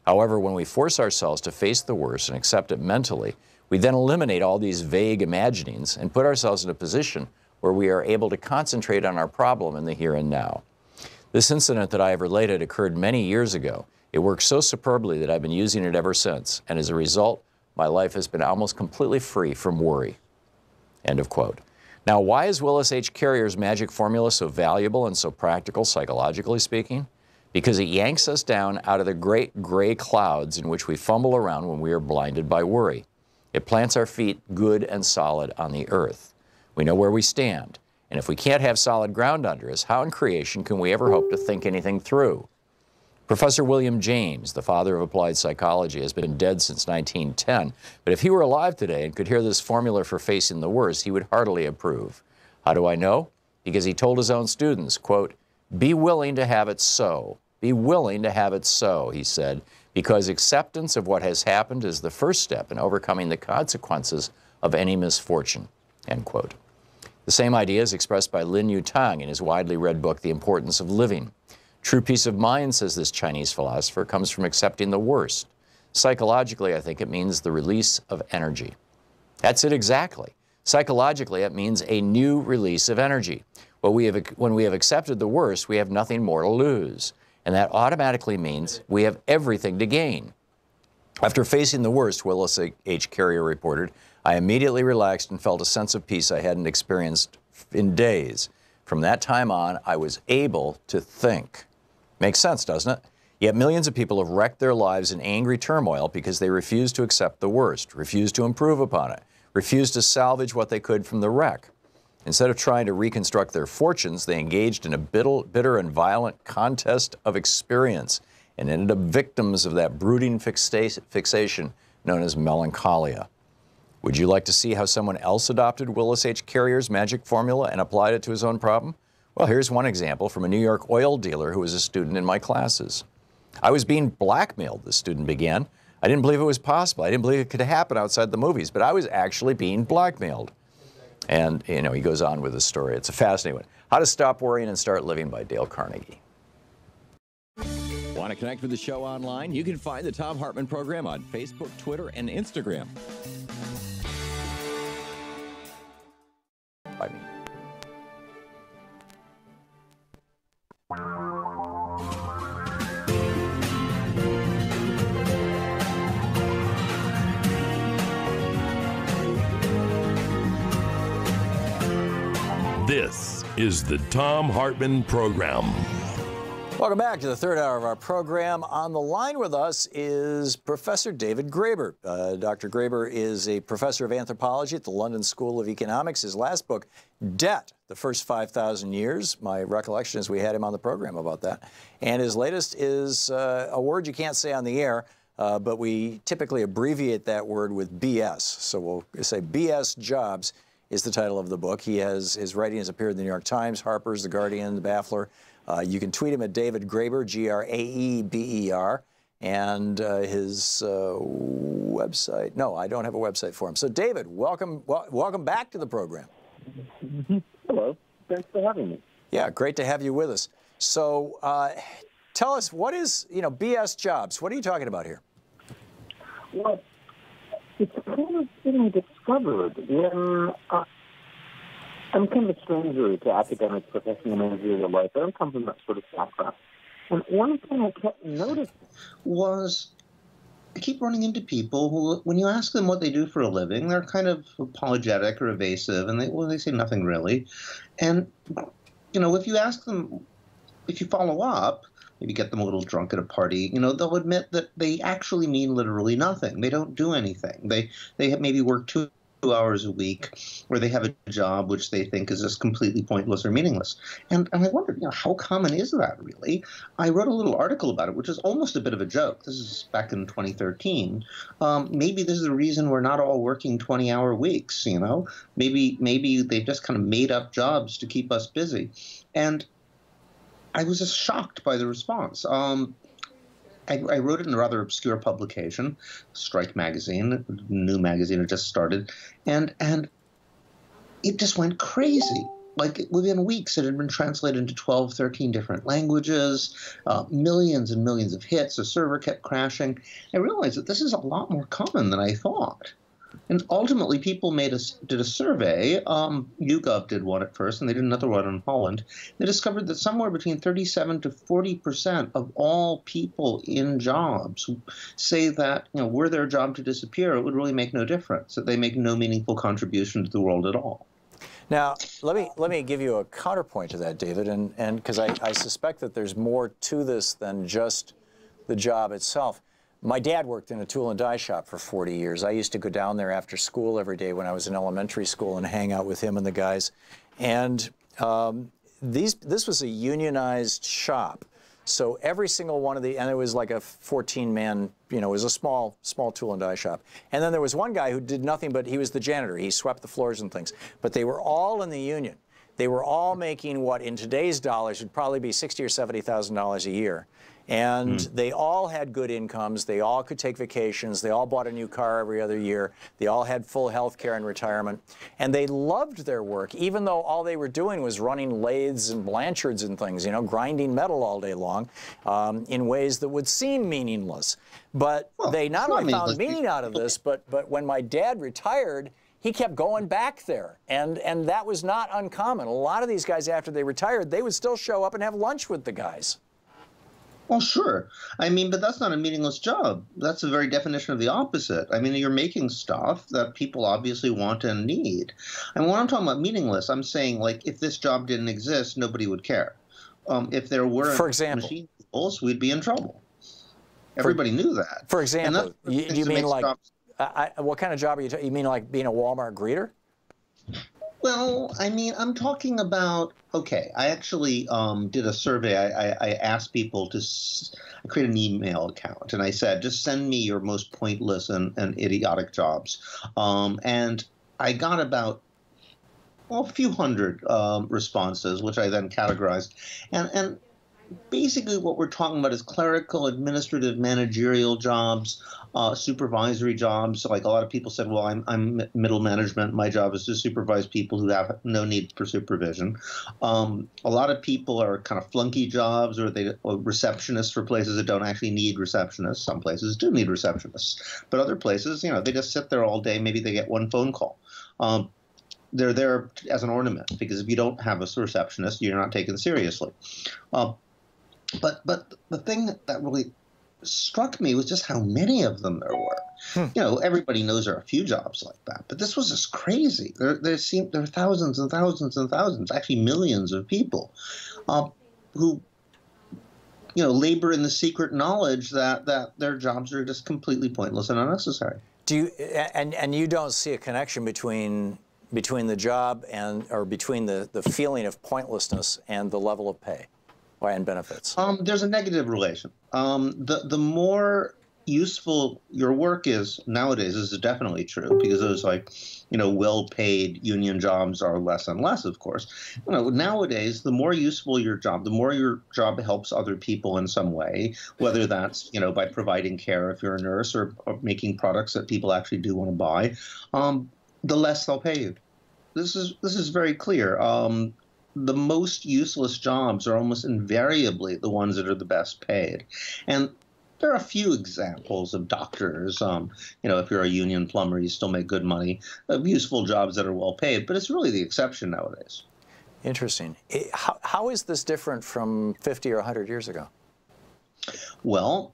However, when we force ourselves to face the worst and accept it mentally, we then eliminate all these vague imaginings and put ourselves in a position where we are able to concentrate on our problem in the here and now. This incident that I have related occurred many years ago. It worked so superbly that I've been using it ever since, and as a result, my life has been almost completely free from worry. End of quote. Now, why is Willis H. Carrier's magic formula so valuable and so practical, psychologically speaking? Because it yanks us down out of the great gray clouds in which we fumble around when we are blinded by worry. It plants our feet good and solid on the earth. We know where we stand, and if we can't have solid ground under us, how in creation can we ever hope to think anything through? Professor William James, the father of applied psychology, has been dead since 1910, but if he were alive today and could hear this formula for facing the worst, he would heartily approve. How do I know? Because he told his own students, quote, "Be willing to have it so. Be willing to have it so," he said, because acceptance of what has happened is the first step in overcoming the consequences of any misfortune, end quote. The same idea is expressed by Lin Yutang in his widely read book, The Importance of Living. True peace of mind, says this Chinese philosopher, comes from accepting the worst. Psychologically, I think it means the release of energy. That's it exactly. Psychologically, it means a new release of energy. When we have accepted the worst, we have nothing more to lose. And that automatically means we have everything to gain. After facing the worst, Willis H. Carrier reported, I immediately relaxed and felt a sense of peace I hadn't experienced in days. From that time on, I was able to think. Makes sense, doesn't it? Yet millions of people have wrecked their lives in angry turmoil because they refused to accept the worst, refused to improve upon it, refused to salvage what they could from the wreck. Instead of trying to reconstruct their fortunes, they engaged in a bitter and violent contest of experience and ended up victims of that brooding fixation known as melancholia. Would you like to see how someone else adopted Willis H. Carrier's magic formula and applied it to his own problem? Well, here's one example from a New York oil dealer who was a student in my classes. I was being blackmailed, the student began. I didn't believe it was possible. I didn't believe it could happen outside the movies, but I was actually being blackmailed. And, you know, he goes on with his story. It's a fascinating one. How to Stop Worrying and Start Living by Dale Carnegie. Want to connect with the show online? You can find the Thom Hartmann Program on Facebook, Twitter, and Instagram. I mean. This is the Thom Hartmann Program. Welcome back to the third hour of our program. On the line with us is Professor David Graeber. Dr. Graeber is a professor of anthropology at the London School of Economics. His last book, Debt, The First 5,000 Years. My recollection is we had him on the program about that. And his latest is a word you can't say on the air, but we typically abbreviate that word with BS. So we'll say BS Jobs is the title of the book. His writing has appeared in the New York Times, Harper's, The Guardian, The Baffler. You can tweet him at David Graeber, Graeber, and his website. No, I don't have a website for him. So, David, welcome back to the program. Hello. Thanks for having me. Yeah, great to have you with us. So, tell us, what is, BS Jobs? What are you talking about here? Well, it's kind of been discovered when I'm kind of a stranger to academic, professional, managerial life. I don't come from that sort of background. And one thing I kept noticing was I keep running into people who, when you ask them what they do for a living, they're kind of apologetic or evasive, and they say nothing really. And, if you ask them, if you follow up, maybe get them a little drunk at a party, they'll admit that they actually mean literally nothing. They don't do anything. They have maybe work 2 hours a week, or they have a job which they think is just completely pointless or meaningless. And I wondered, how common is that really? I wrote a little article about it, which is almost a bit of a joke. This is back in 2013. Maybe this is the reason we're not all working 20-hour weeks, Maybe they've just kind of made up jobs to keep us busy. And I was just shocked by the response. I wrote it in a rather obscure publication, Strike Magazine, a new magazine had just started, and it just went crazy. Like, within weeks, it had been translated into 12, 13 different languages, millions and millions of hits. The server kept crashing. I realized that this is a lot more common than I thought. And ultimately, people did a survey. YouGov did one at first, and they did another one in Holland. They discovered that somewhere between 37 to 40% of all people in jobs say that, were their job to disappear, it would really make no difference, that they make no meaningful contribution to the world at all. Now, let me give you a counterpoint to that, David, and because I suspect that there's more to this than just the job itself. My dad worked in a tool and die shop for 40 years. I used to go down there after school every day when I was in elementary school and hang out with him and the guys. And this was a unionized shop. So every single one of and it was like a 14-man, it was a small tool and die shop. And then there was one guy who did nothing but he was the janitor. He swept the floors and things. But they were all in the union. They were all making what in today's dollars would probably be $60,000 or $70,000 a year. And they all had good incomes. They all could take vacations. They all bought a new car every other year. They all had full health care and retirement. And they loved their work, even though all they were doing was running lathes and blanchards and things, you know, grinding metal all day long in ways that would seem meaningless. But they not only found meaning out of this, but when my dad retired, he kept going back there. And that was not uncommon. A lot of these guys, after they retired, they would still show up and have lunch with the guys. Well, sure. I mean, but that's not a meaningless job. That's the very definition of the opposite. I mean, you're making stuff that people obviously want and need. And when I'm talking about meaningless, I'm saying, like, if this job didn't exist, nobody would care. If there weren't machine tools, we'd be in trouble. Everybody knew that. For example, you mean like, what kind of job are you talking? You mean like being a Walmart greeter? Well, I mean, I'm talking about, okay, I actually did a survey. I asked people to create an email account, and I said, just send me your most pointless and idiotic jobs. And I got about, well, a few hundred responses, which I then categorized. And basically what we're talking about is clerical, administrative, managerial jobs, supervisory jobs. Like a lot of people said, well, I'm middle management. My job is to supervise people who have no need for supervision. A lot of people are kind of flunky jobs, or receptionists for places that don't actually need receptionists. Some places do need receptionists, but other places, you know, they just sit there all day. Maybe they get one phone call. They're there as an ornament, because if you don't have a receptionist, you're not taken seriously. But the thing that really struck me was just how many of them there were. You know, everybody knows there are a few jobs like that, but this was just crazy. There are thousands and thousands and thousands, actually millions of people who, you know, labor in the secret knowledge that their jobs are just completely pointless and unnecessary. Do you and you don't see a connection between the job or between the feeling of pointlessness and the level of pay and benefits? There's a negative relation. The more useful your work is nowadays, this is definitely true, because those, like, you know, well-paid union jobs are less and less, of course. You know, nowadays, the more useful your job, the more your job helps other people in some way, whether that's, you know, by providing care if you're a nurse, or making products that people actually do want to buy, the less they'll pay you. This is very clear. The most useless jobs are almost invariably the ones that are the best paid. And there are a few examples of doctors. You know, if you're a union plumber, you still make good money, of useful jobs that are well paid, but it's really the exception nowadays. Interesting. How is this different from 50 or 100 years ago? Well,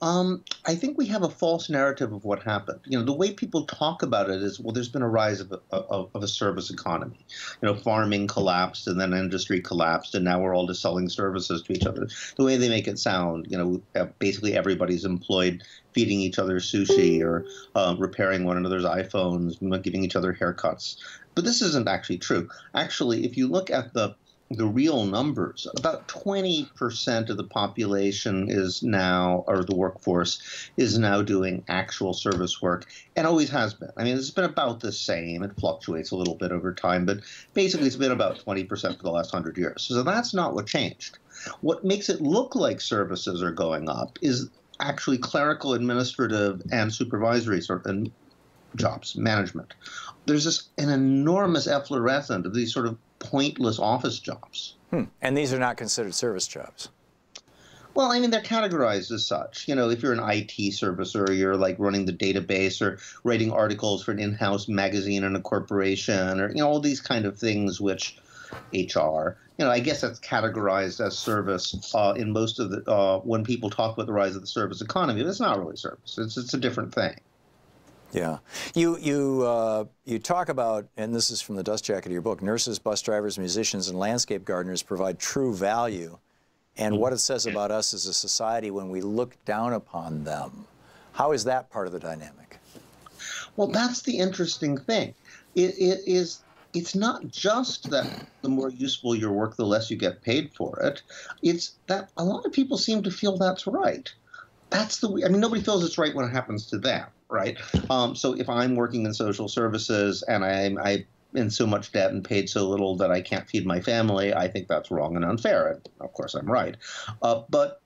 I think we have a false narrative of what happened. You know, the way people talk about it is, well, there's been a rise of a service economy. You know, farming collapsed, and then industry collapsed, and now we're all just selling services to each other. The way they make it sound, you know, basically everybody's employed feeding each other sushi, or repairing one another's iPhones, giving each other haircuts. But this isn't actually true. Actually, if you look at the real numbers, about 20% of the population is now, or the workforce is now, doing actual service work, and always has been. I mean, it's been about the same. It fluctuates a little bit over time, but basically it's been about 20% for the last 100 years. So that's not what changed. What makes it look like services are going up is actually clerical, administrative, and supervisory jobs, management. There's just an enormous efflorescence of these sort of pointless office jobs. And these are not considered service jobs? Well, I mean, they're categorized as such. You know, if you're an IT service, or you're like running the database, or writing articles for an in-house magazine in a corporation, or, you know, all these kind of things, which HR, you know, I guess that's categorized as service in most of the, when people talk about the rise of the service economy. But it's not really service. It's a different thing. Yeah. You talk about, and this is from the dust jacket of your book, nurses, bus drivers, musicians, and landscape gardeners provide true value, and what it says about us as a society when we look down upon them. How is that part of the dynamic? Well, that's the interesting thing. It's not just that the more useful your work, the less you get paid for it. It's that a lot of people seem to feel that's right. I mean, nobody feels it's right when it happens to them. Right. So if I'm working in social services and I in so much debt and paid so little that I can't feed my family, I think that's wrong and unfair. And of course, I'm right. But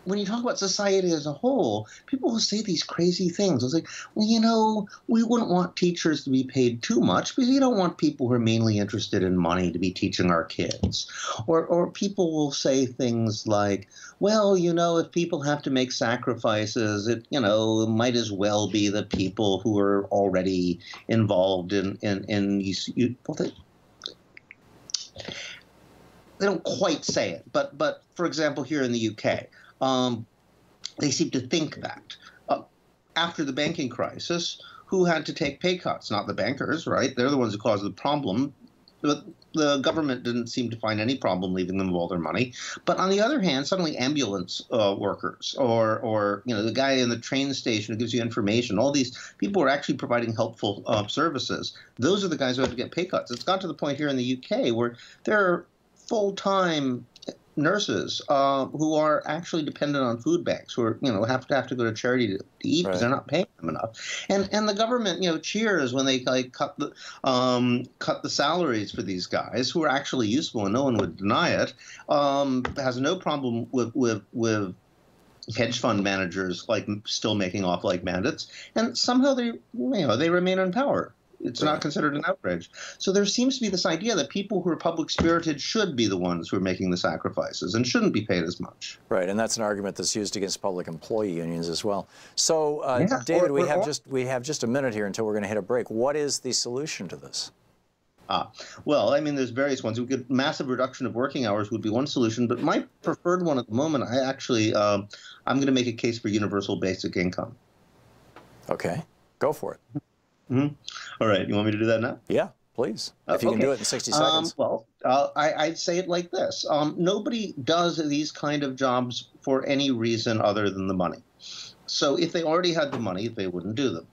when you talk about society as a whole, people will say these crazy things. It's like, well, you know, we wouldn't want teachers to be paid too much because you don't want people who are mainly interested in money to be teaching our kids. Or people will say things like, well, you know, if people have to make sacrifices, it, you know, might as well be the people who are already involved in well, they don't quite say it, but for example, here in the UK, they seem to think that after the banking crisis, who had to take pay cuts? Not the bankers, right? They're the ones who caused the problem. The government didn't seem to find any problem leaving them with all their money. But on the other hand, suddenly ambulance workers or you know, the guy in the train station who gives you information, all these people who are actually providing helpful services, those are the guys who have to get pay cuts. It's got to the point here in the UK where there are full-time nurses who are actually dependent on food banks, who are, you know, have to go to charity to eat because they're not paying them enough. And the government, you know, cheers when they like cut the salaries for these guys who are actually useful, and no one would deny it. Has no problem with hedge fund managers like still making off like bandits, and somehow they remain in power. It's not considered an outrage. So there seems to be this idea that people who are public-spirited should be the ones who are making the sacrifices and shouldn't be paid as much. Right, and that's an argument that's used against public employee unions as well. So, David, we have just a minute here until we're going to hit a break. What is the solution to this? Well, I mean, there's various ones. We could massive reduction of working hours would be one solution, but my preferred one at the moment, I actually, I'm going to make a case for universal basic income. Okay, go for it. Mm-hmm. All right. You want me to do that now? Yeah, please. If you can do it in 60 seconds. I'd say it like this. Nobody does these kind of jobs for any reason other than the money. So if they already had the money, they wouldn't do them.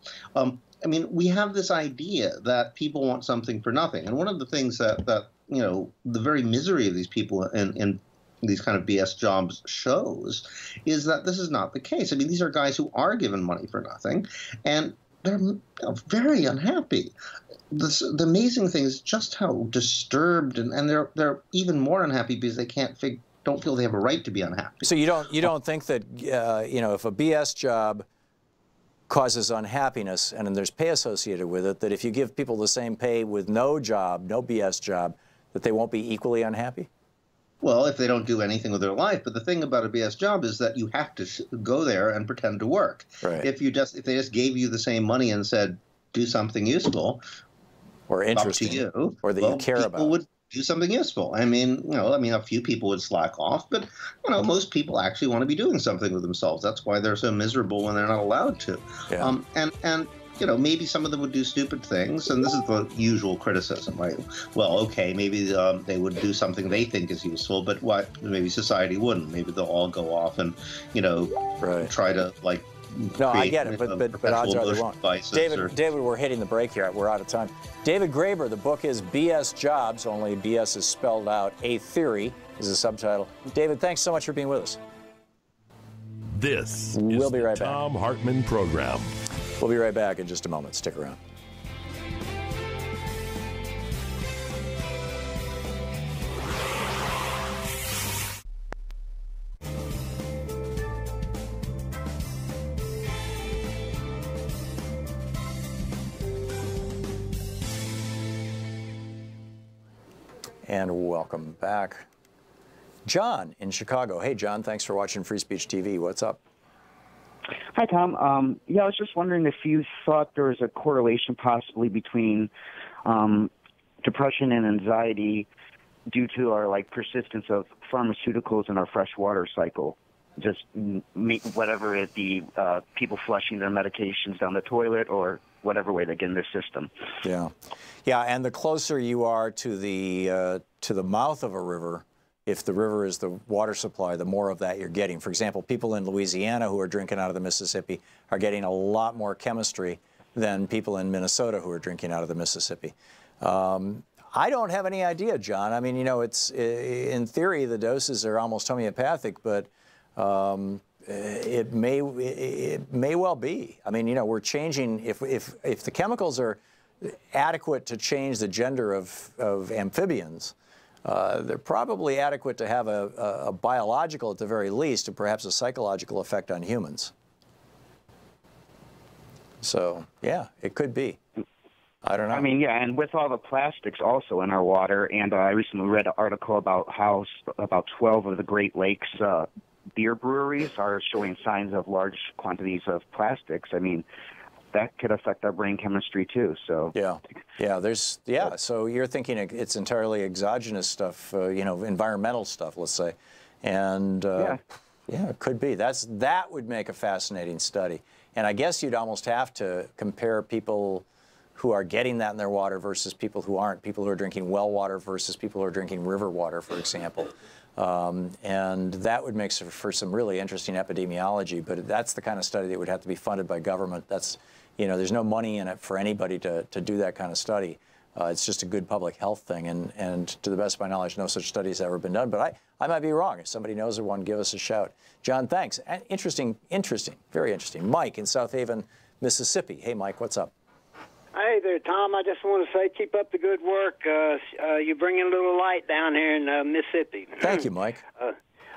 I mean, we have this idea that people want something for nothing. And one of the things that you know, the very misery of these people in these kind of BS jobs shows is that this is not the case. I mean, these are guys who are given money for nothing, and they're very unhappy. The amazing thing is just how disturbed and they're even more unhappy because they don't feel they have a right to be unhappy. So you don't think that you know, if a BS job causes unhappiness and then there's pay associated with it, that if you give people the same pay with no job, no BS job, that they won't be equally unhappy? Well, if they don't do anything with their life. But the thing about a BS job is that you have to go there and pretend to work. Right. If they just gave you the same money and said, do something useful or interesting, up to you, or that you care about, people would do something useful. I mean, you know, a few people would slack off, but you know, most people actually want to be doing something with themselves. That's why they're so miserable when they're not allowed to. Yeah. And you know, maybe some of them would do stupid things, and this is the usual criticism, right? Well, okay, maybe they would do something they think is useful, but maybe society wouldn't. Maybe they'll all go off and, you know, try to like. No, I get it, but odds are they won't. David, we're hitting the break here. We're out of time. David Graeber, the book is BS Jobs, only BS is spelled out. A Theory is the subtitle. David, thanks so much for being with us. This we'll is be right the back. Thom Hartmann Program. We'll be right back in just a moment. Stick around. And welcome back. John in Chicago. Hey, John, thanks for watching Free Speech TV. What's up? Hi, Tom. Yeah, I was just wondering if you thought there was a correlation possibly between depression and anxiety due to our persistence of pharmaceuticals in our fresh water cycle. Just whatever it the people flushing their medications down the toilet or whatever way they get in their system. Yeah, and the closer you are to the mouth of a river, if the river is the water supply, the more of that you're getting. For example, people in Louisiana who are drinking out of the Mississippi are getting a lot more chemistry than people in Minnesota who are drinking out of the Mississippi. I don't have any idea, John. I mean, you know, it's in theory the doses are almost homeopathic, but it may well be. I mean, you know, we're changing. If the chemicals are adequate to change the gender of amphibians, they're probably adequate to have a biological, at the very least, and perhaps a psychological effect on humans. So, yeah, it could be. I don't know. I mean, yeah, and with all the plastics also in our water, and I recently read an article about how about 12 of the Great Lakes beer breweries are showing signs of large quantities of plastics. I mean, that could affect our brain chemistry too. So yeah. So you're thinking it's entirely exogenous stuff, you know, environmental stuff, let's say, and yeah, it could be. That would make a fascinating study. And I guess you'd almost have to compare people who are getting that in their water versus people who aren't, people who are drinking well water versus people who are drinking river water, for example. And that would make for some really interesting epidemiology, but that's the kind of study that would have to be funded by government. That's, you know, there's no money in it for anybody to do that kind of study. It's just a good public health thing, and to the best of my knowledge, no such study has ever been done, but I might be wrong. If somebody knows of one, give us a shout. John, thanks. Interesting, very interesting. Mike in South Haven, Mississippi. Hey, Mike, what's up? Hey there, Tom. I just want to say keep up the good work. You're bringing a little light down here in Mississippi. Thank you, Mike.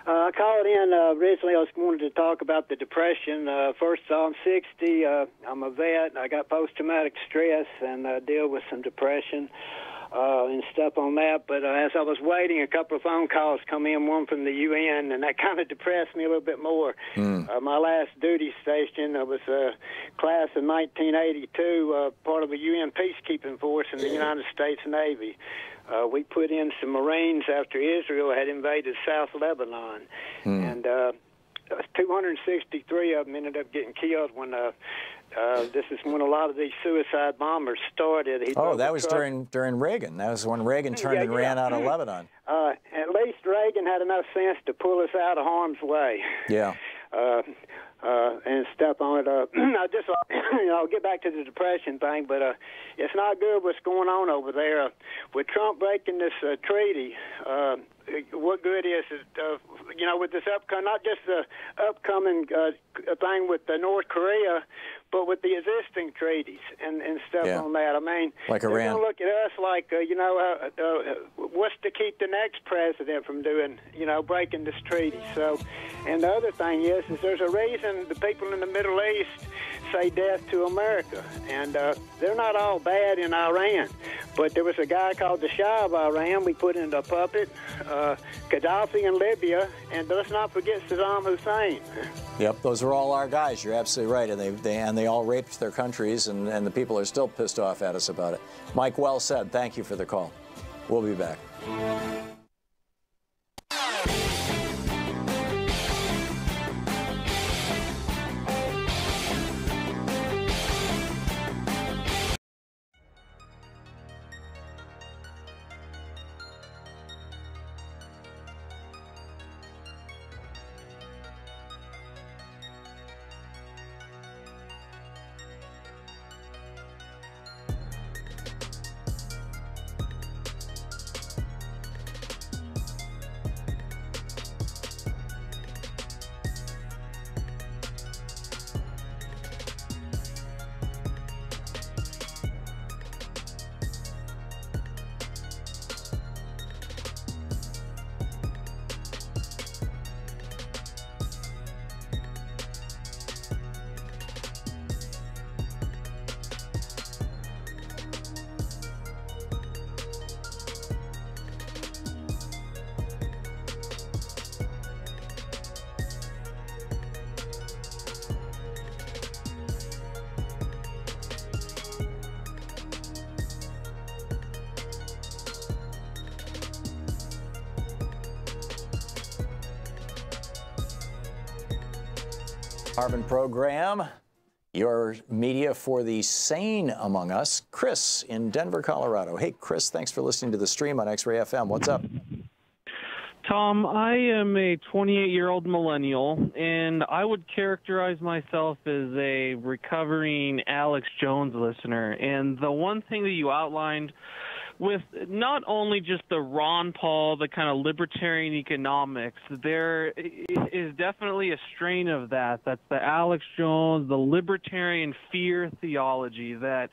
I called in originally. I was wanted to talk about the depression. First, I'm 60. I'm a vet. I got post-traumatic stress and deal with some depression and stuff on that. But as I was waiting, a couple of phone calls come in, one from the UN, and that kind of depressed me a little bit more. My last duty station was a class in 1982, part of a UN peacekeeping force in the United States Navy. We put in some Marines after Israel had invaded South Lebanon, and 263 of them ended up getting killed when this is when a lot of these suicide bombers started. That was during Reagan. That was when Reagan turned and ran out of Lebanon. At least Reagan had enough sense to pull us out of harm's way. Yeah. And stuff on it. I just, I'll get back to the depression thing, but it's not good what's going on over there. With Trump breaking this treaty, what good is it, with this upcoming, not just the upcoming thing with North Korea, but with the existing treaties and stuff on that. I mean, like they're Iran. going to look at us like, what's to keep the next president from doing, breaking this treaty. So, and the other thing is there's a reason the people in the Middle East say death to America. And they're not all bad in Iran. But there was a guy called the Shah of Iran we put into a puppet, Gaddafi in Libya, and let's not forget Saddam Hussein. Yep, those are all our guys. You're absolutely right, and they all raped their countries, and the people are still pissed off at us about it. Mike, well said. Thank you for the call. We'll be back. Hartmann Program, your media for the sane among us. Chris in Denver, Colorado. Hey, Chris, thanks for listening to the stream on X-Ray FM. What's up? Tom, I am a 28-year-old millennial, and I would characterize myself as a recovering Alex Jones listener. And the one thing that you outlined with not only just the Ron Paul, the kind of libertarian economics, there is definitely a strain of that. That's the Alex Jones, the libertarian fear theology that,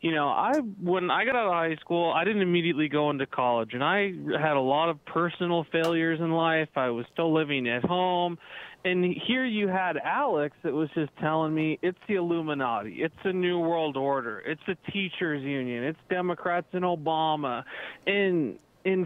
when I got out of high school, I didn't immediately go into college, and I had a lot of personal failures in life. I was still living at home. And here you had Alex that was just telling me it's the Illuminati, it's the New World Order, it's the teachers union, it's Democrats and Obama. And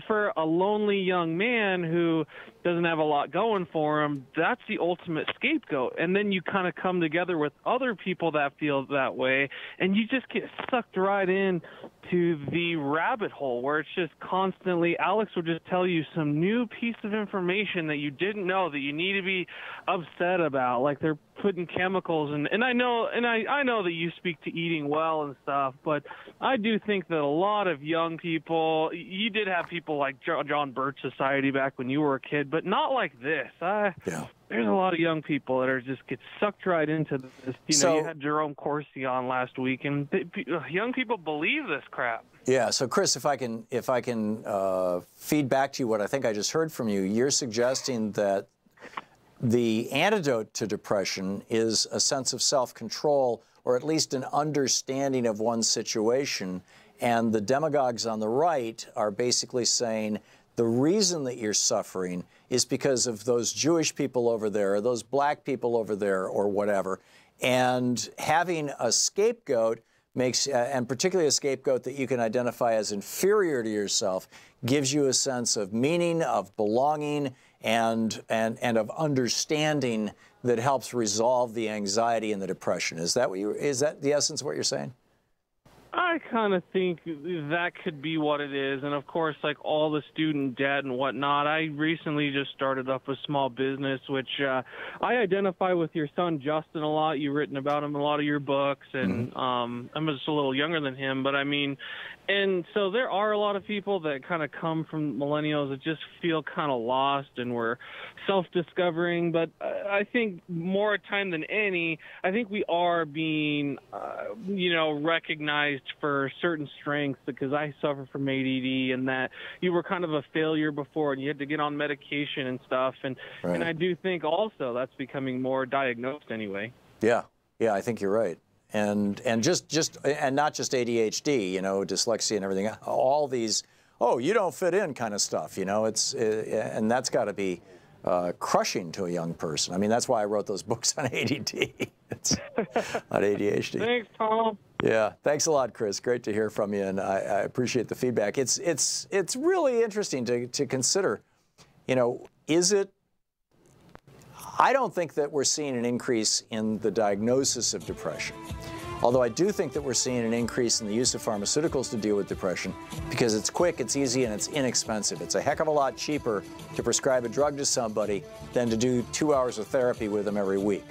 for a lonely young man who doesn't have a lot going for him, that's the ultimate scapegoat. And then you kind of come together with other people that feel that way, and you just get sucked right in to the rabbit hole where it's just constantly, Alex will just tell you some new piece of information that you didn't know that you need to be upset about, like they're putting chemicals and I know that you speak to eating well and stuff, but I do think that a lot of young people, you did have people like John Birch Society back when you were a kid, but not like this. There's a lot of young people that are just get sucked right into this. You had Jerome Corsi on last week, and young people believe this crap. Yeah. So, Chris, if I can feed back to you what I think I just heard from you, you're suggesting that the antidote to depression is a sense of self-control, or at least an understanding of one's situation. And the demagogues on the right are basically saying the reason that you're suffering is because of those Jewish people over there, or those black people over there, or whatever. And having a scapegoat makes, and particularly a scapegoat that you can identify as inferior to yourself, gives you a sense of meaning, of belonging, and of understanding that helps resolve the anxiety and the depression. Is that the essence of what you're saying? I kind of think that could be what it is. And, of course, like all the student debt and whatnot, I recently just started up a small business, which I identify with your son, Justin, a lot. You've written about him in a lot of your books. And I'm just a little younger than him. But, I mean, and so there are a lot of people that kind of come from millennials that just feel kind of lost and we're self-discovering. But I think more time than any, I think we are being, recognized for certain strengths, because I suffer from ADD, and that you were kind of a failure before and you had to get on medication and stuff. And I do think also that's becoming more diagnosed anyway. Yeah, I think you're right. And not just ADHD, dyslexia and everything, all these, you don't fit in kind of stuff, and that's got to be crushing to a young person. I mean, that's why I wrote those books on ADD. It's not ADHD. Thanks, Tom. Yeah, thanks a lot, Chris. Great to hear from you, and I appreciate the feedback. It's really interesting to consider. Is it? I don't think that we're seeing an increase in the diagnosis of depression, although I do think that we're seeing an increase in the use of pharmaceuticals to deal with depression, because it's quick, it's easy, and it's inexpensive. It's a heck of a lot cheaper to prescribe a drug to somebody than to do 2 hours of therapy with them every week,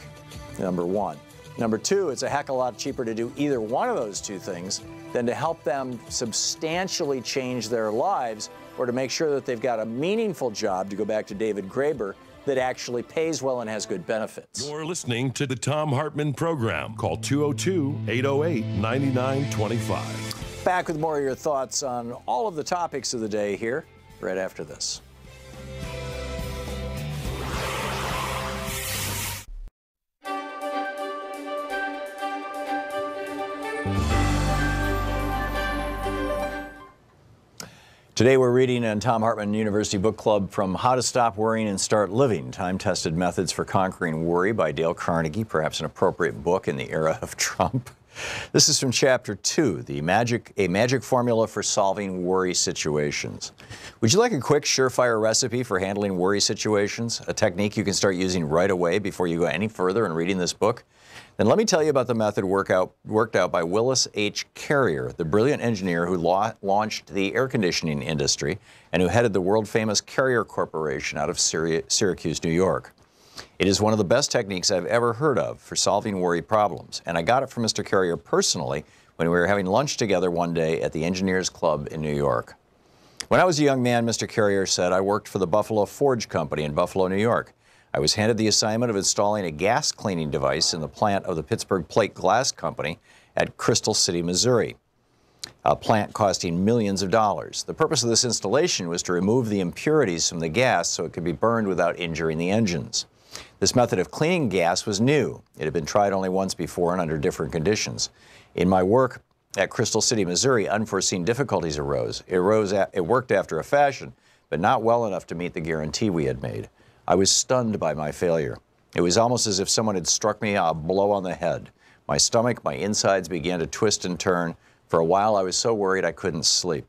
number one. Number two, it's a heck of a lot cheaper to do either one of those two things than to help them substantially change their lives, or to make sure that they've got a meaningful job, to go back to David Graeber, that actually pays well and has good benefits. You're listening to the Thom Hartmann Program. Call 202-808-9925. Back with more of your thoughts on all of the topics of the day here, right after this. Today we're reading in Thom Hartmann University Book Club from How to Stop Worrying and Start Living, Time-Tested Methods for Conquering Worry by Dale Carnegie, perhaps an appropriate book in the era of Trump. This is from Chapter 2, a magic formula for solving worry situations. Would you like a quick, surefire recipe for handling worry situations, a technique you can start using right away before you go any further in reading this book? Then let me tell you about the method worked out by Willis H. Carrier, the brilliant engineer who launched the air conditioning industry and who headed the world-famous Carrier Corporation out of Syracuse, New York. It is one of the best techniques I've ever heard of for solving worry problems, and I got it from Mr. Carrier personally when we were having lunch together one day at the Engineers Club in New York. When I was a young man, Mr. Carrier said, I worked for the Buffalo Forge Company in Buffalo, New York. I was handed the assignment of installing a gas cleaning device in the plant of the Pittsburgh Plate Glass Company at Crystal City, Missouri. a plant costing millions of dollars. The purpose of this installation was to remove the impurities from the gas so it could be burned without injuring the engines. This method of cleaning gas was new. It had been tried only once before and under different conditions. In my work at Crystal City, Missouri, unforeseen difficulties arose. It worked after a fashion, but not well enough to meet the guarantee we had made. I was stunned by my failure. It was almost as if someone had struck me a blow on the head. My stomach, my insides began to twist and turn. For a while, I was so worried I couldn't sleep.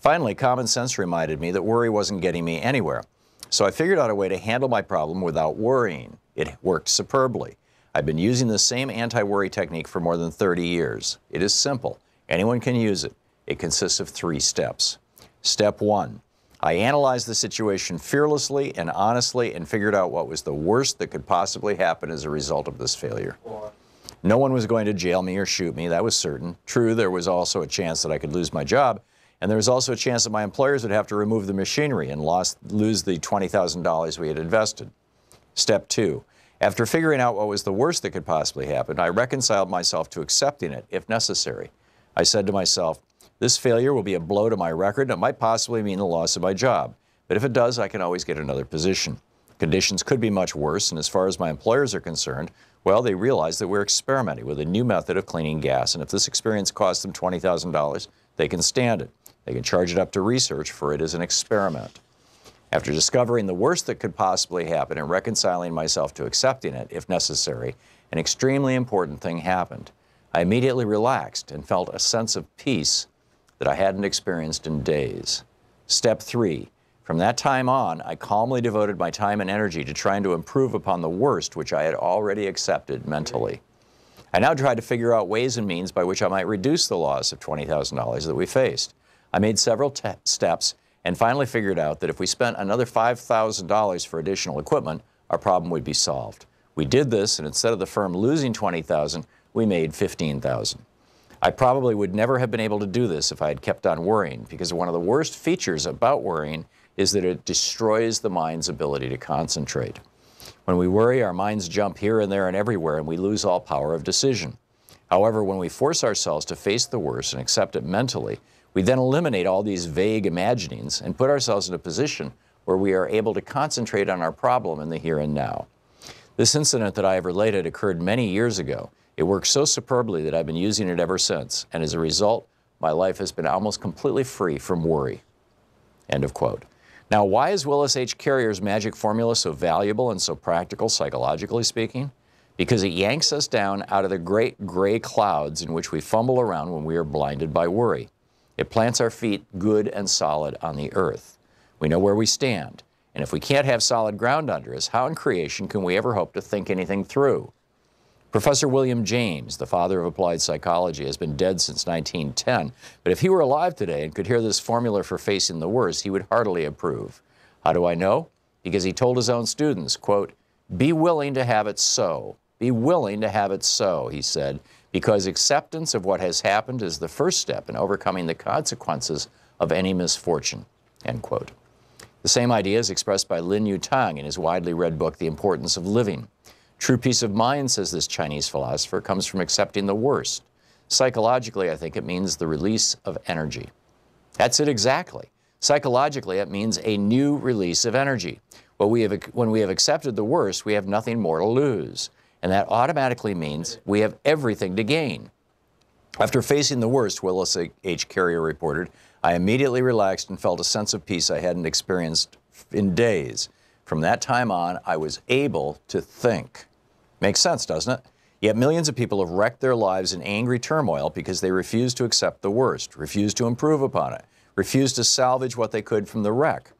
Finally, common sense reminded me that worry wasn't getting me anywhere. So I figured out a way to handle my problem without worrying. It worked superbly. I've been using the same anti-worry technique for more than 30 years. It is simple. Anyone can use it. It consists of 3 steps. Step 1. I analyzed the situation fearlessly and honestly and figured out what was the worst that could possibly happen as a result of this failure. No one was going to jail me or shoot me, that was certain. True, there was also a chance that I could lose my job, and there was also a chance that my employers would have to remove the machinery and lose the $20,000 we had invested. Step 2. After figuring out what was the worst that could possibly happen, I reconciled myself to accepting it, if necessary. I said to myself, this failure will be a blow to my record and it might possibly mean the loss of my job. But if it does, I can always get another position. Conditions could be much worse, and as far as my employers are concerned, well, they realize that we're experimenting with a new method of cleaning gas, and if this experience costs them $20,000, they can stand it. They can charge it up to research, for it is an experiment. After discovering the worst that could possibly happen and reconciling myself to accepting it, if necessary, an extremely important thing happened. I immediately relaxed and felt a sense of peace that I hadn't experienced in days. Step 3. From that time on, I calmly devoted my time and energy to trying to improve upon the worst which I had already accepted mentally. I now tried to figure out ways and means by which I might reduce the loss of $20,000 that we faced. I made several steps and finally figured out that if we spent another $5,000 for additional equipment, our problem would be solved. We did this, and instead of the firm losing $20,000, we made $15,000. I probably would never have been able to do this if I had kept on worrying, because one of the worst features about worrying is that it destroys the mind's ability to concentrate. When we worry, our minds jump here and there and everywhere, and we lose all power of decision. However, when we force ourselves to face the worst and accept it mentally, we then eliminate all these vague imaginings and put ourselves in a position where we are able to concentrate on our problem in the here and now. This incident that I have related occurred many years ago. It worked so superbly that I've been using it ever since, and as a result, my life has been almost completely free from worry. End of quote. Now, why is Willis H. Carrier's magic formula so valuable and so practical, psychologically speaking? Because it yanks us down out of the great gray clouds in which we fumble around when we are blinded by worry. It plants our feet good and solid on the earth. We know where we stand, and if we can't have solid ground under us, how in creation can we ever hope to think anything through? Professor William James, the father of applied psychology, has been dead since 1910, but if he were alive today and could hear this formula for facing the worst, he would heartily approve. How do I know? Because he told his own students, quote, "Be willing to have it so. Be willing to have it so," he said, because acceptance of what has happened is the first step in overcoming the consequences of any misfortune, end quote. The same idea is expressed by Lin Yutang in his widely read book, The Importance of Living. True peace of mind, says this Chinese philosopher, comes from accepting the worst. Psychologically, I think it means the release of energy. That's it exactly. Psychologically, it means a new release of energy. When we have accepted the worst, we have nothing more to lose. And that automatically means we have everything to gain. After facing the worst, Willis H. Carrier reported, I immediately relaxed and felt a sense of peace I hadn't experienced in days. From that time on, I was able to think. Makes sense, doesn't it? Yet millions of people have wrecked their lives in angry turmoil because they refused to accept the worst, refused to improve upon it, refused to salvage what they could from the wreck.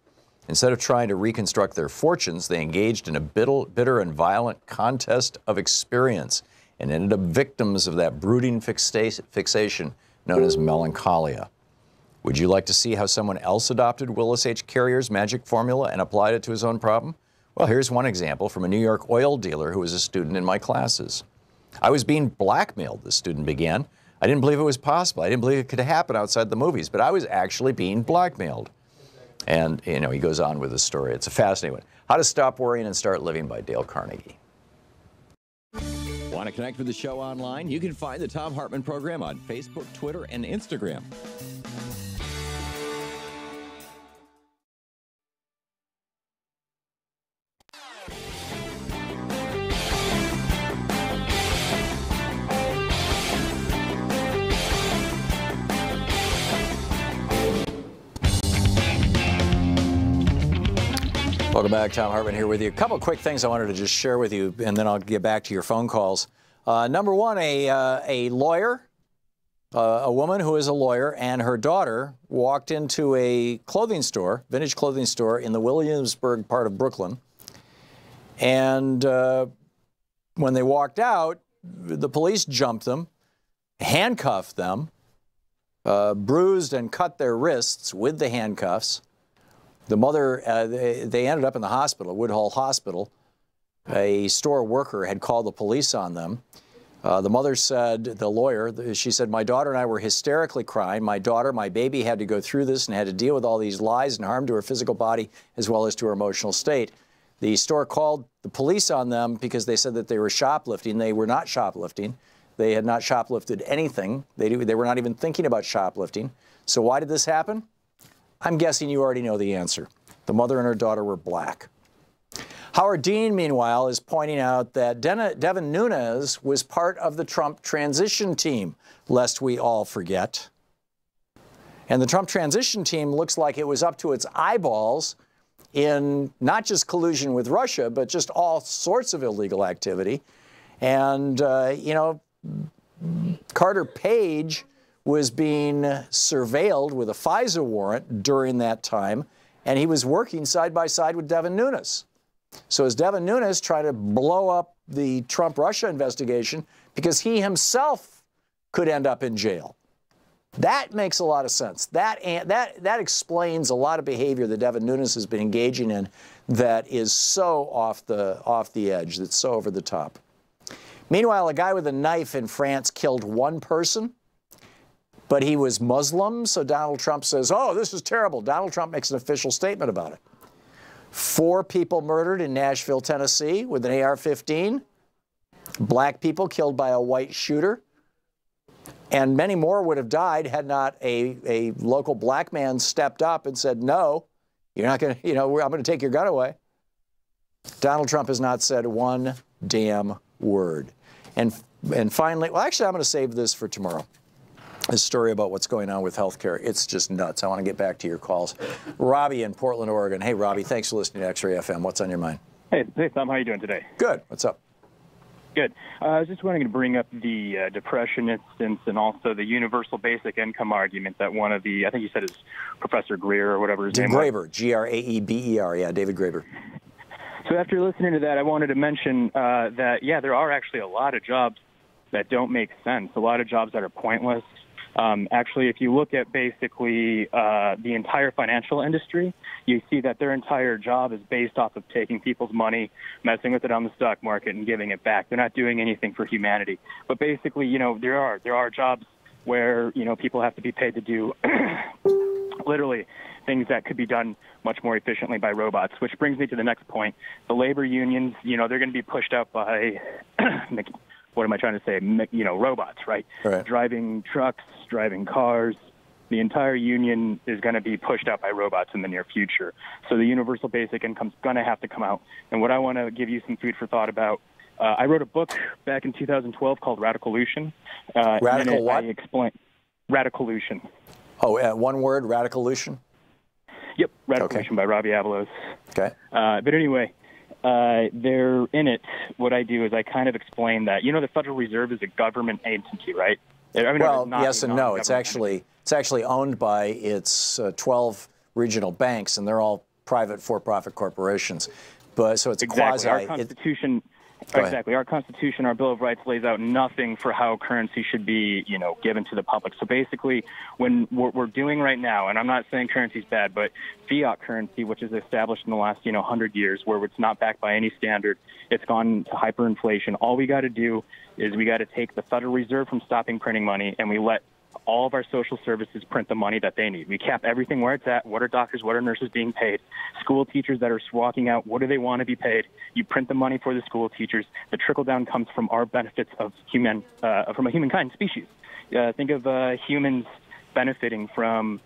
Instead of trying to reconstruct their fortunes, they engaged in a bitter and violent contest of experience and ended up victims of that brooding fixation known as melancholia. Would you like to see how someone else adopted Willis H. Carrier's magic formula and applied it to his own problem? Well, here's one example from a New York oil dealer who was a student in my classes. I was being blackmailed, the student began. I didn't believe it was possible. I didn't believe it could happen outside the movies, but I was actually being blackmailed. And, you know, he goes on with the story. It's a fascinating one. How to Stop Worrying and Start Living by Dale Carnegie. Want to connect with the show online? You can find the Thom Hartmann Program on Facebook, Twitter, and Instagram. Welcome back. Thom Hartmann here with you. A couple of quick things I wanted to just share with you, and then I'll get back to your phone calls. Number one, a lawyer, a woman who is a lawyer, and her daughter walked into a clothing store, vintage clothing store in the Williamsburg part of Brooklyn. And when they walked out, the police jumped them, handcuffed them, bruised and cut their wrists with the handcuffs. The mother, they ended up in the hospital, Woodhull Hospital. A store worker had called the police on them. The mother said, the lawyer, she said, my daughter and I were hysterically crying. My daughter, my baby had to go through this and had to deal with all these lies and harm to her physical body as well as to her emotional state. The store called the police on them because they said that they were shoplifting. They were not shoplifting. They had not shoplifted anything. They were not even thinking about shoplifting. So why did this happen? I'm guessing you already know the answer. The mother and her daughter were black. Howard Dean, meanwhile, is pointing out that Devin Nunes was part of the Trump transition team, lest we all forget. And the Trump transition team looks like it was up to its eyeballs in not just collusion with Russia, but just all sorts of illegal activity. And, you know, Carter Page was being surveilled with a FISA warrant during that time, and he was working side by side with Devin Nunes. So as Devin Nunes tried to blow up the Trump-Russia investigation because he himself could end up in jail. That makes a lot of sense. That explains a lot of behavior that Devin Nunes has been engaging in that is so off the edge, that's so over the top. Meanwhile, a guy with a knife in France killed one person, but he was Muslim, so Donald Trump says, oh, this is terrible. Donald Trump makes an official statement about it. 4 people murdered in Nashville, Tennessee with an AR-15. Black people killed by a white shooter. And many more would have died had not a local black man stepped up and said, no, you're not going to, you know, I'm going to take your gun away. Donald Trump has not said one damn word. And finally, well, actually, I'm going to save this for tomorrow. This story about what's going on with healthcare. It's just nuts. I want to get back to your calls. Robbie in Portland, Oregon. Hey, Robbie, thanks for listening to X-Ray FM. What's on your mind? Hey, Thom, how are you doing today? Good. What's up? Good. I was just wanting to bring up the depression instance and also the universal basic income argument that one of the, I think you said is Professor Greer or whatever his name was. Graeber, G-R-A-E-B-E-R, yeah, David Graeber. So after listening to that, I wanted to mention that, yeah, there are actually a lot of jobs that don't make sense, a lot of jobs that are pointless. Actually, if you look at basically the entire financial industry, you see that their entire job is based off of taking people's money, messing with it on the stock market, and giving it back. They're not doing anything for humanity. But basically, you know, there are jobs where, you know, people have to be paid to do literally things that could be done much more efficiently by robots, which brings me to the next point. The labor unions, you know, they're going to be pushed out by what am I trying to say? You know, robots, right? Driving trucks, driving cars. The entire union is going to be pushed out by robots in the near future. So the universal basic income is going to have to come out. And what I want to give you some food for thought about, I wrote a book back in 2012 called Radicolution. Radical what? I explain Radicolution. Oh, one word, Radicolution? Yep, Radicolution by Robbie Avalos. Okay. But anyway, they're in it. What I do is I kind of explain that, you know, the Federal Reserve is a government entity, right? I mean, well, yes and no. It's actually owned by its 12 regional banks, and they're all private for-profit corporations. But so it's exactly. quasi. Our Constitution, exactly. Our Constitution, our Bill of Rights lays out nothing for how currency should be, you know, given to the public. So basically, when what we're doing right now, and I'm not saying currency's bad, but fiat currency, which is established in the last, 100 years, where it's not backed by any standard, it's gone to hyperinflation. All we got to do is we got to take the Federal Reserve from stopping printing money, and we let all of our social services print the money that they need. We cap everything where it's at. What are doctors, what are nurses being paid? School teachers that are walking out, what do they want to be paid? You print the money for the school teachers. The trickle-down comes from our benefits of from a humankind species. Think of humans benefiting from,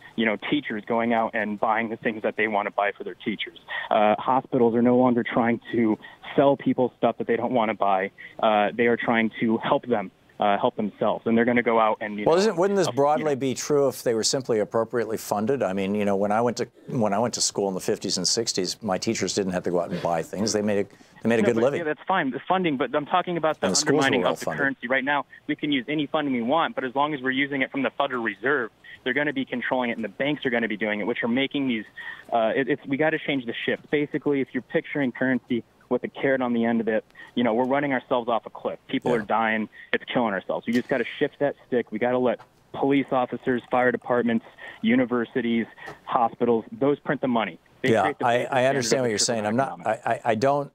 teachers going out and buying the things that they want to buy for their teachers. Hospitals are no longer trying to sell people stuff that they don't want to buy. They are trying to help them. Help themselves, and they're going to go out and. Wouldn't this broadly be true if they were simply appropriately funded? I mean, when I went to school in the 50s and 60s, my teachers didn't have to go out and buy things. They made a good living. Yeah, that's fine, the funding. But I'm talking about the undermining of the currency. Right now, we can use any funding we want, but as long as we're using it from the Federal Reserve, they're going to be controlling it, and the banks are going to be doing it, which are making these. We got to change the shift. Basically, if you're picturing currency with a carrot on the end of it, we're running ourselves off a cliff. People are dying. It's killing ourselves. We just got to shift that stick. We got to let police officers, fire departments, universities, hospitals, those print the money. I understand what you're saying. I don't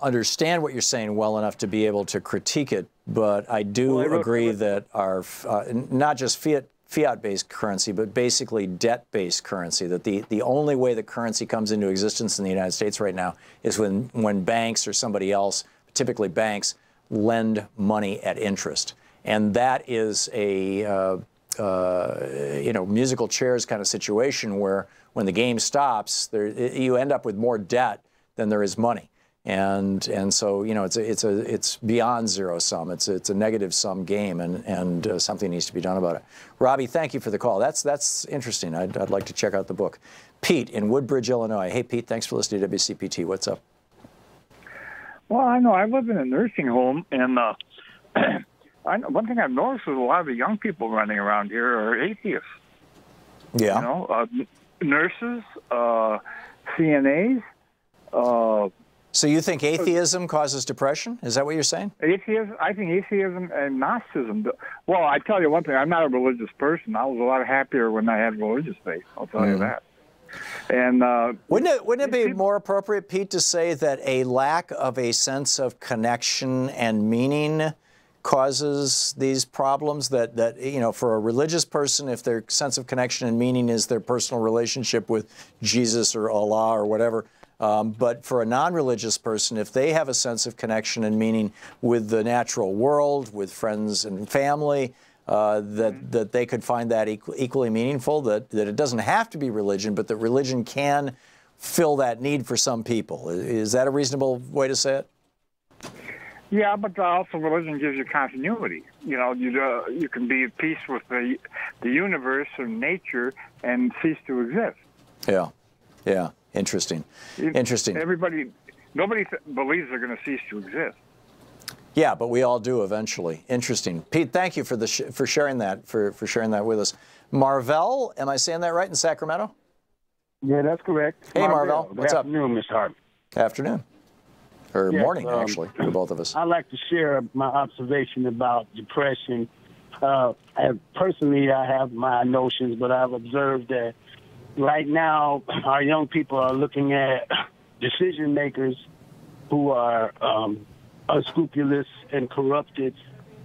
understand what you're saying well enough to be able to critique it, but I do agree that our not just fiat-based currency, but basically debt-based currency, that the only way that currency comes into existence in the United States right now is when banks or somebody else, typically banks, lend money at interest. And that is a musical chairs kind of situation where when the game stops, you end up with more debt than there is money. And so it's beyond zero sum. It's a negative sum game, and something needs to be done about it. Robbie, thank you for the call. That's interesting. I'd like to check out the book. Pete in Woodbridge, Illinois. Hey, Pete, thanks for listening to WCPT. What's up? Well, I know I live in a nursing home, and one thing I've noticed is a lot of the young people running around here are atheists. Yeah. Nurses, CNAs. So you think atheism causes depression? Is that what you're saying? Atheism, I think atheism and Gnosticism. Well, I tell you one thing. I'm not a religious person. I was a lot happier when I had religious faith. I'll tell you that. And wouldn't it be more appropriate, Pete, to say that a lack of a sense of connection and meaning causes these problems? That for a religious person, if their sense of connection and meaning is their personal relationship with Jesus or Allah or whatever. But for a non-religious person, if they have a sense of connection and meaning with the natural world, with friends and family, that they could find that equally meaningful, that it doesn't have to be religion, but that religion can fill that need for some people. Is that a reasonable way to say it? Yeah, but also religion gives you continuity. You can be at peace with the universe and nature and cease to exist. Yeah. Interesting. Nobody believes they're going to cease to exist. Yeah, but we all do eventually. Interesting. Pete, thank you for sharing that sharing that with us. Marvell, am I saying that right, in Sacramento? Yeah, that's correct. Hey, Marvell, what's up? Good afternoon, Mr. Hartmann. Afternoon. Or morning, actually, for both of us. I'd like to share my observation about depression. Personally, I have my notions, but I've observed that right now, our young people are looking at decision makers who are unscrupulous and corrupted,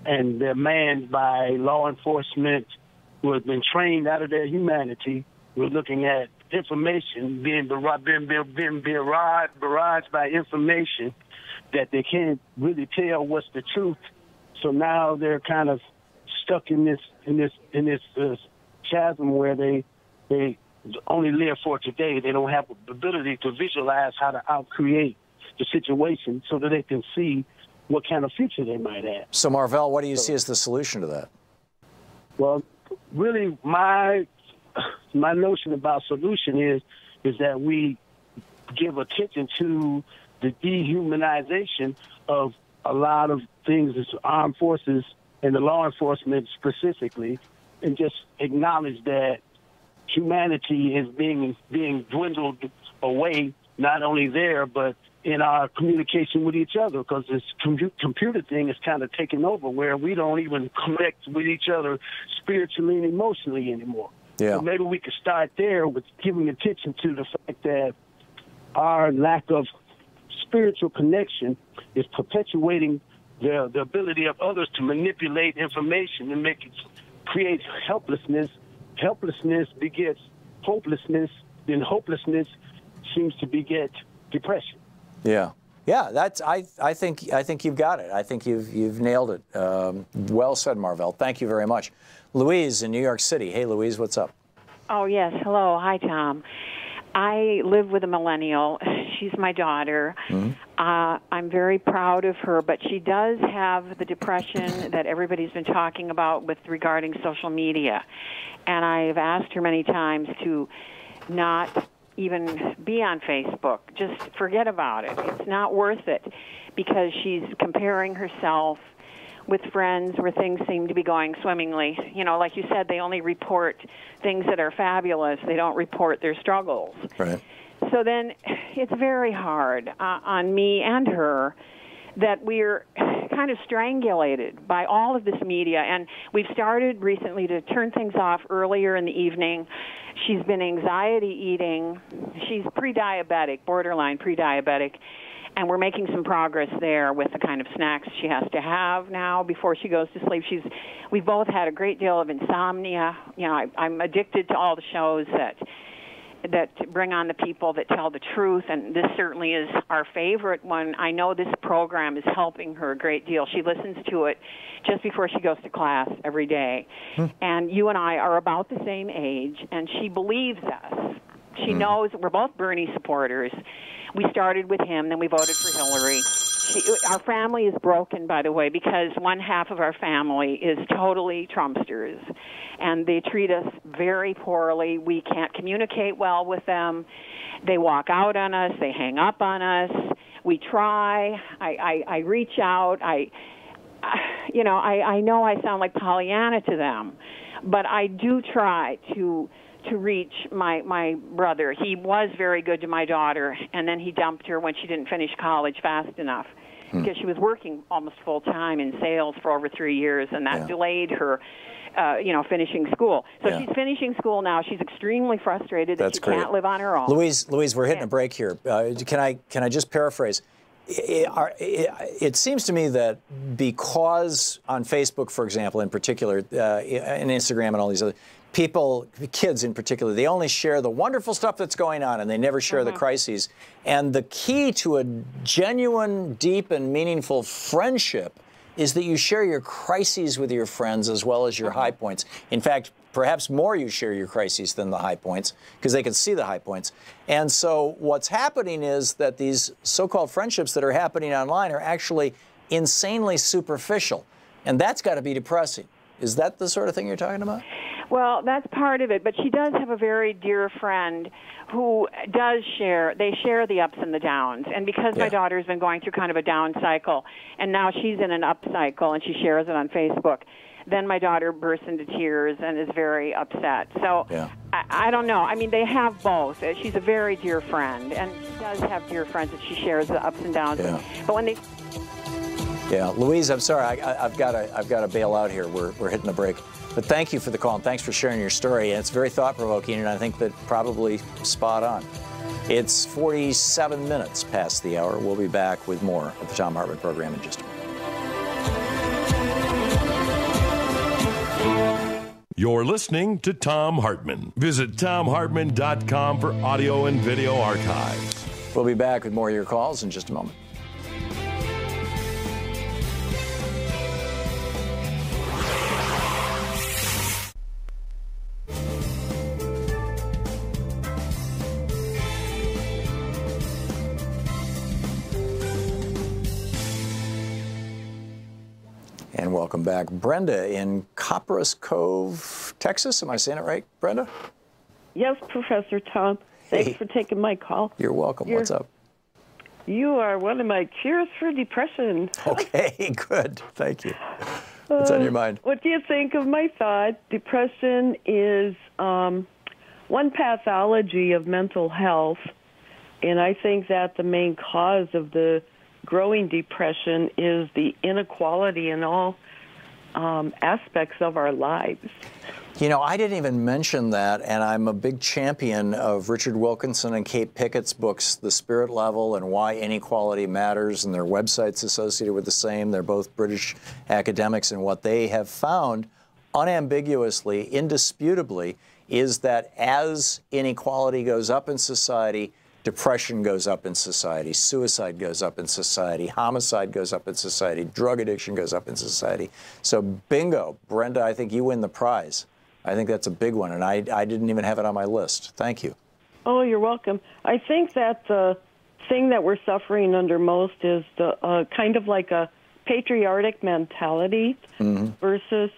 and they're manned by law enforcement who have been trained out of their humanity. We're looking at information being barraged by information that they can't really tell what's the truth. So now they're kind of stuck in this chasm where they only live for today. They don't have the ability to visualize how to outcreate the situation so that they can see what kind of future they might have. So, Marvell, what do you see as the solution to that? Well, really, my notion about solution is that we give attention to the dehumanization of a lot of things as armed forces and the law enforcement specifically, and just acknowledge that humanity is being dwindled away, not only there, but in our communication with each other, because this computer thing is kind of taking over where we don't even connect with each other spiritually and emotionally anymore. Yeah. So maybe we could start there with giving attention to the fact that our lack of spiritual connection is perpetuating the ability of others to manipulate information and make it creates helplessness. Helplessness begets hopelessness. Then hopelessness seems to beget depression. Yeah. Yeah, that's. I think you've got it. I think you've nailed it. Well said, Marvell. Thank you very much. Louise in New York City. Hey, Louise, what's up? Oh, yes. Hello. Hi, Tom. I live with a millennial. She's my daughter. I'm very proud of her, but she does have the depression that everybody's been talking about with regarding social media. And I've asked her many times to not even be on Facebook. Just forget about it. It's not worth it, because she's comparing herself with friends where things seem to be going swimmingly. You know, like you said, they only report things that are fabulous. They don't report their struggles. Right. So then it's very hard on me and her that we're kind of strangulated by all of this media. And we've started recently to turn things off earlier in the evening. She's been anxiety eating. She's pre-diabetic, borderline pre-diabetic. And we're making some progress there with the kind of snacks she has to have now before she goes to sleep. We've both had a great deal of insomnia. You know, I'm addicted to all the shows that bring on the people that tell the truth, and this certainly is our favorite one. I know this program is helping her a great deal. She listens to it just before she goes to class every day. And you and I are about the same age, and she believes us. She knows we're both Bernie supporters. We started with him, then we voted for Hillary. Our family is broken, by the way, because one half of our family is totally Trumpsters, and they treat us very poorly. We can't communicate well with them. They walk out on us. They hang up on us. We try. I reach out. I know I sound like Pollyanna to them, but I do try to reach my brother. He was very good to my daughter, and then he dumped her when she didn't finish college fast enough because she was working almost full time in sales for over 3 years, and that delayed her finishing school. So she's finishing school now. She's extremely frustrated that she can't live on her own. Louise, we're hitting a break here. Can I just paraphrase? It seems to me that because on Facebook, for example, in particular, and Instagram and all these other people, kids in particular, they only share the wonderful stuff that's going on, and they never share the crises. And the key to a genuine, deep, and meaningful friendship is that you share your crises with your friends as well as your high points. In fact, perhaps more you share your crises than the high points, because they can see the high points. And so what's happening is that these so-called friendships that are happening online are actually insanely superficial. And that's got to be depressing. Is that the sort of thing you're talking about? Well, that's part of it, but she does have a very dear friend who does share the ups and the downs. And because my daughter's been going through kind of a down cycle, and now she's in an up cycle, and she shares it on Facebook, then my daughter bursts into tears and is very upset. So I don't know. I mean, they have both. She's a very dear friend, and she does have dear friends that she shares the ups and downs with. But when they... Yeah, Louise, I'm sorry. I've got to bail out here. We're hitting a break. But thank you for the call, and thanks for sharing your story. And it's very thought-provoking, and I think that probably spot on. It's 47 minutes past the hour. We'll be back with more of the Thom Hartmann Program in just a moment. You're listening to Thom Hartmann. Visit thomhartmann.com for audio and video archives. We'll be back with more of your calls in just a moment. And welcome back. Brenda in Copperas Cove, Texas. Am I saying it right, Brenda? Yes, Professor Tom. Thanks for taking my call. You're welcome. What's up? You are one of my cures for depression. Okay, good. Thank you. What's on your mind? What do you think of my thought? Depression is one pathology of mental health, and I think that the main cause of the growing depression is the inequality in all aspects of our lives. You know, I didn't even mention that, and I'm a big champion of Richard Wilkinson and Kate Pickett's books, The Spirit Level and Why Inequality Matters, and their websites associated with the same. They're both British academics, and what they have found unambiguously, indisputably, is that as inequality goes up in society, depression goes up in society, suicide goes up in society, homicide goes up in society, drug addiction goes up in society. So bingo, Brenda, I think you win the prize. I think that's a big one, and I didn't even have it on my list. Thank you. Oh, you're welcome. I think that the thing that we're suffering under most is the kind of like a patriarchic mentality versus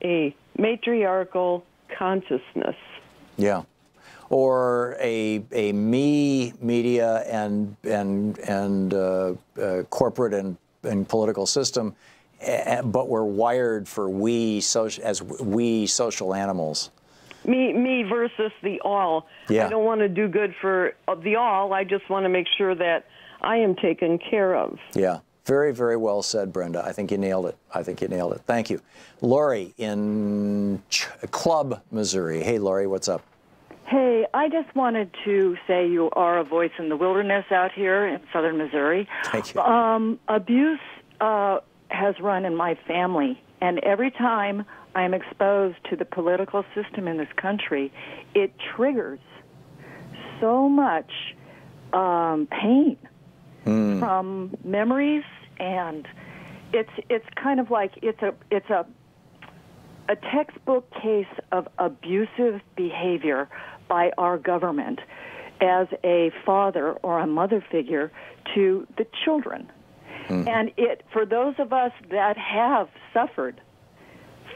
a matriarchal consciousness. Yeah, or a me media and corporate and political system, but we're wired for we social animals. Me versus the all. Yeah. I don't want to do good for the all. I just want to make sure that I am taken care of. Yeah. Very, very well said, Brenda. I think you nailed it. I think you nailed it. Thank you. Lori in Club, Missouri. Hey, Lori, what's up? Hey, I just wanted to say you are a voice in the wilderness out here in southern Missouri. Thank you. Abuse has run in my family, and every time I am exposed to the political system in this country, it triggers so much pain from memories, and it's kind of like it's a textbook case of abusive behavior by our government as a father or a mother figure to the children. And for those of us that have suffered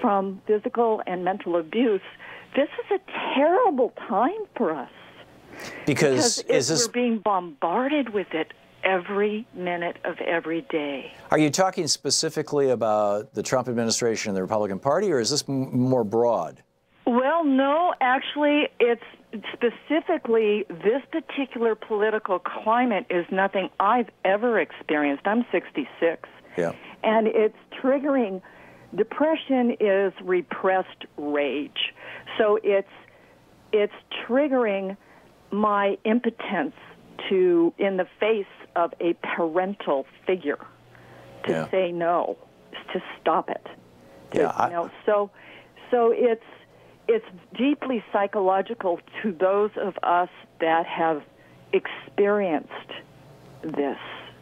from physical and mental abuse, this is a terrible time for us. Because we're being bombarded with it every minute of every day. Are you talking specifically about the Trump administration and the Republican Party, or is this more broad? Well, no, actually, it's specifically this particular political climate is nothing I've ever experienced. I'm 66. Yeah. And it's triggering. Depression is repressed rage. So it's triggering my impotence in the face of a parental figure to say no, to stop it. So it's deeply psychological to those of us that have experienced this.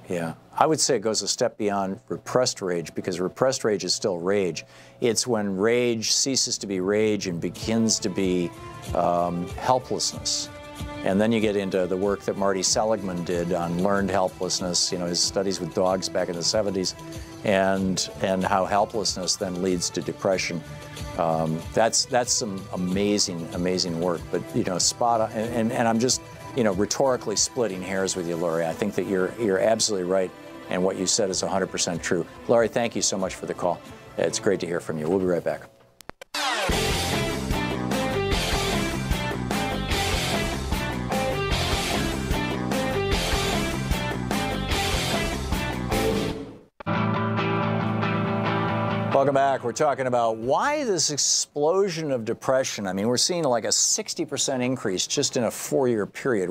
Yeah, I would say it goes a step beyond repressed rage, because repressed rage is still rage. It's when rage ceases to be rage and begins to be helplessness. And then you get into the work that Marty Seligman did on learned helplessness, his studies with dogs back in the 70s, and how helplessness then leads to depression. That's some amazing work. But spot on. And I'm just rhetorically splitting hairs with you, Lori. I think that you're absolutely right, and what you said is 100% true. Lori, thank you so much for the call. It's great to hear from you. We'll be right back. Welcome back. We're talking about why this explosion of depression. I mean, we're seeing like a 60% increase just in a 4-year period.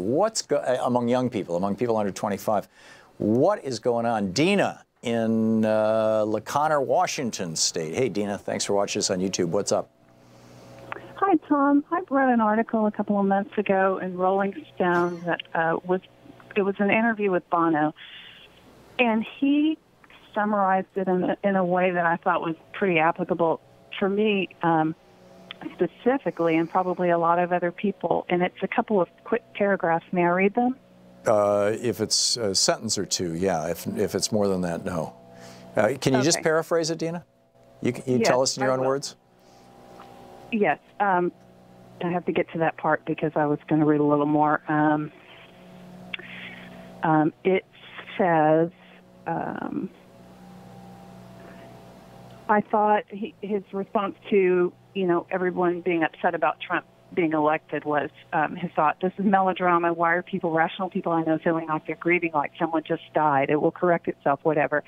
Among young people, among people under 25? What is going on? Dina in LaConner, Washington State. Hey, Dina, thanks for watching us on YouTube. What's up? Hi, Tom. I read an article a couple of months ago in Rolling Stone that was an interview with Bono, and he summarized it in a way that I thought was pretty applicable for me specifically, and probably a lot of other people. And it's a couple of quick paragraphs. May I read them? If it's a sentence or two, yeah. If it's more than that, no. Can you just paraphrase it, Dina? You yes, tell us in your own words? Yes. I have to get to that part because I was going to read a little more. It says... I thought his response to, everyone being upset about Trump being elected was his thought, this is melodrama. Why are people, rational people I know, feeling like they're grieving like someone just died? It will correct itself, whatever.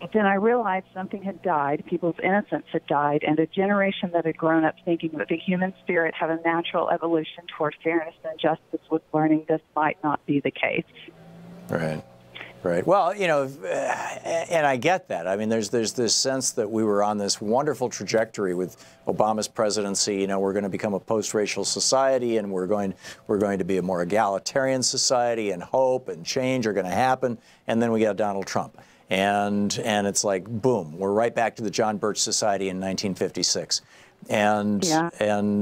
But then I realized something had died. People's innocence had died, and a generation that had grown up thinking that the human spirit had a natural evolution toward fairness and justice was learning this might not be the case. Right. Right. Well, you know, and I get that. I mean, there's this sense that we were on this wonderful trajectory with Obama's presidency. You know, we're going to become a post-racial society, and we're going to be a more egalitarian society, and hope and change are going to happen. And then we got Donald Trump, and it's like boom, we're right back to the John Birch Society in 1956. And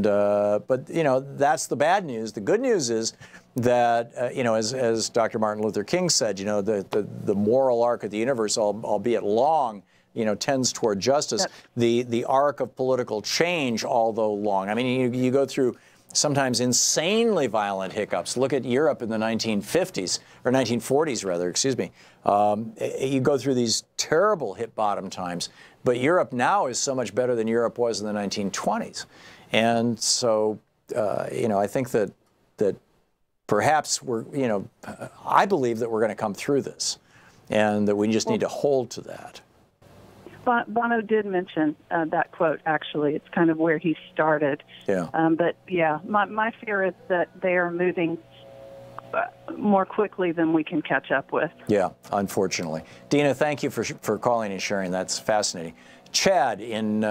but you know, that's the bad news. The good news is that you know, as Dr. Martin Luther King said, you know, the moral arc of the universe, albeit long, you know, tends toward justice. The arc of political change, although long, I mean, you go through sometimes insanely violent hiccups. Look at Europe in the 1950s, or 1940s rather, excuse me. You go through these terrible hit bottom times, but Europe now is so much better than Europe was in the 1920s. And so, you know, I think that perhaps you know, I believe that we're going to come through this, and that we just need to hold to that. Bono did mention that quote, actually. It's kind of where he started. Yeah. But, yeah, my fear is that they are moving more quickly than we can catch up with. Yeah, unfortunately. Dina, thank you for calling and sharing. That's fascinating. Chad in,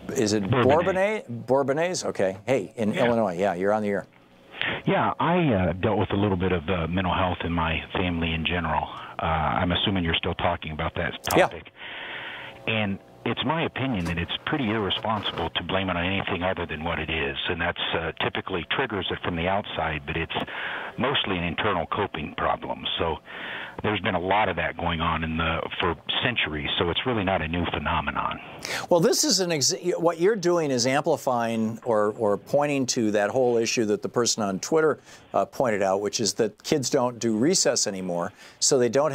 is it Bourbonnais? Bourbonnais? Okay. Hey, in Illinois. Yeah, you're on the air. Yeah, I dealt with a little bit of mental health in my family in general. I'm assuming you're still talking about that topic. Yeah. And it's my opinion that it's pretty irresponsible to blame it on anything other than what it is. And that's typically triggers it from the outside, but it's mostly an internal coping problem. So there's been a lot of that going on for centuries, so it's really not a new phenomenon. Well, this is what you're doing is amplifying or pointing to that whole issue that the person on Twitter pointed out, which is that kids don't do recess anymore, so they don't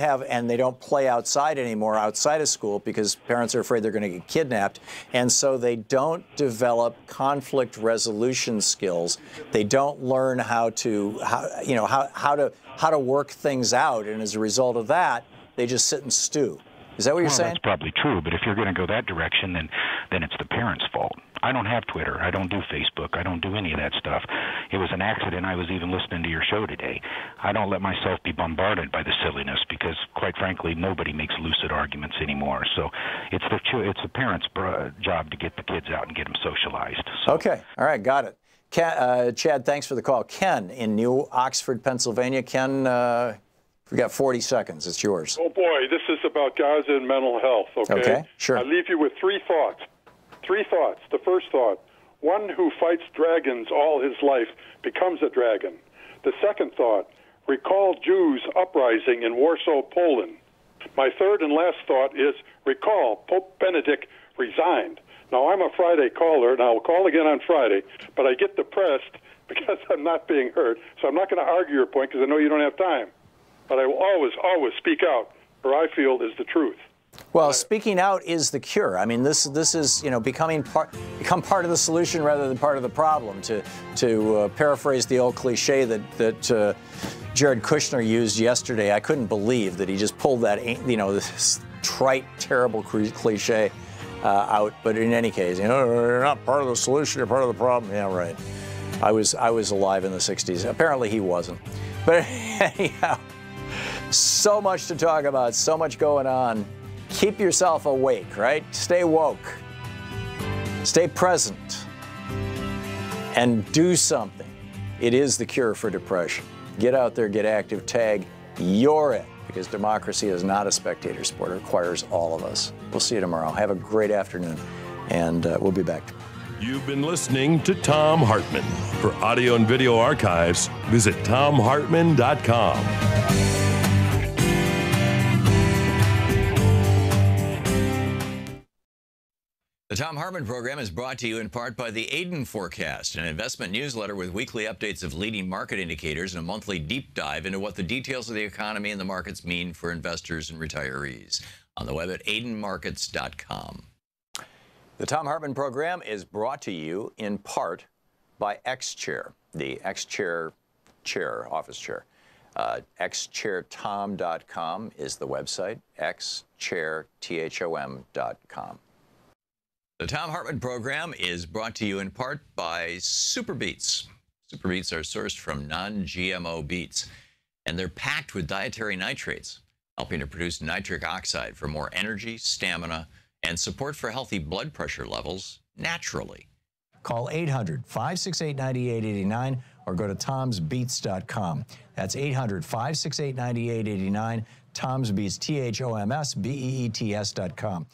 play outside anymore outside of school because parents are afraid they're going to get kidnapped, and so they don't develop conflict resolution skills. They don't learn how to work things out, and as a result of that, they just sit and stew. Is that what you're saying? That's probably true, but if you're going to go that direction, then it's the parents' fault. I don't have Twitter. I don't do Facebook. I don't do any of that stuff. It was an accident. I was even listening to your show today. I don't let myself be bombarded by the silliness because, quite frankly, nobody makes lucid arguments anymore. So it's the parents' job to get the kids out and get them socialized. So. Okay. All right. Got it. Chad, thanks for the call. Ken in New Oxford, Pennsylvania. Ken, we got 40 seconds. It's yours. Oh, boy, this is about Gaza and mental health, okay? Okay, sure. I leave you with three thoughts. The first thought, one who fights dragons all his life becomes a dragon. The second thought, recall Jews' uprising in Warsaw, Poland. My third and last thought is recall Pope Benedict resigned. Now, I'm a Friday caller, and I'll call again on Friday, but I get depressed because I'm not being heard. So I'm not going to argue your point because I know you don't have time. But I will always, always speak out, for I feel is the truth. Well, speaking out is the cure. I mean, this is, you know, become part of the solution rather than part of the problem. To paraphrase the old cliche that Jared Kushner used yesterday, I couldn't believe that he just pulled that, you know, this trite, terrible cliche out. But in any case, you know, you're not part of the solution, you're part of the problem. Yeah, right. I was alive in the 60s. Apparently he wasn't. But anyhow, so much to talk about, so much going on. Keep yourself awake, right? Stay woke. Stay present. And do something. It is the cure for depression. Get out there, get active, tag. You're it. Because democracy is not a spectator sport. It requires all of us. We'll see you tomorrow. Have a great afternoon. And we'll be back tomorrow. You've been listening to Thom Hartmann. For audio and video archives, visit thomhartmann.com. The Thom Hartmann Program is brought to you in part by the Aiden Forecast, an investment newsletter with weekly updates of leading market indicators and a monthly deep dive into what the details of the economy and the markets mean for investors and retirees. On the web at aidenmarkets.com. The Thom Hartmann Program is brought to you in part by XChair, the XChair office chair. XChairTom.com is the website, XChairTHOM.com. The Thom Hartmann Program is brought to you in part by Super Beets. Super Beets are sourced from non-GMO beets. and they're packed with dietary nitrates, helping to produce nitric oxide for more energy, stamina, and support for healthy blood pressure levels naturally. Call 800-568-9889 or go to tomsbeets.com. That's 800-568-9889, Tom's Beets, THOMSBEETS.com.